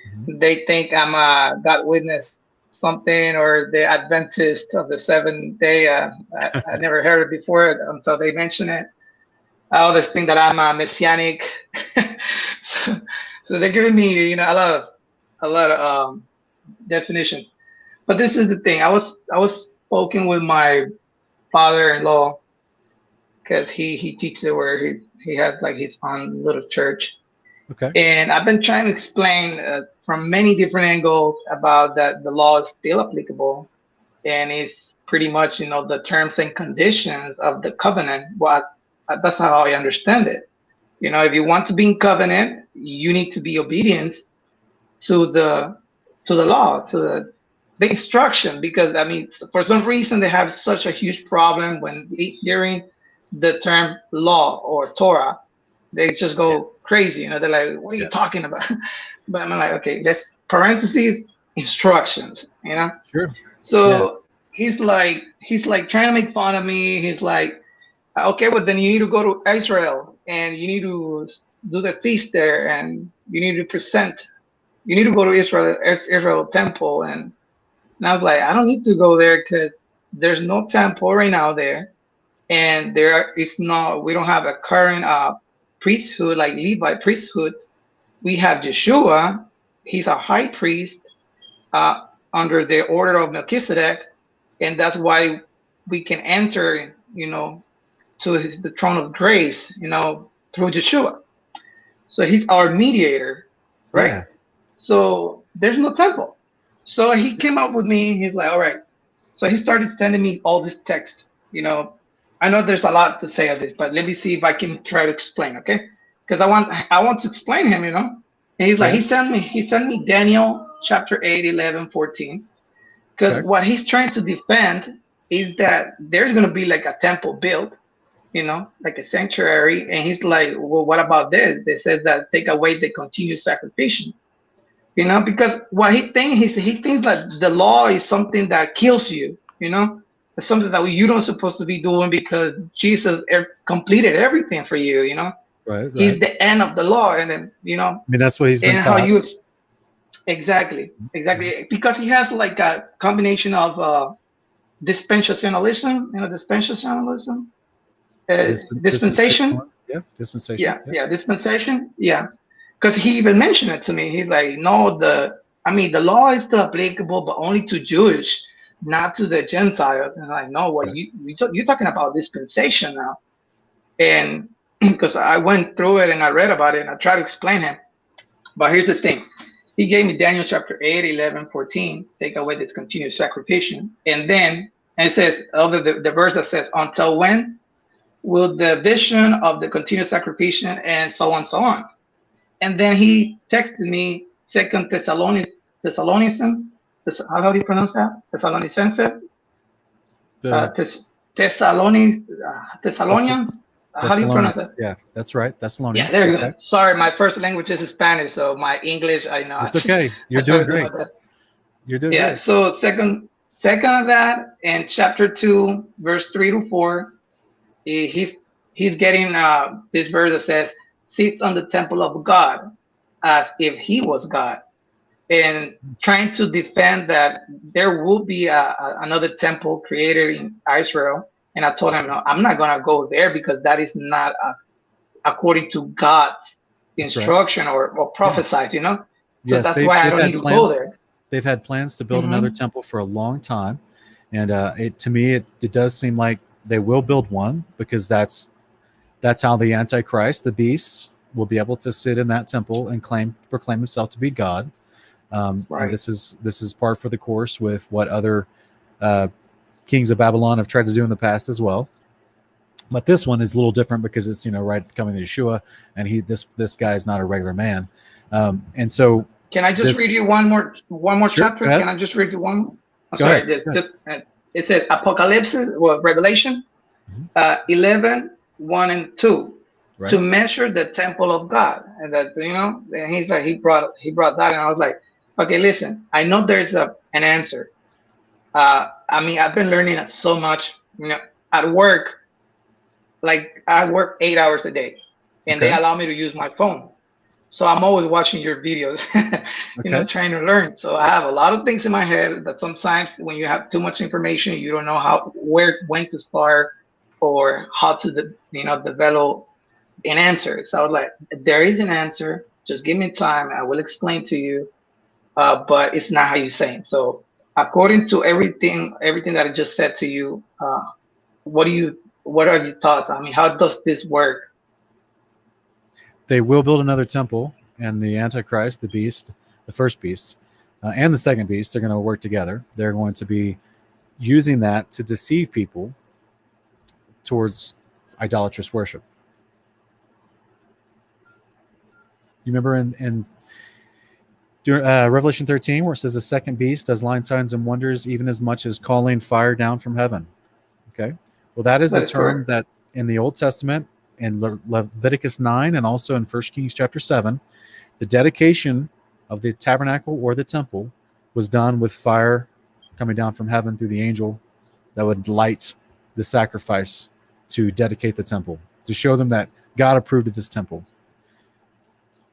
Mm-hmm. They think I'm a God witness something or the Adventist of the seventh day. I never heard it before until they mention it. All this thing that I'm a messianic. so they're giving me, a lot of definitions. But this is the thing. I was spoken with my father-in-law because he teaches where he has like his own little church. Okay. And I've been trying to explain from many different angles about that the law is still applicable, and it's pretty much the terms and conditions of the covenant. That's how I understand it. If you want to be in covenant, you need to be obedient to the law, to the instruction, because for some reason they have such a huge problem when hearing the term law or Torah. They just go crazy, They're like, "What are you talking about?" But I'm like, okay, let's parentheses instructions, Sure. So he's like trying to make fun of me. He's like, Okay, well then you need to go to Israel and you need to do the feast there, and you need to present. You need to go to Israel temple, and I was like, I don't need to go there because there's no temple right now there, and it's not. We don't have a current priesthood like Levi priesthood. We have Yeshua. He's a high priest under the order of Melchizedek, and that's why we can enter, to the throne of grace, through Yeshua. So he's our mediator, right? Yeah. So there's no temple. So he came up with me. He's like, all right. So he started sending me all this text. I know there's a lot to say of this, but let me see if I can try to explain, okay? Because I want to explain him, And he's like, he sent me Daniel chapter 8, 11, 14. Because what he's trying to defend is that there's going to be like a temple built, like a sanctuary. And he's like, well, what about this? They says that take away the continuous sacrifice. Because what he thinks that the law is something that kills you, it's something that you don't supposed to be doing because Jesus completed everything for you, Right. He's the end of the law. And then, I mean, that's what he's been and taught. how you exactly, because he has like a combination of dispensationalism, dispensation. Dispensation. Yeah, dispensation. Yeah, dispensation. Yeah, because he even mentioned it to me. He's like, no, the law is still applicable, but only to Jewish, not to the Gentiles. And I'm like, no, what you're talking about dispensation now? And because I went through it and I read about it and I tried to explain him. But here's the thing. He gave me Daniel chapter 8, 11, 14, take away this continuous sacrifice. And then it says, the verse that says, until when will the vision of the continuous sacrifice and so on, so on. And then he texted me 2 Thessalonians, how do you pronounce that? Thessalonicenses? Thessalonians? How do you pronounce that? Yeah, that's right. Thessalonians. Yeah, there you go. Sorry, my first language is Spanish, so my English, I know. It's okay. You're doing great. You're doing great. Yeah, so second of that, in chapter 2, verse 3 to 4, he's getting this verse that says, sits on the temple of God as if he was God, and trying to defend that there will be another temple created in Israel. And I told him, no, I'm not going to go there because that is not according to God's instruction or prophesied, So that's why I don't need to go there. They've had plans to build another temple for a long time. And to me, it does seem like they will build one because that's how the Antichrist, the beast, will be able to sit in that temple and proclaim himself to be God. And this is par for the course with what other kings of Babylon have tried to do in the past as well. But this one is a little different because it's right at the coming of Yeshua, and this guy is not a regular man. And so, can I just read you one more Sure, chapter? Can I just read you one? Go ahead. It says Apocalypse, Revelation 11, 1 and 2, to measure the temple of God. And that, and he's like, he brought that, and I was like, okay, listen, I know there's an answer. I've been learning it so much, at work. Like I work 8 hours a day, and they allow me to use my phone. So I'm always watching your videos, trying to learn. So I have a lot of things in my head that sometimes when you have too much information, you don't know when to start or how to, develop an answer. So I was like, there is an answer. Just give me time. I will explain to you. But it's not how you say it. So according to everything that I just said to you, what are your thoughts? How does this work? They will build another temple, and the Antichrist, the beast, the first beast, and the second beast, they're going to work together. They're going to be using that to deceive people towards idolatrous worship. You remember in Revelation 13, where it says the second beast does lying signs and wonders, even as much as calling fire down from heaven. Okay, well, that is a term that in the Old Testament, in Leviticus 9, and also in 1 Kings chapter 7, the dedication of the tabernacle or the temple was done with fire coming down from heaven through the angel that would light the sacrifice to dedicate the temple, to show them that God approved of this temple.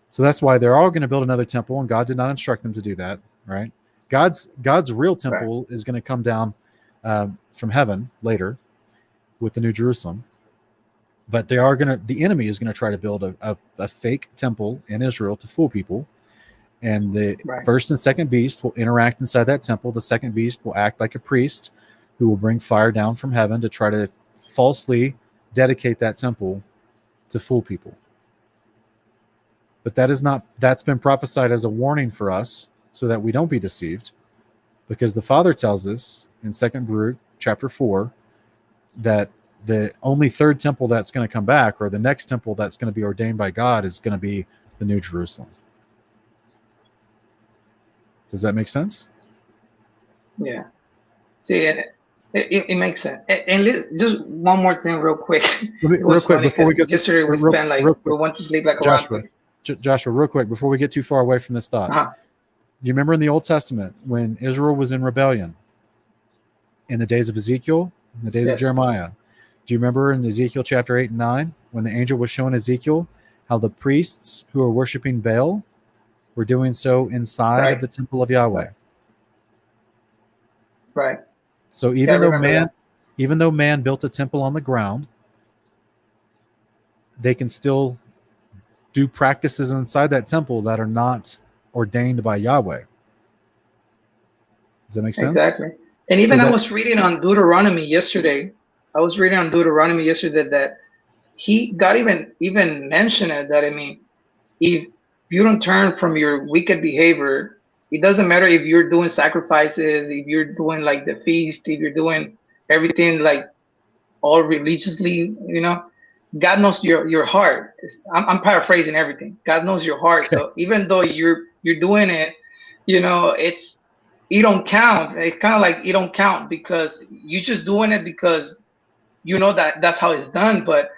So that's why they're all going to build another temple, and God did not instruct them to do that, right? God's real temple is going to come down from heaven later with the New Jerusalem. But the enemy is going to try to build a fake temple in Israel to fool people. And the first and second beast will interact inside that temple. The second beast will act like a priest who will bring fire down from heaven to try to falsely dedicate that temple to fool people. But that's been prophesied as a warning for us so that we don't be deceived, because the Father tells us in 2 Baruch chapter 4 that the only third temple that's going to come back, or the next temple that's going to be ordained by God, is going to be the New Jerusalem. Does that make sense? Yeah. See, it makes sense. And just one more thing real quick. Real quick, before we get to... Yesterday we spent like, we went to sleep like Joshua, real quick, before we get too far away from this thought. Do you remember in the Old Testament when Israel was in rebellion in the days of Ezekiel, in the days of Jeremiah? Do you remember in Ezekiel chapter 8 and 9 when the angel was showing Ezekiel how the priests who were worshiping Baal were doing so inside of the temple of Yahweh? Right. So even though man built a temple on the ground, they can still do practices inside that temple that are not ordained by Yahweh. Does that make sense? Exactly. And even I was reading on Deuteronomy yesterday. That God even mentioned it, that, I mean, if you don't turn from your wicked behavior, it doesn't matter if you're doing sacrifices, if you're doing like the feast, if you're doing everything like all religiously, God knows your heart. I'm paraphrasing everything. God knows your heart. So even though you're doing it, you don't count. It's kind of like you don't count because you're just doing it because that's how it's done. But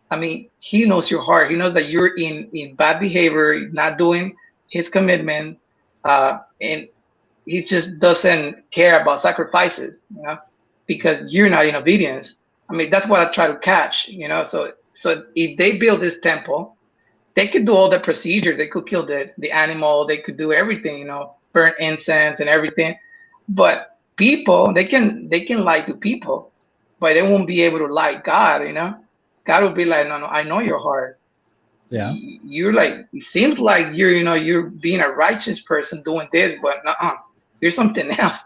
I mean, He knows your heart. He knows that you're in bad behavior, not doing His commitment, and He just doesn't care about sacrifices, because you're not in obedience. I mean, that's what I try to catch, So if they build this temple, they could do all the procedures. They could kill the animal. They could do everything, burn incense and everything. But people, they can lie to people, but they won't be able to lie God. God will be like, no, I know your heart. Yeah. You're like, it seems like you're being a righteous person doing this, but you're something else.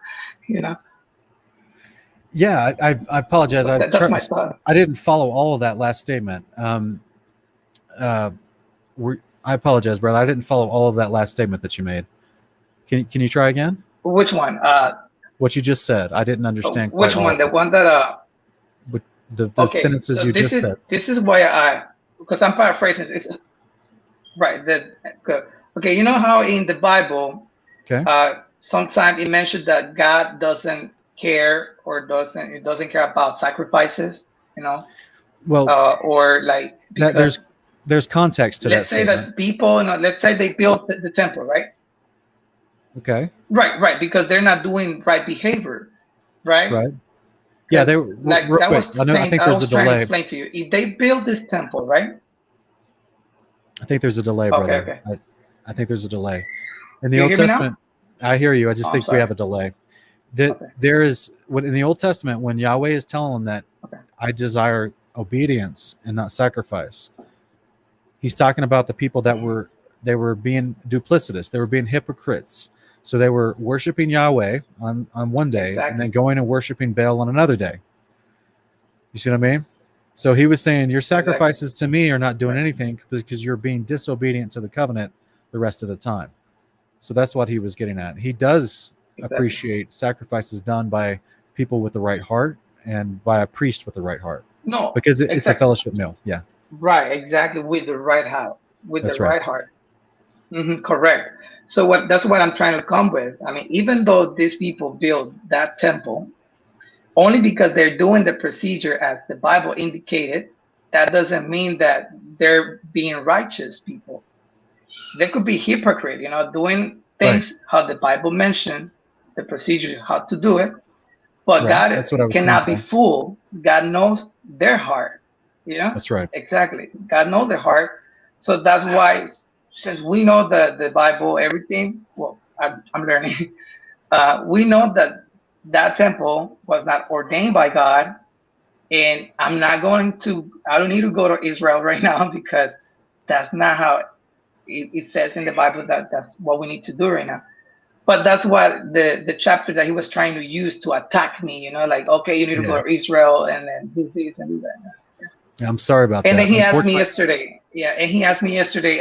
Yeah, I apologize. That's my thought. I didn't follow all of that last statement. I apologize, brother. I didn't follow all of that last statement that you made. Can you try again? Which one? What you just said. I didn't understand. Which one? The one that the sentences you just said. This is why because I'm paraphrasing. Right. Okay. You know how in the Bible, sometimes it mentioned that God doesn't care or doesn't care about sacrifices. Well, or like there's context to that. Let's say that people, let's say they built the temple, right? Okay. Right, because they're not doing right behavior, right? Right. Yeah, they like real that quick. was. I think there's a delay. To explain to you, if they build this temple, right? I think there's a delay, brother. Okay. I think there's a delay in the Old Testament. I hear you. I just think we have a delay. There is in the Old Testament when Yahweh is telling them that I desire obedience and not sacrifice. He's talking about the people that were being duplicitous. They were being hypocrites. So they were worshiping Yahweh on one day and then going and worshiping Baal on another day. You see what I mean? So he was saying your sacrifices to me are not doing anything because you're being disobedient to the covenant the rest of the time. So that's what he was getting at. He does appreciate sacrifices done by people with the right heart and by a priest with the right heart. No, because it's a fellowship meal. Yeah. Right. Exactly. With the right heart. Right heart. Mm-hmm, correct. So that's what I'm trying to come with. I mean, even though these people build that temple, only because they're doing the procedure as the Bible indicated, that doesn't mean that they're being righteous people. They could be hypocrite, doing things how the Bible mentioned, the procedure, how to do it. But God cannot be fooled. God knows their heart. You know? That's right. Exactly. God knows their heart. So that's why, since we know the Bible, everything, well, I'm learning, we know that that temple was not ordained by God. And I don't need to go to Israel right now because that's not how it says in the Bible that that's what we need to do right now. But that's what the chapter that he was trying to use to attack me, like, okay, you need to go to Israel and then do this and do that. Yeah, I'm sorry about And that. then he asked me yesterday,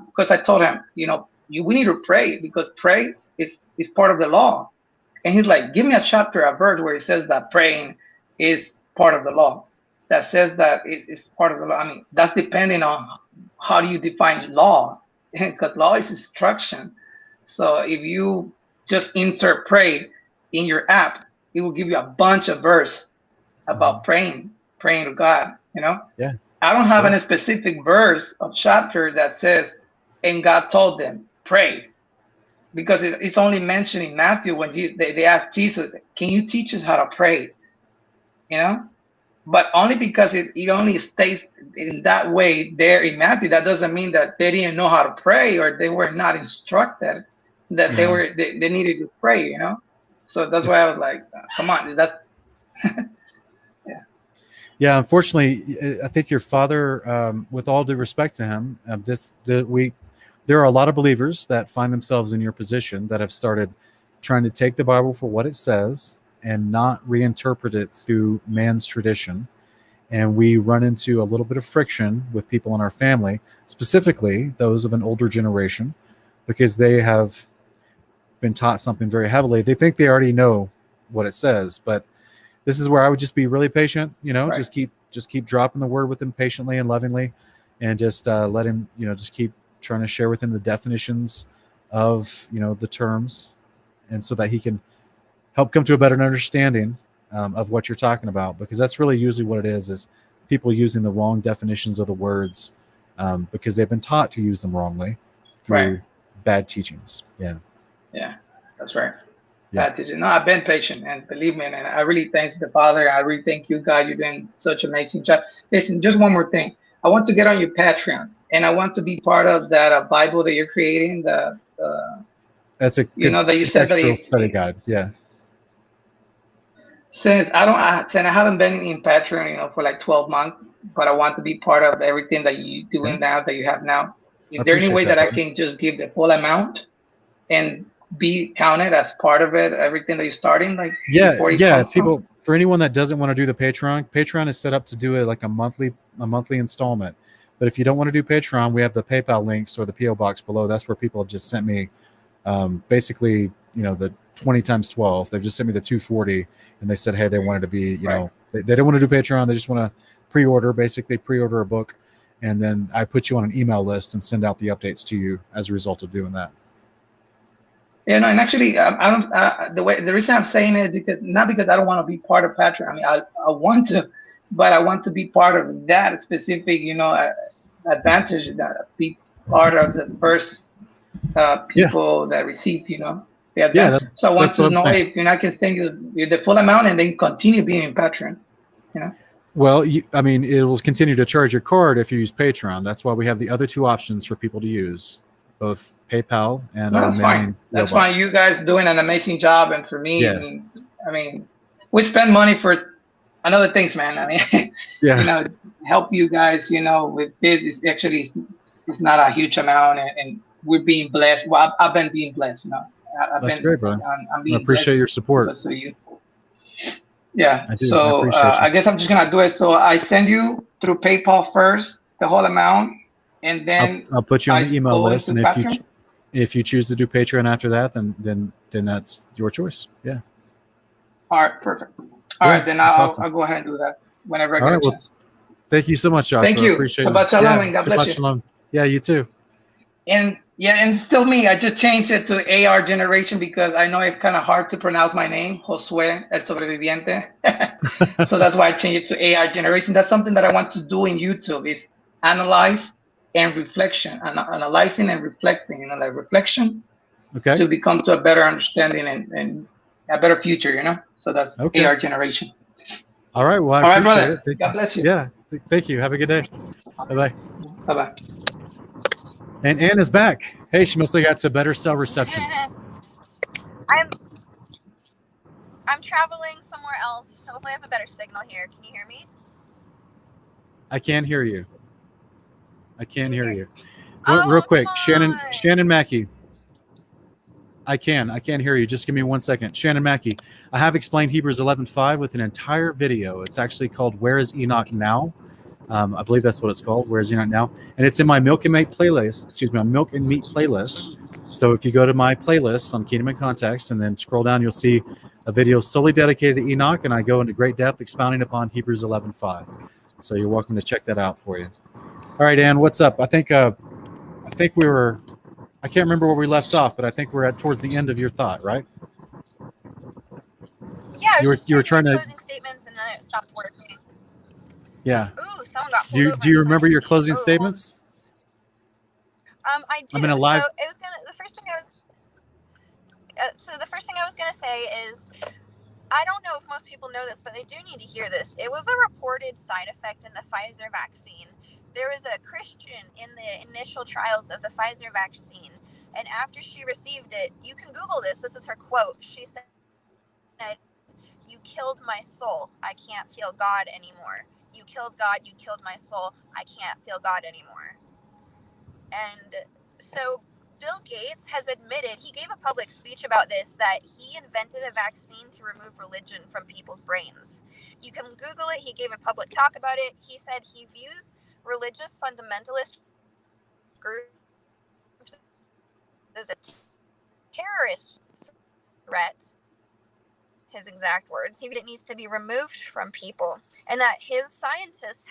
because I told him, we need to pray because pray is part of the law. And he's like, give me a chapter, a verse where it says that praying is part of the law. That says that it's part of the law. I mean, that's depending on how do you define law, because law is instruction. So if you just insert pray in your app, it will give you a bunch of verse about praying to God, Yeah. I don't have any specific verse or chapter that says, and God told them, pray. Because it's only mentioned in Matthew when they asked Jesus, can you teach us how to pray? But only because it only states in that way there in Matthew, that doesn't mean that they didn't know how to pray or they were not instructed that they needed to pray, So that's why I was like, come on, that's Yeah, unfortunately, I think your father, with all due respect to him, there are a lot of believers that find themselves in your position that have started trying to take the Bible for what it says and not reinterpret it through man's tradition. And we run into a little bit of friction with people in our family, specifically those of an older generation, because they have been taught something very heavily. They think they already know what it says, but this is where I would just be really patient, Right. just keep dropping the word with him patiently and lovingly, and just let him, just keep trying to share with him the definitions of, the terms, and so that he can help come to a better understanding of what you're talking about, because that's really usually what it is people using the wrong definitions of the words because they've been taught to use them wrongly through bad teachings. Yeah, that's right. Yeah. No, I've been patient, and believe me, and I really thank the Father. I really thank you, God. You're doing such an amazing job. Listen, just one more thing. I want to get on your Patreon, and I want to be part of that Bible that you're creating. That's a good that you said that study guide. Yeah. Since I haven't been in Patreon, for like 12 months, but I want to be part of everything that you doing now that you have now. Is there any way that I can just give the full amount and be counted as part of it, everything that you're starting? People, for anyone that doesn't want to do the Patreon is set up to do it like a monthly installment. But if you don't want to do Patreon, we have the PayPal links or the PO box below. That's where people have just sent me basically, the 20 times 12. They've just sent me the 240, and they said, hey, they wanted to be, they don't want to do Patreon. They just want to pre-order a book. And then I put you on an email list and send out the updates to you as a result of doing that. And actually, I don't. The reason I'm saying it is not because I don't want to be part of Patreon. I mean, I want to, but I want to be part of that specific, advantage, that be part of the first people that receive, so I want to know if I can send you the full amount and then continue being in Patreon. Well, it will continue to charge your card if you use Patreon. That's why we have the other two options for people to use, both PayPal and our mailing. That's fine. You guys doing an amazing job, and for me, we spend money for other things, man. I mean, help you guys, with this. It's not a huge amount, and we're being blessed. Well, I've been being blessed, That's great, bro. I appreciate your support. So I guess I'm just gonna do it. So I send you through PayPal first the whole amount, and then I'll put you on the email list, and if you choose to do Patreon after that, then that's your choice. Yeah. All right, perfect. All right, then I'll go ahead and do that whenever I get a chance. Thank you so much, Joshua. Thank you. Appreciate Shabbat shalom, and God bless you. Shalom. Yeah, you too. And still me. I just changed it to AR Generation because I know it's kind of hard to pronounce my name, Josué El Sobreviviente. So that's why I changed it to AR Generation. That's something that I want to do in YouTube, is analyze and reflection, analyzing and reflecting, like reflection, to become to a better understanding and a better future, So that's AR Generation. All right. Well, I appreciate it. God bless you. Yeah. Thank you. Have a good day. Bye-bye. Bye-bye. And Ann is back. Hey, she must have got to better cell reception. I'm traveling somewhere else. Hopefully I have a better signal here. Can you hear me? I can't hear you. I can't hear you. Oh, Real quick, come on. Shannon Mackey. I can't hear you. Just give me 1 second. Shannon Mackey, I have explained Hebrews 11:5 with an entire video. It's actually called Where is Enoch Now? I believe that's what it's called. Where is Enoch Now? And it's in my Milk and Meat playlist. My Milk and Meat playlist. So if you go to my playlist on Kingdom and Context and then scroll down, you'll see a video solely dedicated to Enoch, and I go into great depth expounding upon Hebrews 11:5. So you're welcome to check that out for you. All right, Ann, what's up? I think we were. I can't remember where we left off, but I think we're at towards the end of your thought, right? Yeah, you were trying to closing statements, and then it stopped working. Yeah. Ooh, someone got pulled over. Do you remember your closing statements? I do. I'm in a live. So it was the first thing I was gonna say is, I don't know if most people know this, but they do need to hear this. It was a reported side effect in the Pfizer vaccine. There was a Christian in the initial trials of the Pfizer vaccine, and after she received it, you can Google this. This is her quote. She said, "You killed my soul. I can't feel God anymore. You killed God. You killed my soul. I can't feel God anymore." And so Bill Gates has admitted, he gave a public speech about this, that he invented a vaccine to remove religion from people's brains. You can Google it. He gave a public talk about it. He said he views religious fundamentalist groups as a terrorist threat. His exact words. He said it needs to be removed from people, and that his scientists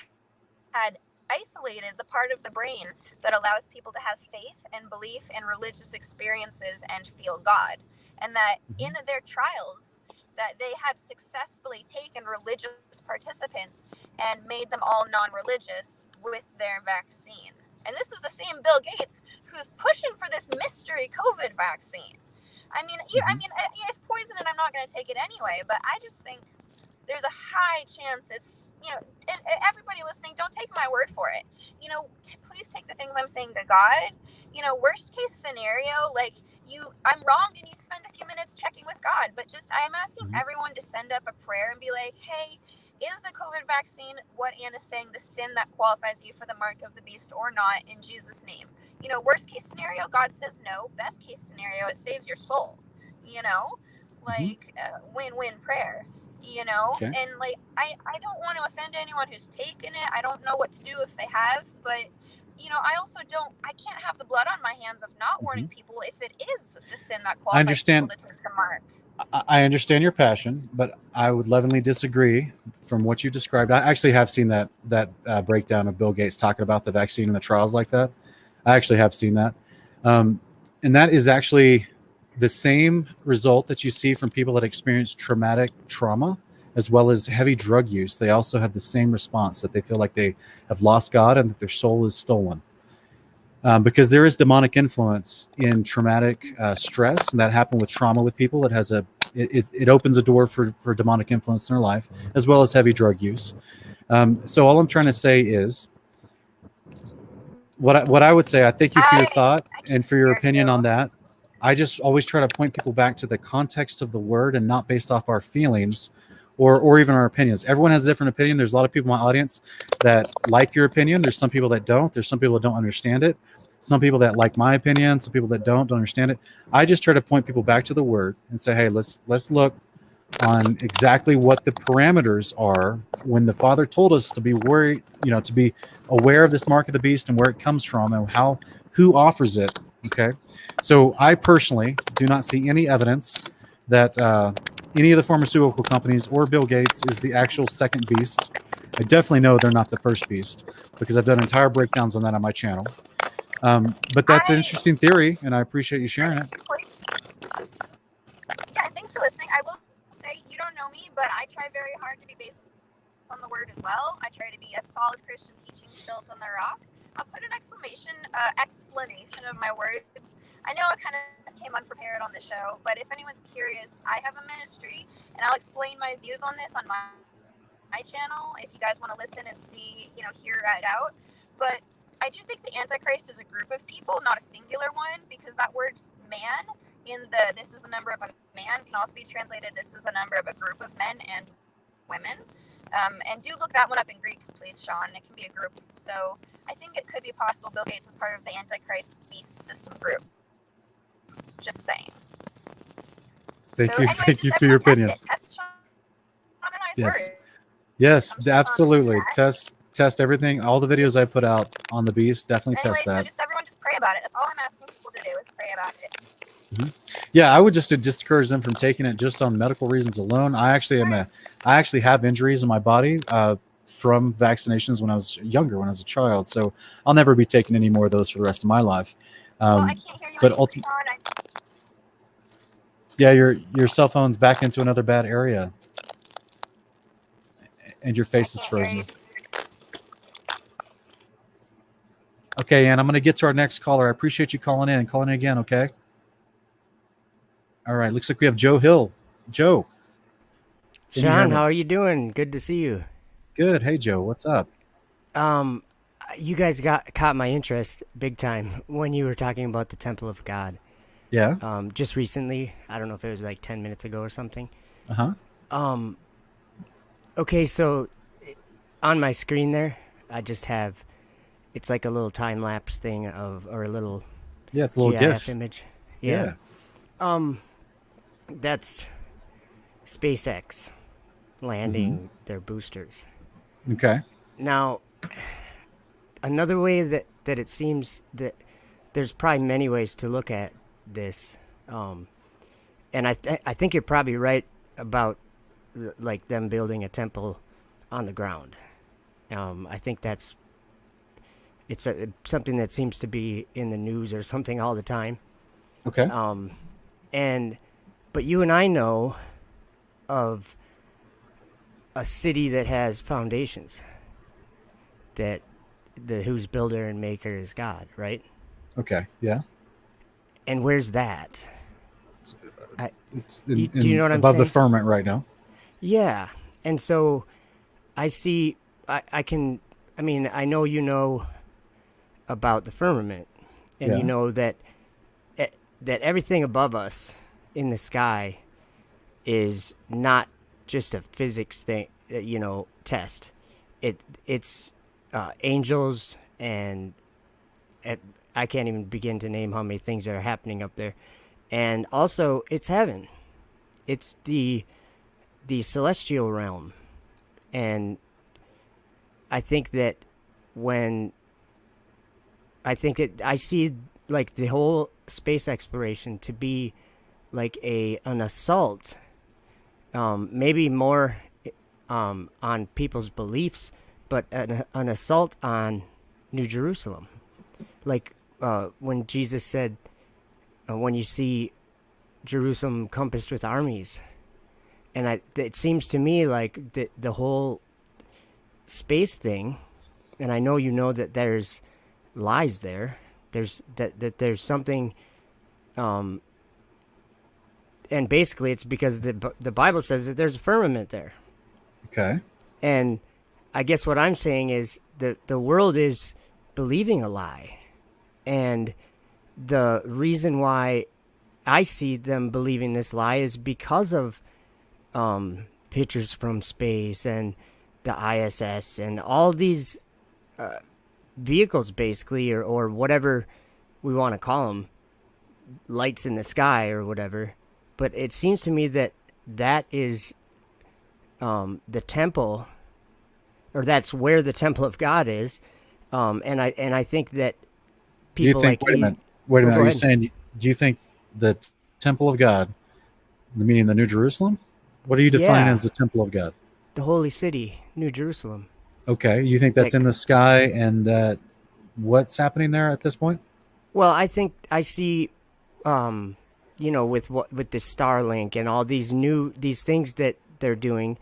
had isolated the part of the brain that allows people to have faith and belief in religious experiences and feel God, and that in their trials that they had successfully taken religious participants and made them all non-religious with their vaccine. And this is the same Bill Gates who's pushing for this mystery COVID vaccine. I mean, it's poison and I'm not going to take it anyway, but I just think there's a high chance it's, and everybody listening, don't take my word for it. Please take the things I'm saying to God. Worst case scenario, I'm wrong and you spend a few minutes checking with God, but I'm asking everyone to send up a prayer and be like, hey, is the COVID vaccine what Anna's saying, the sin that qualifies you for the mark of the beast or not, in Jesus' name? Worst case scenario, God says no. Best case scenario, it saves your soul. Win-win prayer. Okay. And I don't want to offend anyone who's taken it. I don't know what to do if they have, but I can't have the blood on my hands of not warning people if it is the sin that qualifies people to take the mark. I understand your passion, but I would lovingly disagree from what you described. I actually have seen that breakdown of Bill Gates talking about the vaccine and the trials like that. I actually have seen that. And that is actually the same result that you see from people that experience traumatic trauma as well as heavy drug use. They also have the same response, that they feel like they have lost God and that their soul is stolen. Because there is demonic influence in traumatic stress, and that happened with trauma with people. It opens a door for demonic influence in their life, as well as heavy drug use. So all I'm trying to say is, what I would say, I thank you for your thought and for your opinion on that. I just always try to point people back to the context of the word and not based off our feelings or even our opinions. Everyone has a different opinion. There's a lot of people in my audience that like your opinion. There's some people that don't. There's some people that don't understand it. Some people that like my opinion. Some people that don't understand it. I just try to point people back to the word and say, hey, let's look on exactly what the parameters are when the Father told us to be worried, to be aware of this mark of the beast and where it comes from and who offers it. Okay. So I personally do not see any evidence that any of the pharmaceutical companies or Bill Gates is the actual second beast. I definitely know they're not the first beast because I've done entire breakdowns on that on my channel. But that's an interesting theory, and I appreciate you sharing it. Yeah, thanks for listening. I will say, you don't know me, but I try very hard to be based on the word as well. I try to be a solid Christian teaching built on the rock. I'll put an explanation of my words. I know I kind of came unprepared on the show, but if anyone's curious, I have a ministry, and I'll explain my views on this on my my channel if you guys want to listen and see, hear it out. But I do think the Antichrist is a group of people, not a singular one, because that word's man this is the number of a man can also be translated this is the number of a group of men and women. And do look that one up in Greek, please, Sean. It can be a group. So I think it could be possible Bill Gates is part of the Antichrist beast system group. Just saying. Thank you for your opinion. Test Sean and I's Yes. word. Yes, absolutely. Test everything. All the videos I put out on the beast, definitely test that. So everyone just pray about it. That's all I'm asking people to do is pray about it. Yeah, I would just discourage them from taking it just on medical reasons alone. I actually have injuries in my body from vaccinations when I was younger, when I was a child. So I'll never be taking any more of those for the rest of my life. I can't hear you. But ultimately, yeah, your cell phone's back into another bad area, and your face is frozen. Okay, Ann, I'm going to get to our next caller. I appreciate you calling in. Calling in again, okay? All right, looks like we have Joe Hill. Joe. Sean, how are you doing? Good to see you. Good. Hey, Joe, what's up? You guys caught my interest big time when you were talking about the Temple of God. Yeah. Just recently, I don't know if it was like 10 minutes ago or something. Uh-huh. Okay, so on my screen there, I just have, it's like a little time-lapse thing or a little it's a little GIF GIF image. Yeah. That's SpaceX landing their boosters. Okay. Now, another way that it seems that there's probably many ways to look at this, and I think you're probably right about like them building a temple on the ground. I think it's something that seems to be in the news or something all the time. Okay. But you and I know of a city that has foundations, whose builder and maker is God, right? Okay. Yeah. And where's that? It's do you know what I'm above saying? the firmament right now. Yeah. And so I see, I know you know about the firmament, and you know that everything above us in the sky is not just a physics thing, test. It's angels, and I can't even begin to name how many things are happening up there. And also, it's heaven. It's the celestial realm. And I think that I see like the whole space exploration to be like an assault, maybe more on people's beliefs, but an assault on New Jerusalem. Like when Jesus said, when you see Jerusalem compassed with armies. And it seems to me like the whole space thing, and I know you know that there's lies there. There's there's something, and basically it's because the Bible says that there's a firmament there. Okay. And I guess what I'm saying is the world is believing a lie, and the reason why I see them believing this lie is because of pictures from space and the ISS and all these vehicles, basically, or whatever we want to call them, lights in the sky or whatever. But it seems to me that is the temple, or that's where the temple of God is. And I think that people wait a minute. Are you saying, do you think the temple of God, meaning the New Jerusalem? What are you defining as the temple of God? The holy city, New Jerusalem. Okay. You think that's in the sky, and that what's happening there at this point? Well, I think I see, with the Starlink and all these things that they're doing,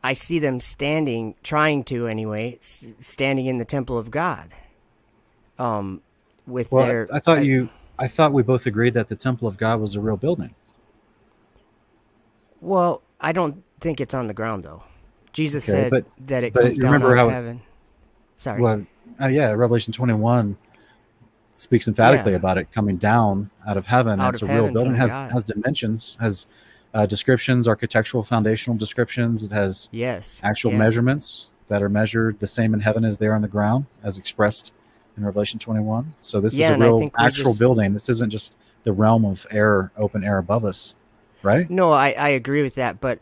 I see them standing in the temple of God. I thought we both agreed that the temple of God was a real building. Well, I don't think it's on the ground, though. Jesus Okay, said that it but comes down remember out how of heaven. Sorry. well, yeah, Revelation 21 speaks emphatically about it coming down out of heaven. Out It's of a real heaven building. from Has God. dimensions, has descriptions, architectural foundational descriptions. It has Yes. actual Yeah. measurements that are measured the same in heaven as there on the ground, as expressed in Revelation 21. So this is Yeah, a and I real think we actual just building. This isn't just the realm of air, open air above us, right? no, I agree with that, but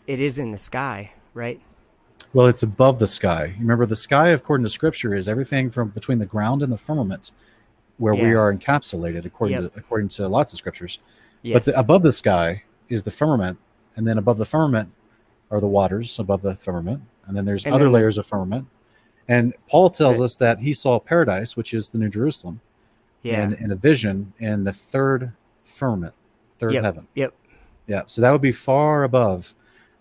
it is in the sky, right? Well, it's above the sky. Remember, the sky, according to Scripture, is everything from between the ground and the firmament, where we Yeah. are encapsulated, Yep. according to lots of scriptures. But Yes. above the sky is the firmament, and then above the firmament are the waters above the firmament, and then there's And other then layers of firmament. And Paul tells the us that he saw paradise, which is the New Jerusalem, yeah. in a vision in the third firmament, third Yep. heaven. Yep. Yeah, so that would be far above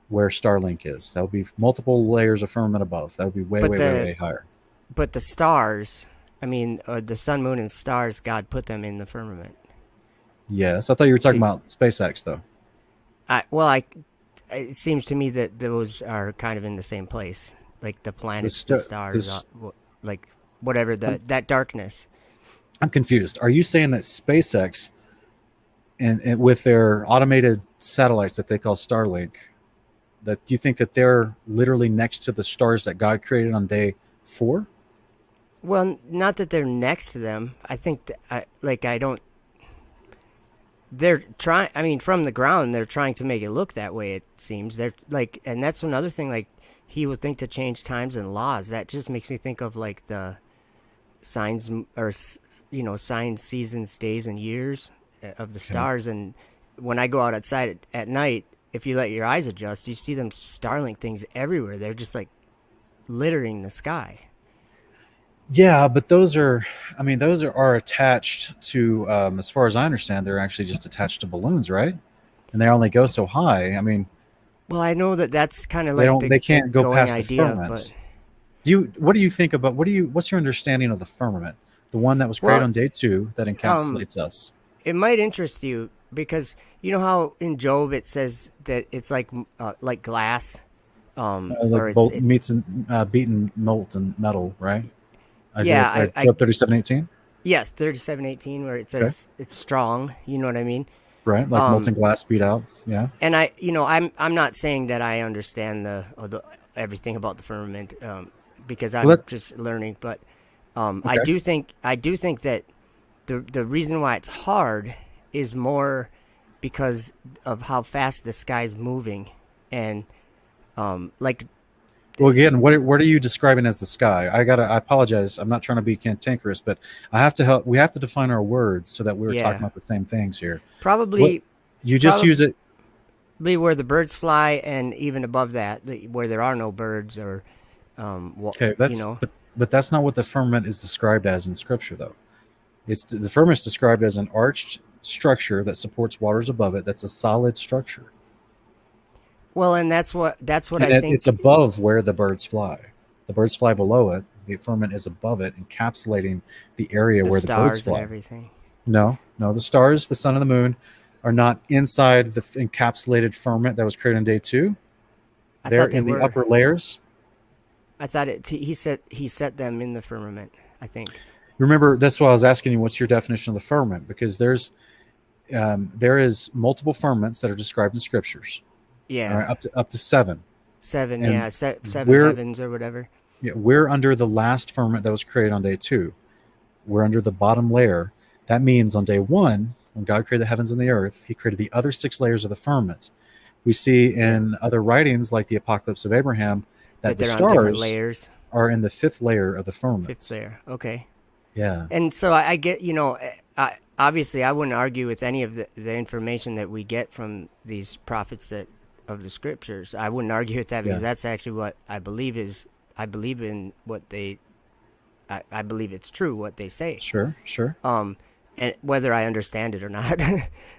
where Starlink is. That would be multiple layers of firmament above. That would be way, But way, way, way higher. but the stars, I mean, the sun, moon, and stars, God put them in the firmament. Yes, I thought you were talking To- about SpaceX, though. It seems to me that those are kind of in the same place, like the planets, sta- the stars, like whatever that darkness. I'm confused. Are you saying that SpaceX and with their automated satellites that they call Starlink, that you think that they're literally next to the stars that God created on day 4? Well, not that they're next to them. I think I don't. They're trying. I mean, from the ground, they're trying to make it look that way. It seems they're like, and that's another thing. Like, he would think to change times and laws. That just makes me think of like the signs, or signs, seasons, days, and years of the stars. And when I go outside at night, if you let your eyes adjust, you see them Starlink things everywhere. They're just like littering the sky. Yeah, but those are attached to, as far as I understand, they're actually just attached to balloons, right? And they only go so high. I mean, Well, I know that that's kind of like they can't go going past the idea, firmament. but What do you think about what's your understanding of the firmament, the one that was created Well, on day 2 that encapsulates us? it might interest you because you know how in Job it says that it's like glass, or Like it's meets and beaten molten metal, right? Yeah, Job 37:18, yes, 37:18, where it says it's strong. You know what I mean? right? Like molten glass beat out. Yeah. And I'm not saying that I understand the everything about the firmament, because I'm just learning. But I do think that the reason why it's hard is more because of how fast the sky's moving, and like. Well, again, what are you describing as the sky? I apologize. I'm not trying to be cantankerous, but I have to help. We have to define our words so that we're talking about the same things here. Probably use it. Where the birds fly, and even above that, where there are no birds, or but that's not what the firmament is described as in Scripture, though. The firmament is described as an arched structure that supports waters above it. That's a solid structure. Well, and that's what And I think. it's above where the birds fly. The birds fly below it. The firmament is above it, encapsulating the area where the birds fly. And everything. No, the stars, the sun, and the moon are not inside the encapsulated firmament that was created on day 2. They're in the upper layers. I thought he set them in the firmament, I think. Remember, that's why I was asking you, what's your definition of the firmament? Because there is multiple firmaments that are described in scriptures. Yeah. All right, up to 7. 7, and yeah, 7 heavens or whatever. Yeah, we're under the last firmament that was created on day 2. We're under the bottom layer. That means on day 1, when God created the heavens and the earth, he created the other 6 layers of the firmament. We see in other writings, like the Apocalypse of Abraham, that the stars are in the 5th layer of the firmament. 5th layer, okay. Yeah. And so I get, obviously I wouldn't argue with any of the information that we get from these prophets of the scriptures. I wouldn't argue with that because that's actually what I believe I believe in what I believe it's true what they say. Sure. And whether I understand it or not.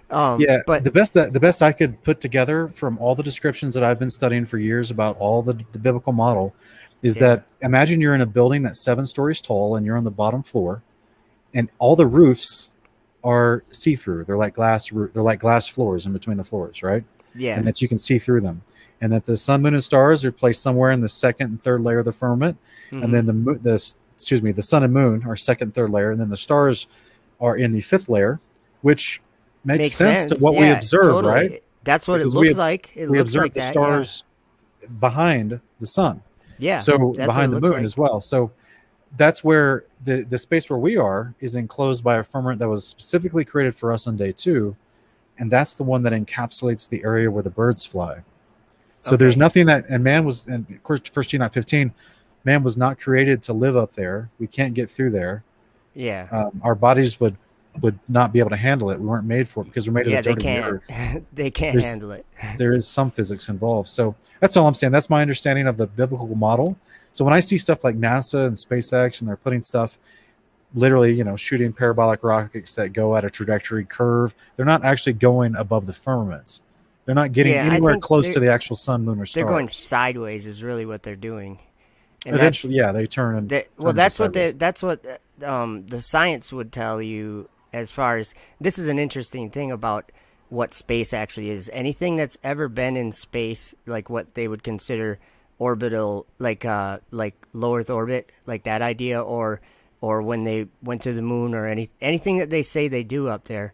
But the best I could put together from all the descriptions that I've been studying for years about all the biblical model is that imagine you're in a building that's 7 stories tall and you're on the bottom floor, and all the roofs are see-through. They're like glass floors in between the floors, right? Yeah. And that you can see through them. and that the sun, moon, and stars are placed somewhere in the second and third layer of the firmament, and then the sun and moon are second and third layer, and then the stars are in the fifth layer, which makes sense to what we observe, totally. right? That's what because it looks like. We observe the stars behind the sun. Yeah. So behind the moon as well. So that's where the space where we are is enclosed by a firmament that was specifically created for us on day 2. And that's the one that encapsulates the area where the birds fly. So there's nothing that, and man was, and of course, 1 John 15, man was not created to live up there. We can't get through there. Yeah. Our bodies would not be able to handle it. We weren't made for it because we're made of the dirt of the earth. They can't handle it. There is some physics involved. So that's all I'm saying. That's my understanding of the biblical model. So when I see stuff like NASA and SpaceX and they're putting stuff, literally, shooting parabolic rockets that go at a trajectory curve, they're not actually going above the firmaments. They're not getting anywhere close to the actual sun, moon, or stars. They're going sideways is really what they're doing. And eventually, they turn. That's what the science would tell you. As far as this is an interesting thing about what space actually is. Anything that's ever been in space, like what they would consider orbital, like low Earth orbit, like that idea, or when they went to the moon, or anything that they say they do up there.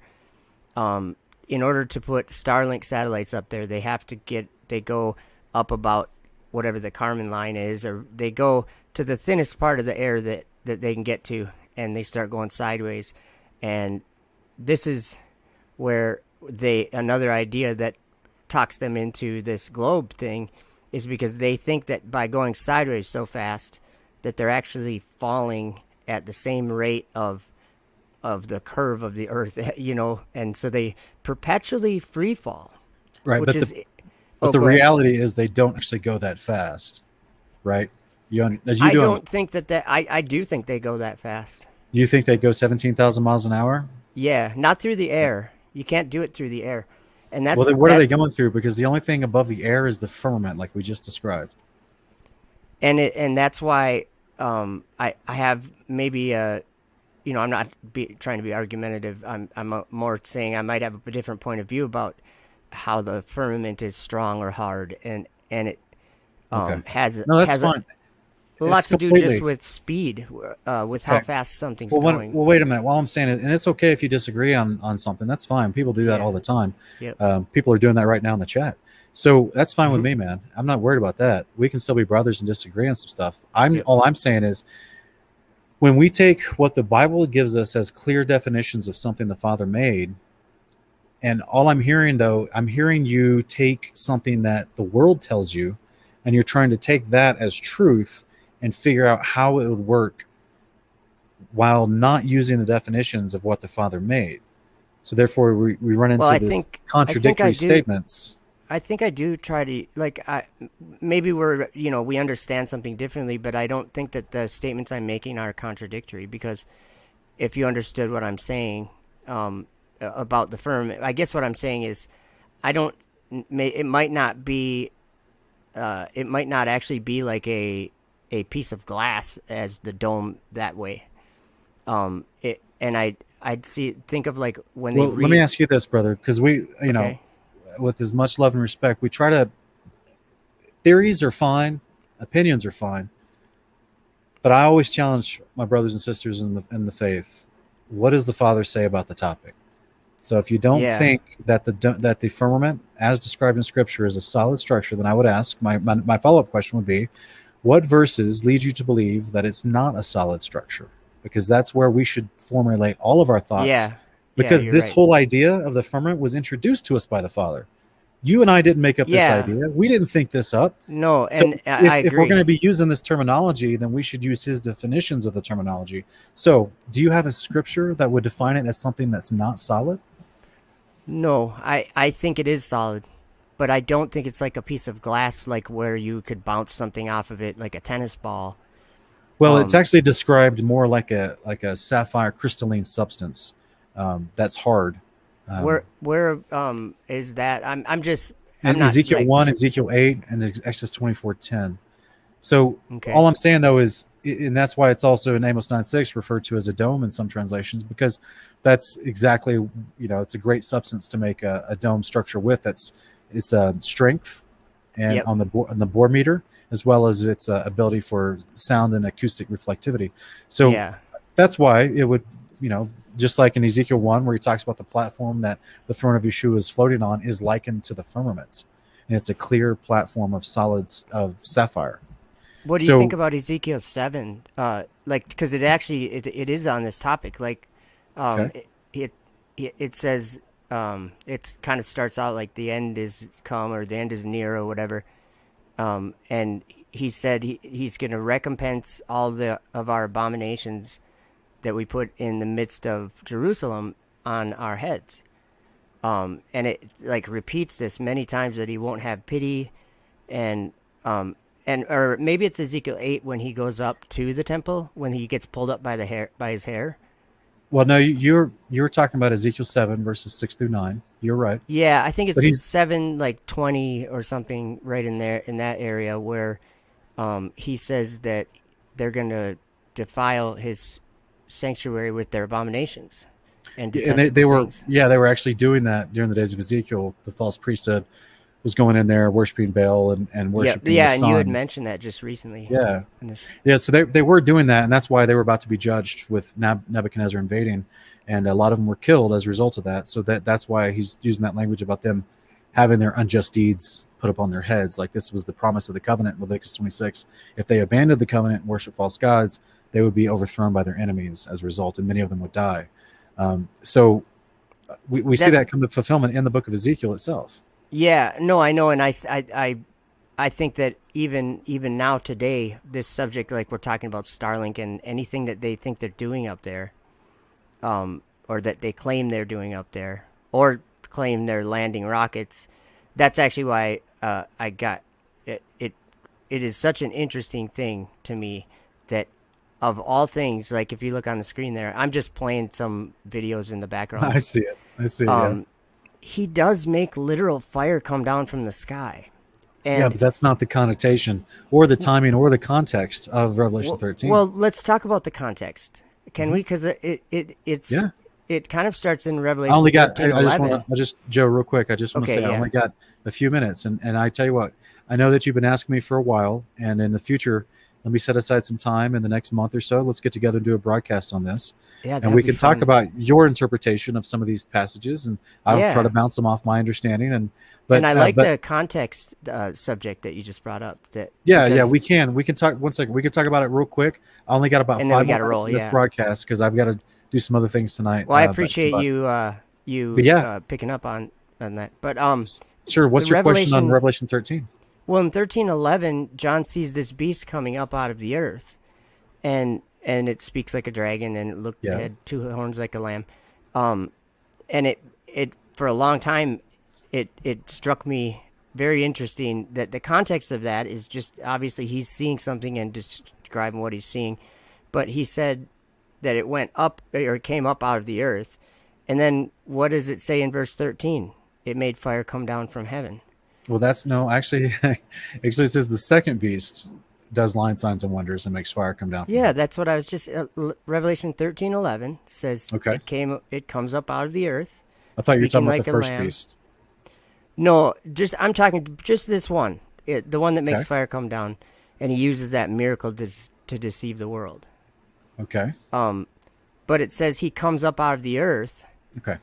In order to put Starlink satellites up there, they go up about whatever the Kármán line is, or they go to the thinnest part of the air that they can get to, and they start going sideways. And this is where another idea that talks them into this globe thing is because they think that by going sideways so fast that they're actually falling at the same rate of the curve of the earth, and so they perpetually free fall. Right, but the reality is they don't actually go that fast, right? I don't think that I do think they go that fast. You think they go 17,000 miles an hour? Yeah, not through the air. You can't do it through the air. And that's then what are they going through? Because the only thing above the air is the firmament, like we just described. And that's why I have maybe I'm not trying to be argumentative. I'm more saying I might have a different point of view about how the firmament is strong or hard, and it has fine. Lots to do just with speed, with how fast something's going. Well, wait a minute. While I'm saying it, and it's okay if you disagree on something. That's fine. People do that all the time. Yep. People are doing that right now in the chat. So that's fine with me, man. I'm not worried about that. We can still be brothers and disagree on some stuff. All I'm saying is when we take what the Bible gives us as clear definitions of something the Father made, and all I'm hearing, though, I'm hearing you take something that the world tells you, and you're trying to take that as truth and figure out how it would work while not using the definitions of what the Father made. So therefore, we run into contradictory statements. I think I do try to, maybe we understand something differently, but I don't think that the statements I'm making are contradictory, because if you understood what I'm saying about the firmament, I guess what I'm saying is it might not actually be like a piece of glass as the dome that way. I'd think of like when they let me ask you this, brother, because we, with as much love and respect, we try to, theories are fine, opinions are fine, but I always challenge my brothers and sisters in the faith. What does the Father say about the topic? So if you don't think that the firmament, as described in Scripture, is a solid structure, then I would ask, my follow-up question would be, what verses lead you to believe that it's not a solid structure? Because that's where we should formulate all of our thoughts. Yeah. Because this whole idea of the firmament was introduced to us by the Father. You and I didn't make up this idea. We didn't think this up. No, and I agree. If we're going to be using this terminology, then we should use his definitions of the terminology. So, do you have a scripture that would define it as something that's not solid? No, I think it is solid. But I don't think it's like a piece of glass, like where you could bounce something off of it, like a tennis ball. Well, it's actually described more like a sapphire crystalline substance that's hard. Where is that? I'm just Ezekiel 1, Ezekiel 8, and Exodus 24:10. So all I'm saying though is, and that's why it's also in Amos 9:6 referred to as a dome in some translations, because that's exactly it's a great substance to make a dome structure with. It's a strength and Yep. on the bore meter, as well as its ability for sound and acoustic reflectivity. So Yeah. that's why it would, just like in Ezekiel 1, where he talks about the platform that the throne of Yeshua is floating on is likened to the firmament. And it's a clear platform of solids of sapphire. What do you think about Ezekiel 7? Because it actually it is on this topic. Like, Okay. it says it kind of starts out like the end is come or the end is near or whatever. And he said he's going to recompense all of our abominations that we put in the midst of Jerusalem on our heads. And it like repeats this many times that he won't have pity, and or maybe it's Ezekiel 8 when he goes up to the temple when he gets pulled up by his hair. Well, no, you're talking about Ezekiel 7 verses 6 through 9. You're right. Yeah, I think But it's 7 like 20 or something right in there in that area where he says that they're going to defile his sanctuary with their abominations. And they were actually doing that during the days of Ezekiel. The false priesthood was going in there worshiping Baal and worshiping the and sun. you had mentioned that just recently. Yeah. So they were doing that, and that's why they were about to be judged with Nebuchadnezzar invading, and a lot of them were killed as a result of that. So that's why he's using that language about them having their unjust deeds put upon their heads. Like this was the promise of the covenant, Leviticus 26. If they abandoned the covenant and worship false gods, they would be overthrown by their enemies as a result, and many of them would die. So we see that come to fulfillment in the book of Ezekiel itself. Yeah, no, I know, and I think that even now today, this subject, like we're talking about Starlink and anything that they think they're doing up there, or that they claim they're doing up there, or claim they're landing rockets. That's actually why I got it. It is such an interesting thing to me that of all things, like if you look on the screen there, I'm just playing some videos in the background. I see it. Yeah. He does make literal fire come down from the sky. And yeah, but that's not the connotation or the timing or the context of Revelation 13. Well, let's talk about the context. Can we? Because it kind of starts in Revelation. I only got. 13, Joe, real quick. I just want to say yeah. I only got a few minutes, and I tell you what, I know that you've been asking me for a while, and in the future, let me set aside some time in the next month or so. Let's get together and do a broadcast on this. Yeah, and we can talk about your interpretation of some of these passages, and I'll try to bounce them off my understanding. But I like the context subject that you just brought up. We can talk. 1 second, we can talk about it real quick. I only got about 5 minutes in this broadcast because I've got to do some other things tonight. Well, I appreciate you picking up on that. But sure. What's your question on Revelation 13? Well, in 13:11, John sees this beast coming up out of the earth, and it speaks like a dragon, and it had 2 horns like a lamb, and it for a long time, it struck me very interesting that the context of that is just obviously he's seeing something and describing what he's seeing, but he said that it went up or came up out of the earth, and then what does it say in verse 13? It made fire come down from heaven. Well, actually it says the second beast does line signs and wonders and makes fire come down from heaven. That's what I was just Revelation 13:11 says it comes up out of the earth. I thought you were talking about the first beast. No, I'm talking just this one, the one that makes fire come down, and he uses that miracle to deceive the world. Okay. But it says he comes up out of the earth. Okay.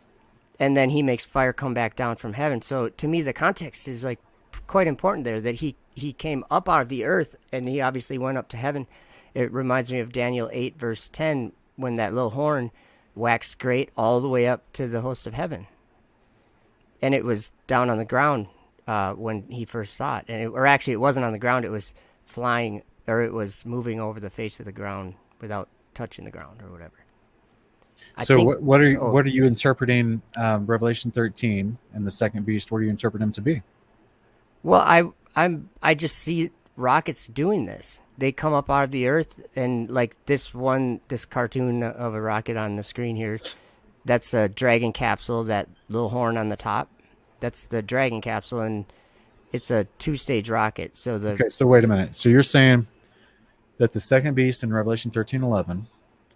And then he makes fire come back down from heaven. So to me, the context is like quite important there, that he came up out of the earth and he obviously went up to heaven. It reminds me of Daniel 8 verse 10 when that little horn waxed great all the way up to the host of heaven. And it was down on the ground when he first saw it. It wasn't on the ground. It was flying, or it was moving over the face of the ground without touching the ground or whatever. What are you interpreting Revelation 13 and the second beast? What are you interpreting him to be? Well, I just see rockets doing this. They come up out of the earth, and like this cartoon of a rocket on the screen here, that's a Dragon capsule, that little horn on the top. That's the Dragon capsule, and it's a 2-stage rocket. So wait a minute. So you're saying that the second beast in Revelation 13:11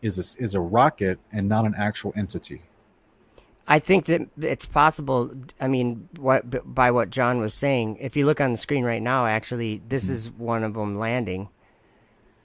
is a rocket and not an actual entity? I think that it's possible. I mean, by what John was saying, if you look on the screen right now, actually, this is one of them landing,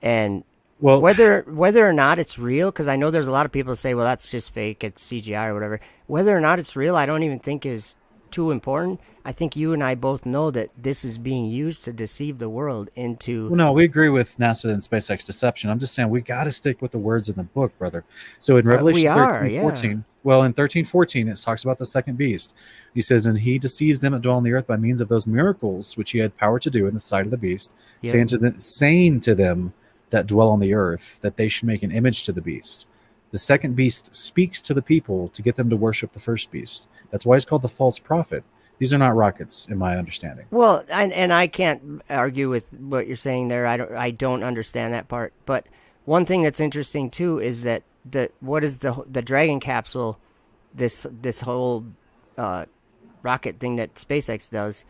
and Well, whether or not it's real, because I know there's a lot of people who say, well, that's just fake, it's CGI or whatever. Whether or not it's real, I don't even think is too important. I think you and I both know that this is being used to deceive the world into. well, no, we agree with NASA and SpaceX deception. I'm just saying we got to stick with the words in the book, brother. So in Revelation 13:14, well, in 13:14, it talks about the second beast. He says, and he deceives them that dwell on the earth by means of those miracles which he had power to do in the sight of the beast, saying to them that dwell on the earth that they should make an image to the beast. The second beast speaks to the people to get them to worship the first beast. That's why he's called the false prophet. These are not rockets, in my understanding. Well, and I can't argue with what you're saying there. I don't understand that part. But one thing that's interesting too is that what is the Dragon capsule, this whole rocket thing that SpaceX does.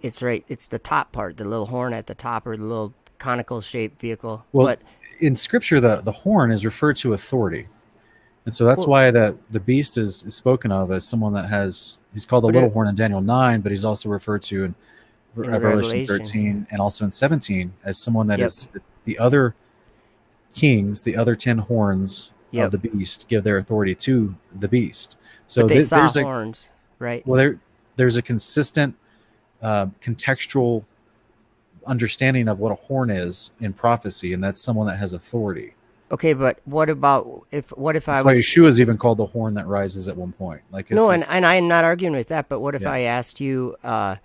It's the top part, the little horn at the top, or the little conical shaped vehicle. Well, but in Scripture, the horn is referred to authority. And so that's why the beast is spoken of as someone that he's called the little horn in Daniel 9, but he's also referred to in Revelation 13 and also in 17 as someone that is the other kings, the other 10 horns of the beast give their authority to the beast. So there's horns, right? Well, there's a consistent contextual understanding of what a horn is in prophecy, and that's someone that has authority. Okay, but what if That's why Yeshua is even called the horn that rises at one point. Like and I'm not arguing with that. But what if I asked you, what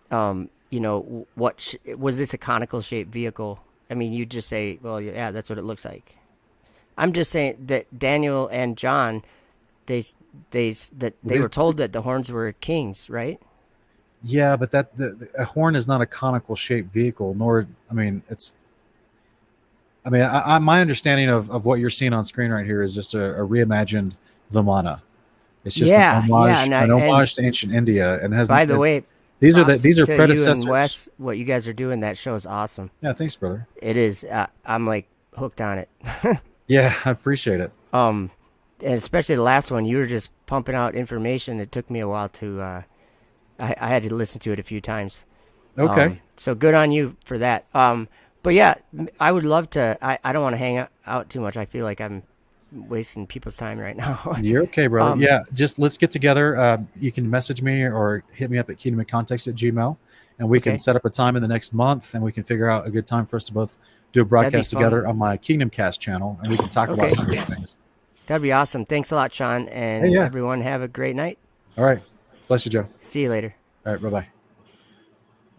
was this a conical shaped vehicle? I mean, you just say, well, yeah, that's what it looks like. I'm just saying that Daniel and John, they were told that the horns were kings, right? Yeah, but a horn is not a conical shaped vehicle, nor my understanding of what you're seeing on screen right here is just a reimagined Vimana. It's just an homage to ancient India, and has. By the way, these are predecessors. You and Wes, what you guys are doing, that show is awesome. Yeah, thanks, brother. It is. I'm like hooked on it. Yeah, I appreciate it. And especially the last one, you were just pumping out information. It took me a while to. I had to listen to it a few times. Okay. So good on you for that. But yeah, I would love to. I don't want to hang out too much. I feel like I'm wasting people's time right now. You're okay, brother. Yeah, just let's get together. You can message me or hit me up at kingdomofcontext@gmail.com, and we can set up a time in the next month, and we can figure out a good time for us to both do a broadcast together on my Kingdom Cast channel, and we can talk about some of these things. That'd be awesome. Thanks a lot, Sean, and everyone have a great night. All right. Bless you, Joe. See you later. All right, bye-bye.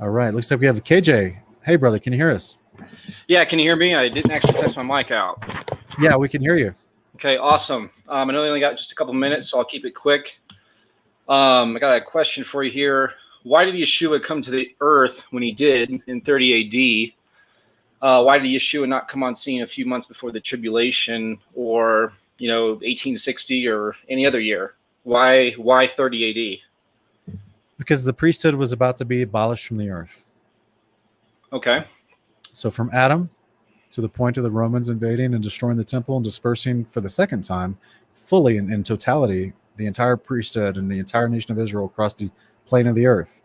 All right, looks like we have KJ. Hey, brother, can you hear us? Yeah, can you hear me? I didn't actually test my mic out. Yeah, we can hear you. Okay, awesome. I know we only got just a couple minutes, so I'll keep it quick. I got a question for you here. Why did Yeshua come to the earth when he did in 30 AD? Why did Yeshua not come on scene a few months before the tribulation, or 1860 or any other year? Why 30 AD? Because the priesthood was about to be abolished from the earth. Okay. So from Adam to the point of the Romans invading and destroying the temple and dispersing for the second time, fully in totality, the entire priesthood and the entire nation of Israel across the plane of the earth,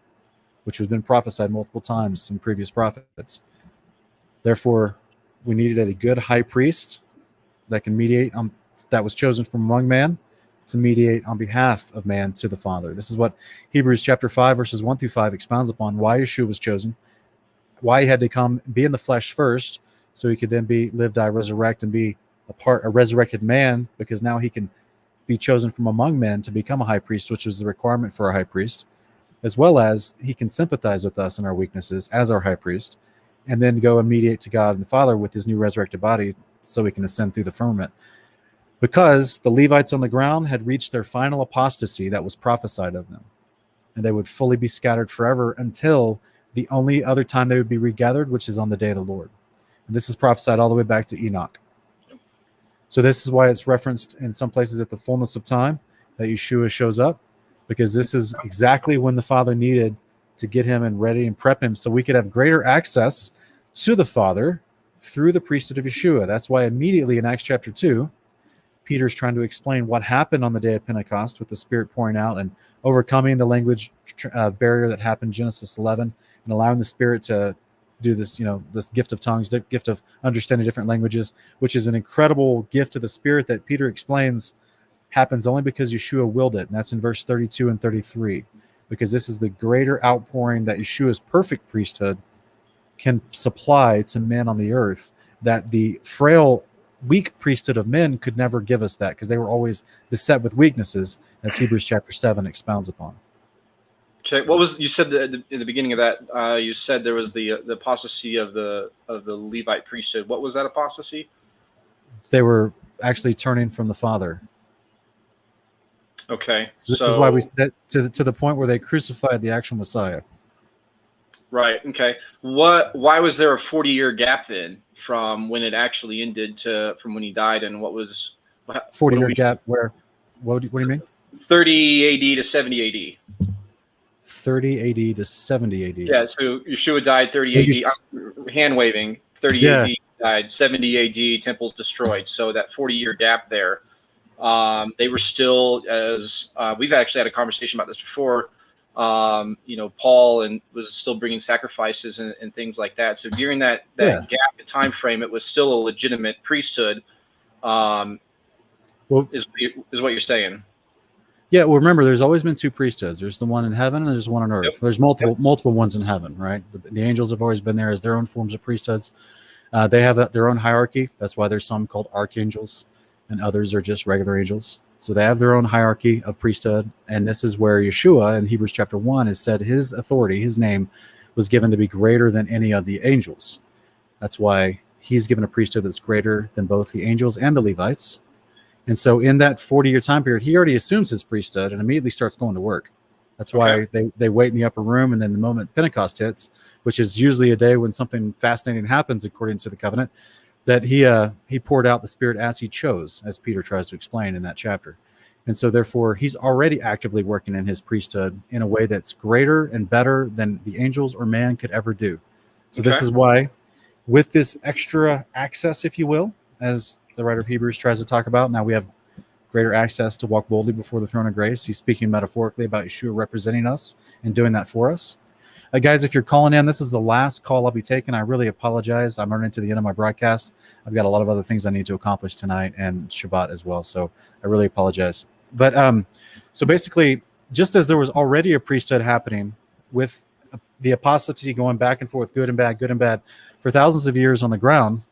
which has been prophesied multiple times in previous prophets. Therefore, we needed a good high priest that can mediate, that was chosen from among man, to mediate on behalf of man to the Father. This is what Hebrews chapter 5, verses 1 through 5 expounds upon, why Yeshua was chosen, why he had to come, be in the flesh first, so he could then live, die, resurrect, and be a resurrected man, because now he can be chosen from among men to become a high priest, which is the requirement for a high priest, as well as he can sympathize with us in our weaknesses as our high priest, and then go and mediate to God and the Father with his new resurrected body, so he can ascend through the firmament. Because the Levites on the ground had reached their final apostasy that was prophesied of them, and they would fully be scattered forever until the only other time they would be regathered, which is on the day of the Lord. And this is prophesied all the way back to Enoch. So this is why it's referenced in some places at the fullness of time that Yeshua shows up, because this is exactly when the Father needed to get him and ready and prep him so we could have greater access to the Father through the priesthood of Yeshua. That's why immediately in Acts chapter 2, Peter's trying to explain what happened on the day of Pentecost with the Spirit pouring out and overcoming the language barrier that happened in Genesis 11 and allowing the Spirit to do this, this gift of tongues, gift of understanding different languages, which is an incredible gift of the Spirit that Peter explains happens only because Yeshua willed it. And that's in verse 32 and 33, because this is the greater outpouring that Yeshua's perfect priesthood can supply to men on the earth, that the frail, weak priesthood of men could never give us that, because they were always beset with weaknesses, as Hebrews chapter 7 expounds upon. Okay, what was you said in the beginning of that? You said there was the apostasy of the Levite priesthood. What was that apostasy? They were actually turning from the Father. Okay, so this is why we to the point where they crucified the actual Messiah. Right. Okay. Why was there a 40-year gap then from when it actually ended to from when he died, and what was 40-year gap? Where? What do you mean? 30 AD to 70 AD. 30 AD to 70 AD. Yeah. So Yeshua died 30 AD. I'm hand waving. 30 AD died. 70 AD. Temples destroyed. So that 40-year gap there. They were still, as we've actually had a conversation about this before. Paul and was still bringing sacrifices and things like that. So during that gap in time frame, it was still a legitimate priesthood. Is what you're saying? Yeah. Well, remember, there's always been two priesthoods. There's the one in heaven and there's one on earth. Yep. There's multiple ones in heaven, right? The angels have always been there as their own forms of priesthoods. They have their own hierarchy. That's why there's some called archangels, and others are just regular angels. So they have their own hierarchy of priesthood, and this is where Yeshua in Hebrews chapter 1 has said his authority, his name, was given to be greater than any of the angels. That's why he's given a priesthood that's greater than both the angels and the Levites. And so in that 40-year time period, he already assumes his priesthood and immediately starts going to work. That's why they wait in the upper room, and then the moment Pentecost hits, which is usually a day when something fascinating happens according to the covenant, that he poured out the Spirit as he chose, as Peter tries to explain in that chapter. And so therefore he's already actively working in his priesthood in a way that's greater and better than the angels or man could ever do. So this is why, with this extra access, if you will, as the writer of Hebrews tries to talk about, now we have greater access to walk boldly before the throne of grace. He's speaking metaphorically about Yeshua representing us and doing that for us. Guys, if you're calling in, this is the last call I'll be taking. I really apologize. I'm running to the end of my broadcast. I've got a lot of other things I need to accomplish tonight and Shabbat as well. So I really apologize. But so basically, just as there was already a priesthood happening with the apostasy going back and forth, good and bad, for thousands of years on the ground,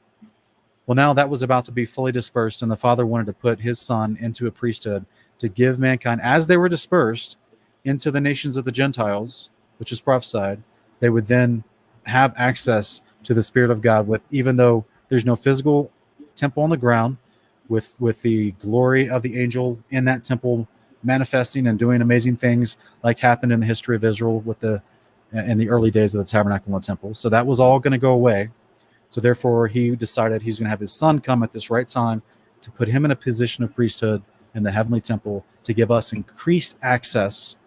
well, now that was about to be fully dispersed, and the Father wanted to put his Son into a priesthood to give mankind, as they were dispersed into the nations of the Gentiles, which is prophesied, they would then have access to the Spirit of God, with, even though there's no physical temple on the ground, with the glory of the angel in that temple manifesting and doing amazing things like happened in the history of Israel in the early days of the tabernacle and temple. So that was all going to go away. So therefore he decided he's going to have his Son come at this right time to put him in a position of priesthood in the heavenly temple, to give us increased access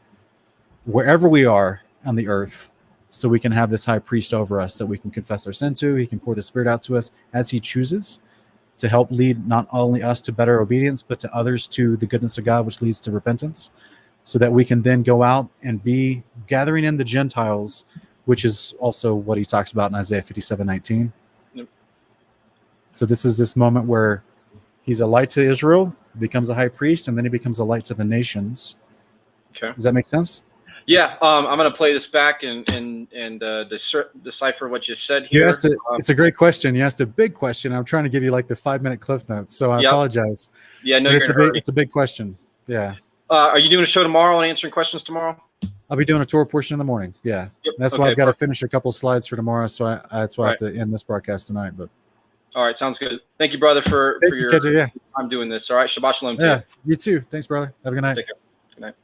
wherever we are on the earth, so we can have this high priest over us that we can confess our sin to. He can pour the Spirit out to us as he chooses, to help lead not only us to better obedience, but to others to the goodness of God, which leads to repentance, so that we can then go out and be gathering in the Gentiles, which is also what he talks about in Isaiah 57:19. Yep. So this is this moment where he's a light to Israel, becomes a high priest, and then he becomes a light to the nations. Okay. Does that make sense? Yeah, I'm going to play this back and decipher what you said here. It's a great question. You asked a big question. I'm trying to give you like the 5-minute cliff notes, so I apologize. Yeah, no, it's a big question. Yeah. Are you doing a show tomorrow and answering questions tomorrow? I'll be doing a Torah portion in the morning. Yeah. Yep. That's why I've got to finish a couple slides for tomorrow. So that's why I have to end this broadcast tonight. But all right, sounds good. Thank you, brother, for your time doing this. All right, Shabbat Shalom. Yeah, you too. Thanks, brother. Have a good night. Take care. Good night.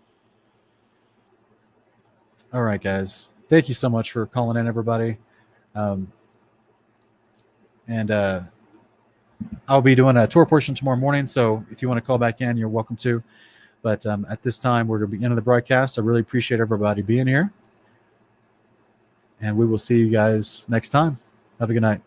All right, guys. Thank you so much for calling in, everybody. And I'll be doing a Torah portion tomorrow morning. So if you want to call back in, you're welcome to. But at this time, we're going to be ending the broadcast. I really appreciate everybody being here. And we will see you guys next time. Have a good night.